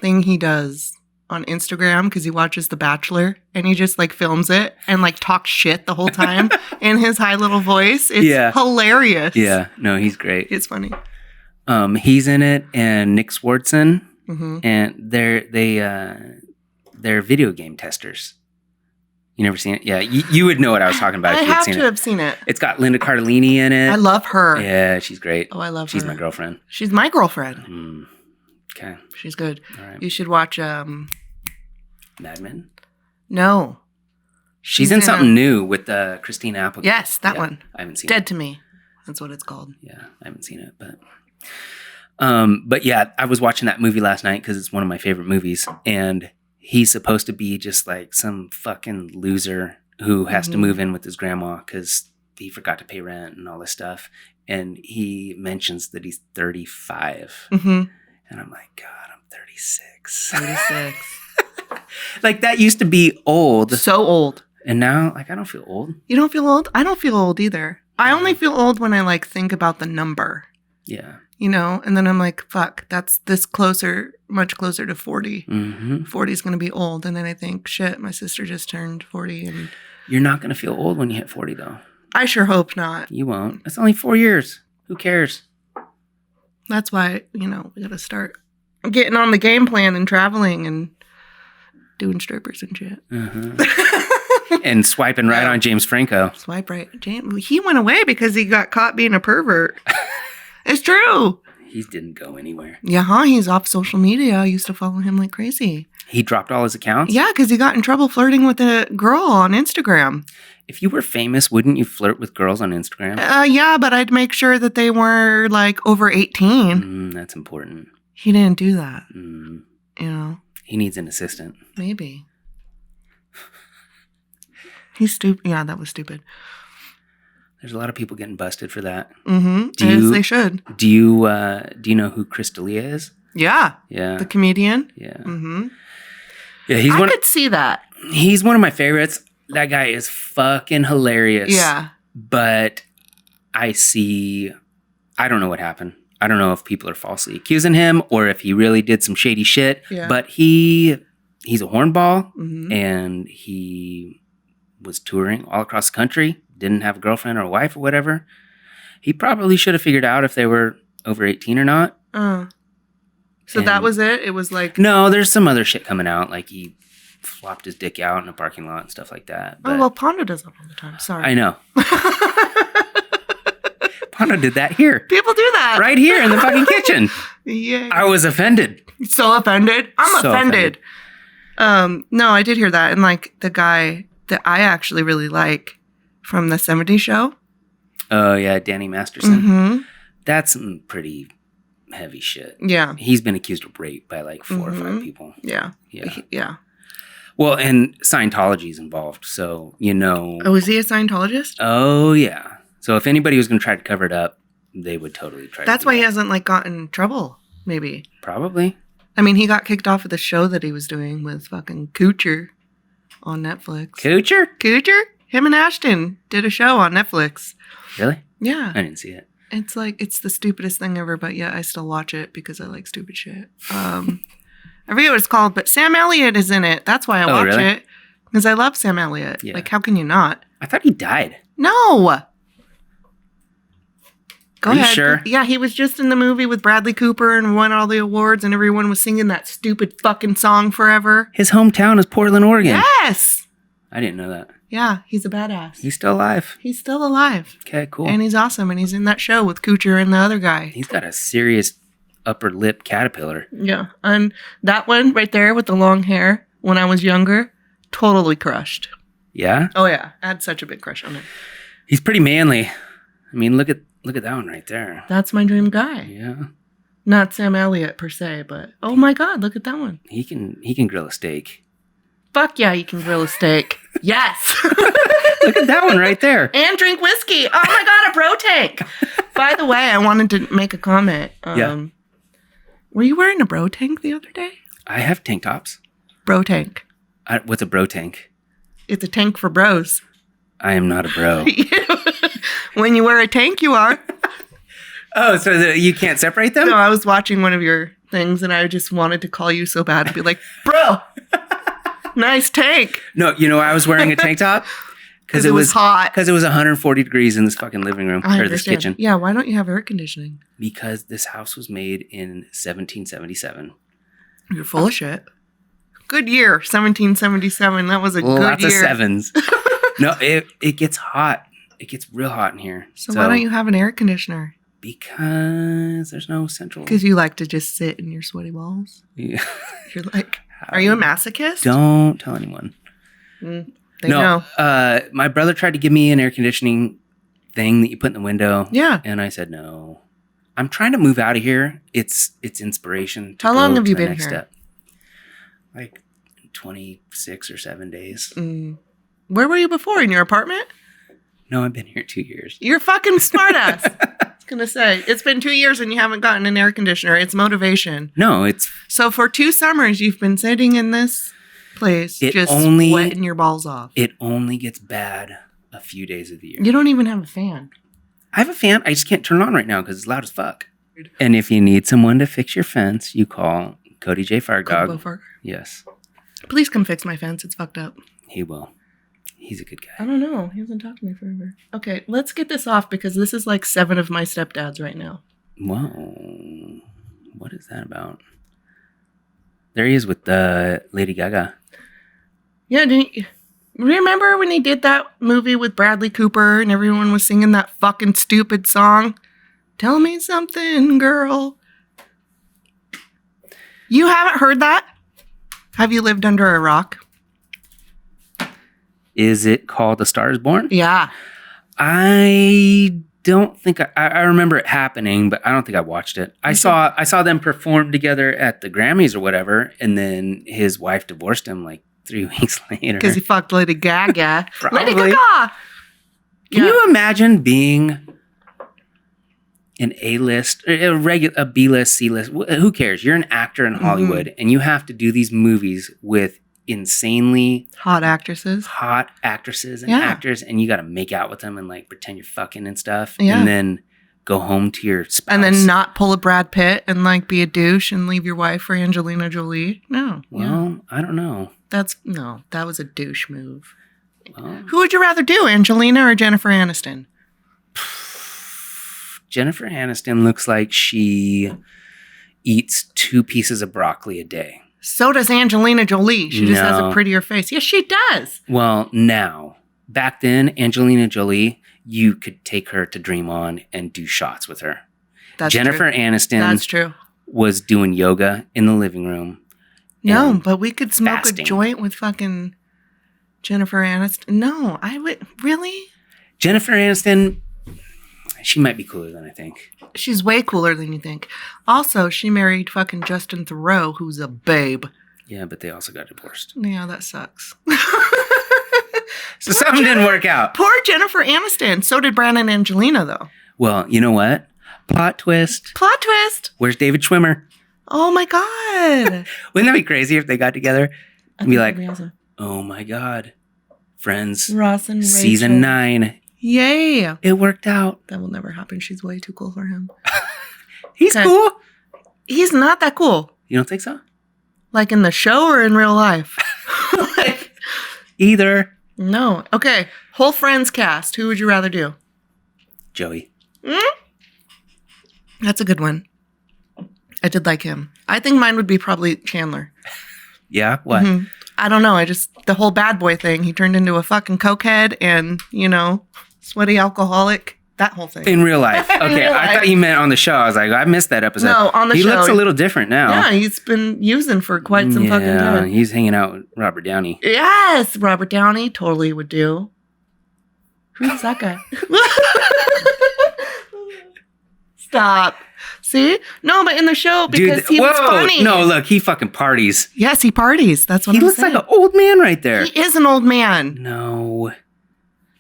Speaker 2: thing he does on Instagram because he watches The Bachelor and he just like films it and like talks shit the whole time in his high little voice. It's hilarious.
Speaker 1: Yeah. No, he's great.
Speaker 2: It's funny.
Speaker 1: He's in it, and Nick Swartzen.
Speaker 2: Mm-hmm.
Speaker 1: And they're video game testers. You never seen it? Yeah, you would know what I was talking about.
Speaker 2: I
Speaker 1: if you
Speaker 2: have
Speaker 1: had
Speaker 2: to
Speaker 1: seen
Speaker 2: have seen it.
Speaker 1: It's got Linda Cardellini in it.
Speaker 2: I love her.
Speaker 1: Yeah, she's great.
Speaker 2: Oh, I love her.
Speaker 1: She's my girlfriend.
Speaker 2: She's my girlfriend.
Speaker 1: Okay.
Speaker 2: She's good.
Speaker 1: All right.
Speaker 2: You should watch
Speaker 1: Mad Men?
Speaker 2: No.
Speaker 1: She's in something new with Christina Applegate.
Speaker 2: Yes, that one.
Speaker 1: I haven't seen
Speaker 2: Dead
Speaker 1: it.
Speaker 2: to Me. That's what it's called.
Speaker 1: Yeah, I haven't seen it, but yeah, I was watching that movie last night because it's one of my favorite movies, and he's supposed to be just like some fucking loser who has to move in with his grandma because he forgot to pay rent and all this stuff. And he mentions that he's 35. And I'm like, God, I'm 36.
Speaker 2: 36.
Speaker 1: Like, that used to be old.
Speaker 2: So old.
Speaker 1: And now, like, I don't feel old.
Speaker 2: You don't feel old? I don't feel old either. I only feel old when I, like, think about the number.
Speaker 1: Yeah.
Speaker 2: You know? And then I'm like, fuck, that's this closer, much closer to 40. 40 is going to be old. And then I think, shit, my sister just turned 40. And
Speaker 1: you're not going to feel old when you hit 40, though.
Speaker 2: I sure hope not.
Speaker 1: You won't. It's only 4 years. Who cares?
Speaker 2: That's why, you know, we got to start getting on the game plan and traveling and doing strippers and shit.
Speaker 1: And swiping right on James Franco.
Speaker 2: Swipe right. James, he went away because he got caught being a pervert. It's true.
Speaker 1: He didn't go anywhere.
Speaker 2: Yeah, he's off social media. I used to follow him like crazy.
Speaker 1: He dropped all his accounts?
Speaker 2: Yeah, because he got in trouble flirting with a girl on Instagram.
Speaker 1: If you were famous, wouldn't you flirt with girls on Instagram?
Speaker 2: Yeah, but I'd make sure that they were like over 18.
Speaker 1: That's important.
Speaker 2: He didn't do that. You know?
Speaker 1: He needs an assistant.
Speaker 2: Maybe. He's stupid. Yeah, that was stupid.
Speaker 1: There's a lot of people getting busted for that.
Speaker 2: As they should.
Speaker 1: Do you know who Chris D'Elia is?
Speaker 2: Yeah.
Speaker 1: Yeah.
Speaker 2: The comedian?
Speaker 1: Yeah.
Speaker 2: Yeah, I could see that.
Speaker 1: He's one of my favorites. That guy is fucking hilarious.
Speaker 2: Yeah.
Speaker 1: But I don't know what happened. I don't know if people are falsely accusing him or if he really did some shady shit.
Speaker 2: Yeah.
Speaker 1: But he's a hornball, and he was touring all across the country, didn't have a girlfriend or a wife or whatever. He probably should have figured out if they were over 18 or not.
Speaker 2: So that was it? It was like...
Speaker 1: No, there's some other shit coming out. Like he flopped his dick out in a parking lot and stuff like that. But
Speaker 2: well, Pondo does that all the time. Sorry.
Speaker 1: I know. Pondo did that here.
Speaker 2: People do that.
Speaker 1: Right here in the fucking kitchen.
Speaker 2: Yeah.
Speaker 1: I was offended.
Speaker 2: So offended? I'm
Speaker 1: so
Speaker 2: offended. No, I did hear that. And like the guy that I actually really like from the 70s show.
Speaker 1: Oh, yeah, Danny Masterson. That's some pretty heavy shit.
Speaker 2: Yeah.
Speaker 1: He's been accused of rape by like 4 or 5 people.
Speaker 2: Yeah. Yeah.
Speaker 1: Well, and Scientology's involved, so you know.
Speaker 2: Oh, is he a Scientologist?
Speaker 1: Oh, yeah. So if anybody was going to try to cover it up, they would totally try.
Speaker 2: That's why he hasn't like gotten in trouble, maybe.
Speaker 1: Probably.
Speaker 2: I mean, he got kicked off of the show that he was doing with fucking Coocher on Netflix.
Speaker 1: Coocher?
Speaker 2: Him and Ashton did a show on Netflix.
Speaker 1: Really?
Speaker 2: Yeah.
Speaker 1: I didn't see it.
Speaker 2: It's like, it's the stupidest thing ever, but yeah, I still watch it because I like stupid shit. I forget what it's called, but Sam Elliott is in it. That's why I watch it. Because I love Sam Elliott. Yeah. Like, how can you not?
Speaker 1: I thought he died.
Speaker 2: No! Go ahead.
Speaker 1: You sure?
Speaker 2: Yeah, he was just in the movie with Bradley Cooper and won all the awards, and everyone was singing that stupid fucking song forever.
Speaker 1: His hometown is Portland, Oregon.
Speaker 2: Yes!
Speaker 1: I didn't know that.
Speaker 2: Yeah, he's a badass.
Speaker 1: He's still alive.
Speaker 2: He's still alive.
Speaker 1: Okay, cool.
Speaker 2: And he's awesome, and he's in that show with Coocher and the other guy.
Speaker 1: He's got a serious upper lip caterpillar.
Speaker 2: Yeah, and that one right there with the long hair, when I was younger, totally crushed.
Speaker 1: Yeah?
Speaker 2: Oh, yeah. I had such a big crush on him.
Speaker 1: He's pretty manly. I mean, look at that one right there.
Speaker 2: That's my dream guy.
Speaker 1: Yeah.
Speaker 2: Not Sam Elliott per se, but oh my God, look at that one.
Speaker 1: He can grill a steak.
Speaker 2: Fuck yeah, you can grill a steak. Yes.
Speaker 1: Look at that one right there.
Speaker 2: And drink whiskey. Oh my God, a bro tank. By the way, I wanted to make a comment.
Speaker 1: Yeah.
Speaker 2: Were you wearing a bro tank the other day?
Speaker 1: I have tank tops.
Speaker 2: Bro tank.
Speaker 1: What's a bro tank?
Speaker 2: It's a tank for bros.
Speaker 1: I am not a bro.
Speaker 2: When you wear a tank, you are.
Speaker 1: Oh, so you can't separate them?
Speaker 2: No, I was watching one of your things and I just wanted to call you so bad and be like, bro, nice tank.
Speaker 1: No, you know why I was wearing a tank top?
Speaker 2: Because it was hot.
Speaker 1: Because it was 140 degrees in this fucking living room or this kitchen.
Speaker 2: Yeah, why don't you have air conditioning?
Speaker 1: Because this house was made in 1777.
Speaker 2: You're full of shit. Good year, 1777. That was a good year.
Speaker 1: Lots of sevens. No, it gets hot. It gets real hot in here.
Speaker 2: So why don't you have an air conditioner?
Speaker 1: Because there's no central.
Speaker 2: Because you like to just sit in your sweaty balls?
Speaker 1: Yeah.
Speaker 2: You're like, are you a masochist?
Speaker 1: Don't tell anyone.
Speaker 2: They know.
Speaker 1: My brother tried to give me an air conditioning thing that you put in the window.
Speaker 2: Yeah.
Speaker 1: And I said, no. I'm trying to move out of here. It's inspiration.
Speaker 2: How long have you been here?
Speaker 1: Step. Like 26 or 7 days.
Speaker 2: Where were you before? In your apartment?
Speaker 1: No, I've been here 2 years.
Speaker 2: You're fucking smartass. I was going to say, it's been 2 years and you haven't gotten an air conditioner. It's motivation.
Speaker 1: No, it's...
Speaker 2: So for 2 summers, you've been sitting in this place sweating your balls off.
Speaker 1: It only gets bad a few days of the year.
Speaker 2: You don't even have a fan.
Speaker 1: I have a fan. I just can't turn it on right now because it's loud as fuck. And if you need someone to fix your fence, you call Cody J. Fargog. Yes.
Speaker 2: Please come fix my fence. It's fucked up.
Speaker 1: He will. He's a good guy.
Speaker 2: I don't know. He hasn't talked to me forever. Okay, let's get this off because this is like 7 of my stepdads right now.
Speaker 1: Whoa. What is that about? There he is with Lady Gaga.
Speaker 2: Yeah, remember when he did that movie with Bradley Cooper and everyone was singing that fucking stupid song? Tell me something, girl. You haven't heard that? Have you lived under a rock?
Speaker 1: Is it called A Star Is Born?
Speaker 2: Yeah.
Speaker 1: I don't think I remember it happening, but I don't think I watched it. I saw them perform together at the Grammys or whatever, and then his wife divorced him like 3 weeks later.
Speaker 2: Because he fucked Lady Gaga.
Speaker 1: Probably.
Speaker 2: Lady Gaga!
Speaker 1: Can you imagine being an A-list, a B-list, C-list? Who cares? You're an actor in Hollywood, and you have to do these movies with insanely
Speaker 2: hot actresses
Speaker 1: and actors, and you got to make out with them and like pretend you're fucking and stuff, and then go home to your spouse,
Speaker 2: and then not pull a Brad Pitt and like be a douche and leave your wife for Angelina Jolie. No,
Speaker 1: I don't know.
Speaker 2: That was a douche move.
Speaker 1: Well,
Speaker 2: who would you rather do, Angelina or Jennifer Aniston?
Speaker 1: Jennifer Aniston looks like she eats 2 pieces of broccoli a day.
Speaker 2: So does Angelina Jolie. She just has a prettier face. Yes, she does.
Speaker 1: Well, now, back then, Angelina Jolie, you could take her to Dream On and do shots with her.
Speaker 2: That's
Speaker 1: Jennifer
Speaker 2: true.
Speaker 1: Aniston
Speaker 2: That's true.
Speaker 1: was doing yoga in the living room.
Speaker 2: No, but we could smoke
Speaker 1: fasting.
Speaker 2: a joint with fucking Jennifer Aniston. No, I would. Really?
Speaker 1: Jennifer Aniston, she might be cooler than I think.
Speaker 2: She's way cooler than you think. Also, she married fucking Justin Theroux, who's a babe.
Speaker 1: Yeah, but they also got divorced.
Speaker 2: Yeah, that sucks.
Speaker 1: So something didn't work out.
Speaker 2: Poor Jennifer Aniston. So did Brandon and Angelina, though.
Speaker 1: Well, you know what? Plot twist.
Speaker 2: Plot twist.
Speaker 1: Where's David Schwimmer?
Speaker 2: Oh, my God.
Speaker 1: Wouldn't that be crazy if they got together and be like,
Speaker 2: awesome.
Speaker 1: Oh, my God. Friends.
Speaker 2: Ross and Rachel.
Speaker 1: Season 9.
Speaker 2: Yay.
Speaker 1: It worked out.
Speaker 2: That will never happen. She's way too cool for him.
Speaker 1: He's cool.
Speaker 2: He's not that cool.
Speaker 1: You don't think so?
Speaker 2: Like in the show or in real life?
Speaker 1: Either.
Speaker 2: No. Okay. Whole Friends cast. Who would you rather do?
Speaker 1: Joey.
Speaker 2: That's a good one. I did like him. I think mine would be probably Chandler.
Speaker 1: Yeah? What?
Speaker 2: Mm-hmm. I don't know. The whole bad boy thing. He turned into a fucking cokehead and, sweaty alcoholic. That whole thing.
Speaker 1: In real life. Okay. I thought you meant on the show. I was like, I missed that episode.
Speaker 2: No, on the show.
Speaker 1: He looks a little different now.
Speaker 2: Yeah, he's been using for quite some fucking time.
Speaker 1: He's hanging out with Robert Downey.
Speaker 2: Yes, Robert Downey totally would do. Who's that guy? Stop. See? No, but in the show, because he was funny.
Speaker 1: No, look, he fucking parties.
Speaker 2: Yes, he parties. That's what I'm saying.
Speaker 1: He looks like an old man right there.
Speaker 2: He is an old man.
Speaker 1: No.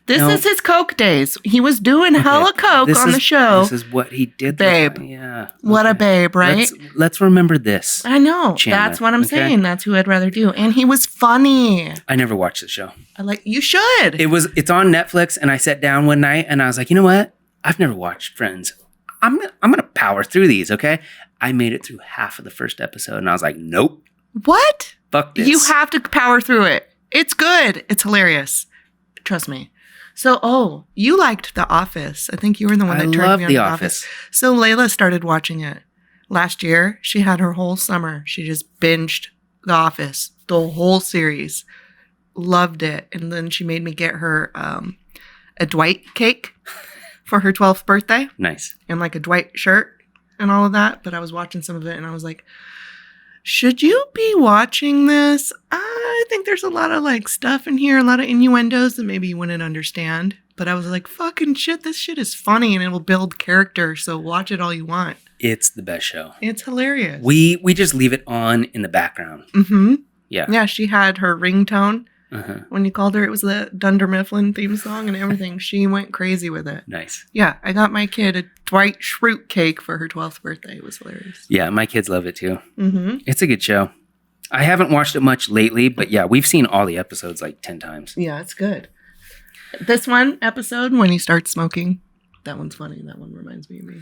Speaker 2: This is his coke days. He was doing hella coke on the show.
Speaker 1: This is what he did.
Speaker 2: Babe.
Speaker 1: Yeah. Okay.
Speaker 2: What a babe, right?
Speaker 1: Let's remember this.
Speaker 2: I know.
Speaker 1: Chandler.
Speaker 2: That's what I'm saying. That's who I'd rather do. And he was funny.
Speaker 1: I never watched the show.
Speaker 2: You should.
Speaker 1: It's on Netflix, and I sat down one night and I was like, you know what? I've never watched Friends. I'm gonna power through these, okay? I made it through half of the first episode and I was like, nope.
Speaker 2: What?
Speaker 1: Fuck this.
Speaker 2: You have to power through it. It's good. It's hilarious. Trust me. So, you liked The Office. I think you were the one that turned me on The Office. So Layla started watching it last year. She had her whole summer. She just binged The Office, the whole series. Loved it. And then she made me get her a Dwight cake for her 12th birthday.
Speaker 1: Nice.
Speaker 2: And like a Dwight shirt and all of that. But I was watching some of it and I was like, should you be watching this? I think there's a lot of like stuff in here, a lot of innuendos that maybe you wouldn't understand. But I was like, fucking shit, this shit is funny and it will build character. So watch it all you want.
Speaker 1: It's the best show.
Speaker 2: It's hilarious.
Speaker 1: We just leave it on in the background.
Speaker 2: Mm-hmm.
Speaker 1: Yeah.
Speaker 2: Yeah, she had her ringtone.
Speaker 1: Uh-huh.
Speaker 2: When you called her, it was the Dunder Mifflin theme song and everything. She went crazy with it.
Speaker 1: Nice.
Speaker 2: Yeah, I got my kid a Dwight Schrute cake for her 12th birthday. It was hilarious.
Speaker 1: Yeah, my kids love it too.
Speaker 2: Mm-hmm.
Speaker 1: It's a good show. I haven't watched it much lately, but yeah, we've seen all the episodes like 10 times.
Speaker 2: Yeah, it's good. This one episode, when he starts smoking, that one's funny. That one reminds me of me.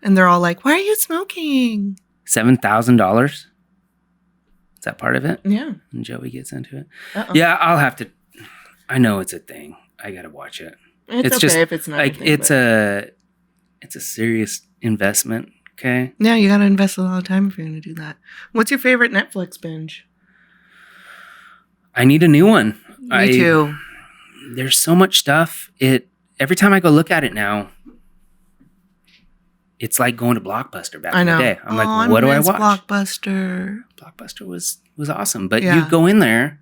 Speaker 2: And they're all like, why are you smoking?
Speaker 1: $7,000? Is that part of it?
Speaker 2: Yeah.
Speaker 1: And Joey gets into it?
Speaker 2: Uh-oh.
Speaker 1: Yeah, I'll have to. I know it's a thing. I got to watch it.
Speaker 2: It's okay
Speaker 1: just,
Speaker 2: if it's not
Speaker 1: like,
Speaker 2: a thing,
Speaker 1: it's a serious investment, okay?
Speaker 2: Yeah, you got to invest a lot of time if you're going to do that. What's your favorite Netflix binge?
Speaker 1: I need a new one.
Speaker 2: Me too.
Speaker 1: There's so much stuff. Every time I go look at it now, it's like going to Blockbuster back in the day. I'm like, what do I watch?
Speaker 2: Blockbuster.
Speaker 1: Blockbuster was awesome. But
Speaker 2: Yeah.
Speaker 1: you go in there,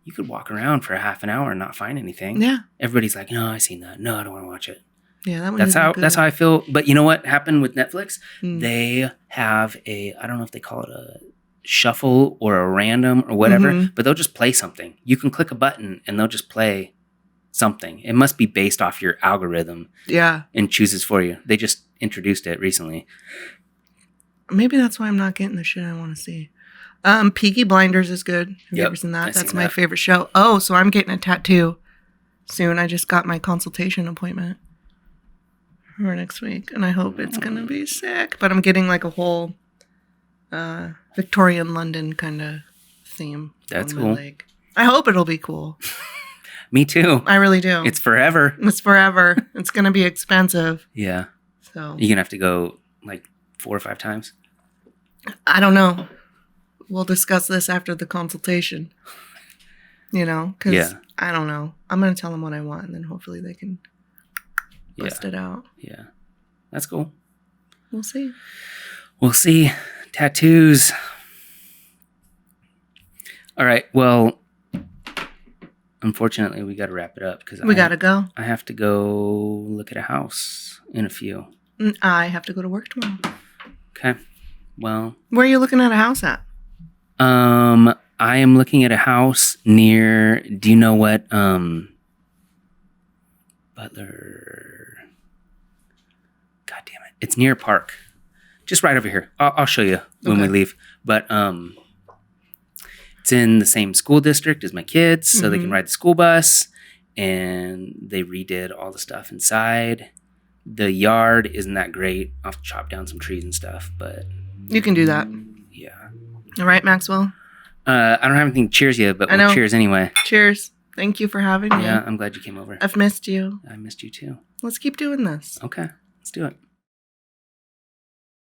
Speaker 1: you could walk around for a half an hour and not find anything.
Speaker 2: Yeah.
Speaker 1: Everybody's like, no, I've seen that. No, I don't want to watch it.
Speaker 2: Yeah, that one
Speaker 1: That's how I feel. But you know what happened with Netflix?
Speaker 2: Mm.
Speaker 1: They have I don't know if they call it a shuffle or a random or whatever,
Speaker 2: Mhm.
Speaker 1: but they'll just play something. You can click a button and they'll just play something. It must be based off your algorithm
Speaker 2: Yeah.
Speaker 1: and chooses for you. They just introduced it recently.
Speaker 2: Maybe that's why I'm not getting the shit I want to see. Peaky Blinders is good. Have you
Speaker 1: Yep,
Speaker 2: ever seen that?
Speaker 1: I've
Speaker 2: That's
Speaker 1: seen
Speaker 2: my
Speaker 1: that.
Speaker 2: favorite show. Oh, so I'm getting a tattoo soon. I just got my consultation appointment for next week, and I hope it's going to be sick. But I'm getting like a whole Victorian London kind of theme.
Speaker 1: That's
Speaker 2: on my
Speaker 1: cool.
Speaker 2: leg. I hope it'll be cool.
Speaker 1: Me too.
Speaker 2: I really do.
Speaker 1: It's forever.
Speaker 2: It's forever. It's going to be expensive.
Speaker 1: Yeah.
Speaker 2: So
Speaker 1: You're going to have to go like 4 or 5 times.
Speaker 2: I don't know. We'll discuss this after the consultation. You know, because
Speaker 1: Yeah.
Speaker 2: I don't know. I'm going to tell them what I want, and then hopefully they can bust it out.
Speaker 1: Yeah. That's cool.
Speaker 2: We'll see.
Speaker 1: We'll see. Tattoos. All right. Well, unfortunately, we got to wrap it up because
Speaker 2: We got to go.
Speaker 1: I have to go look at a house in a few.
Speaker 2: And I have to go to work tomorrow.
Speaker 1: Okay. Well,
Speaker 2: Where are you looking at a house at?
Speaker 1: I am looking at a house near. Do you know what? Butler. God damn it! It's near a park, just right over here. I'll show you when we
Speaker 2: Okay.
Speaker 1: leave. But it's in the same school district as my kids, so they can
Speaker 2: Mhm.
Speaker 1: ride the school bus. And they redid all the stuff inside. The yard isn't that great. I'll have to chop down some trees and stuff, but
Speaker 2: You can do that.
Speaker 1: yeah.
Speaker 2: All right, Maxwell.
Speaker 1: I don't have anything to cheers you, but
Speaker 2: I
Speaker 1: we'll
Speaker 2: know.
Speaker 1: cheers anyway.
Speaker 2: Cheers. Thank you for having me.
Speaker 1: Yeah, I'm glad you came over.
Speaker 2: I've missed you.
Speaker 1: I missed you too.
Speaker 2: Let's keep doing this.
Speaker 1: Okay, let's do it.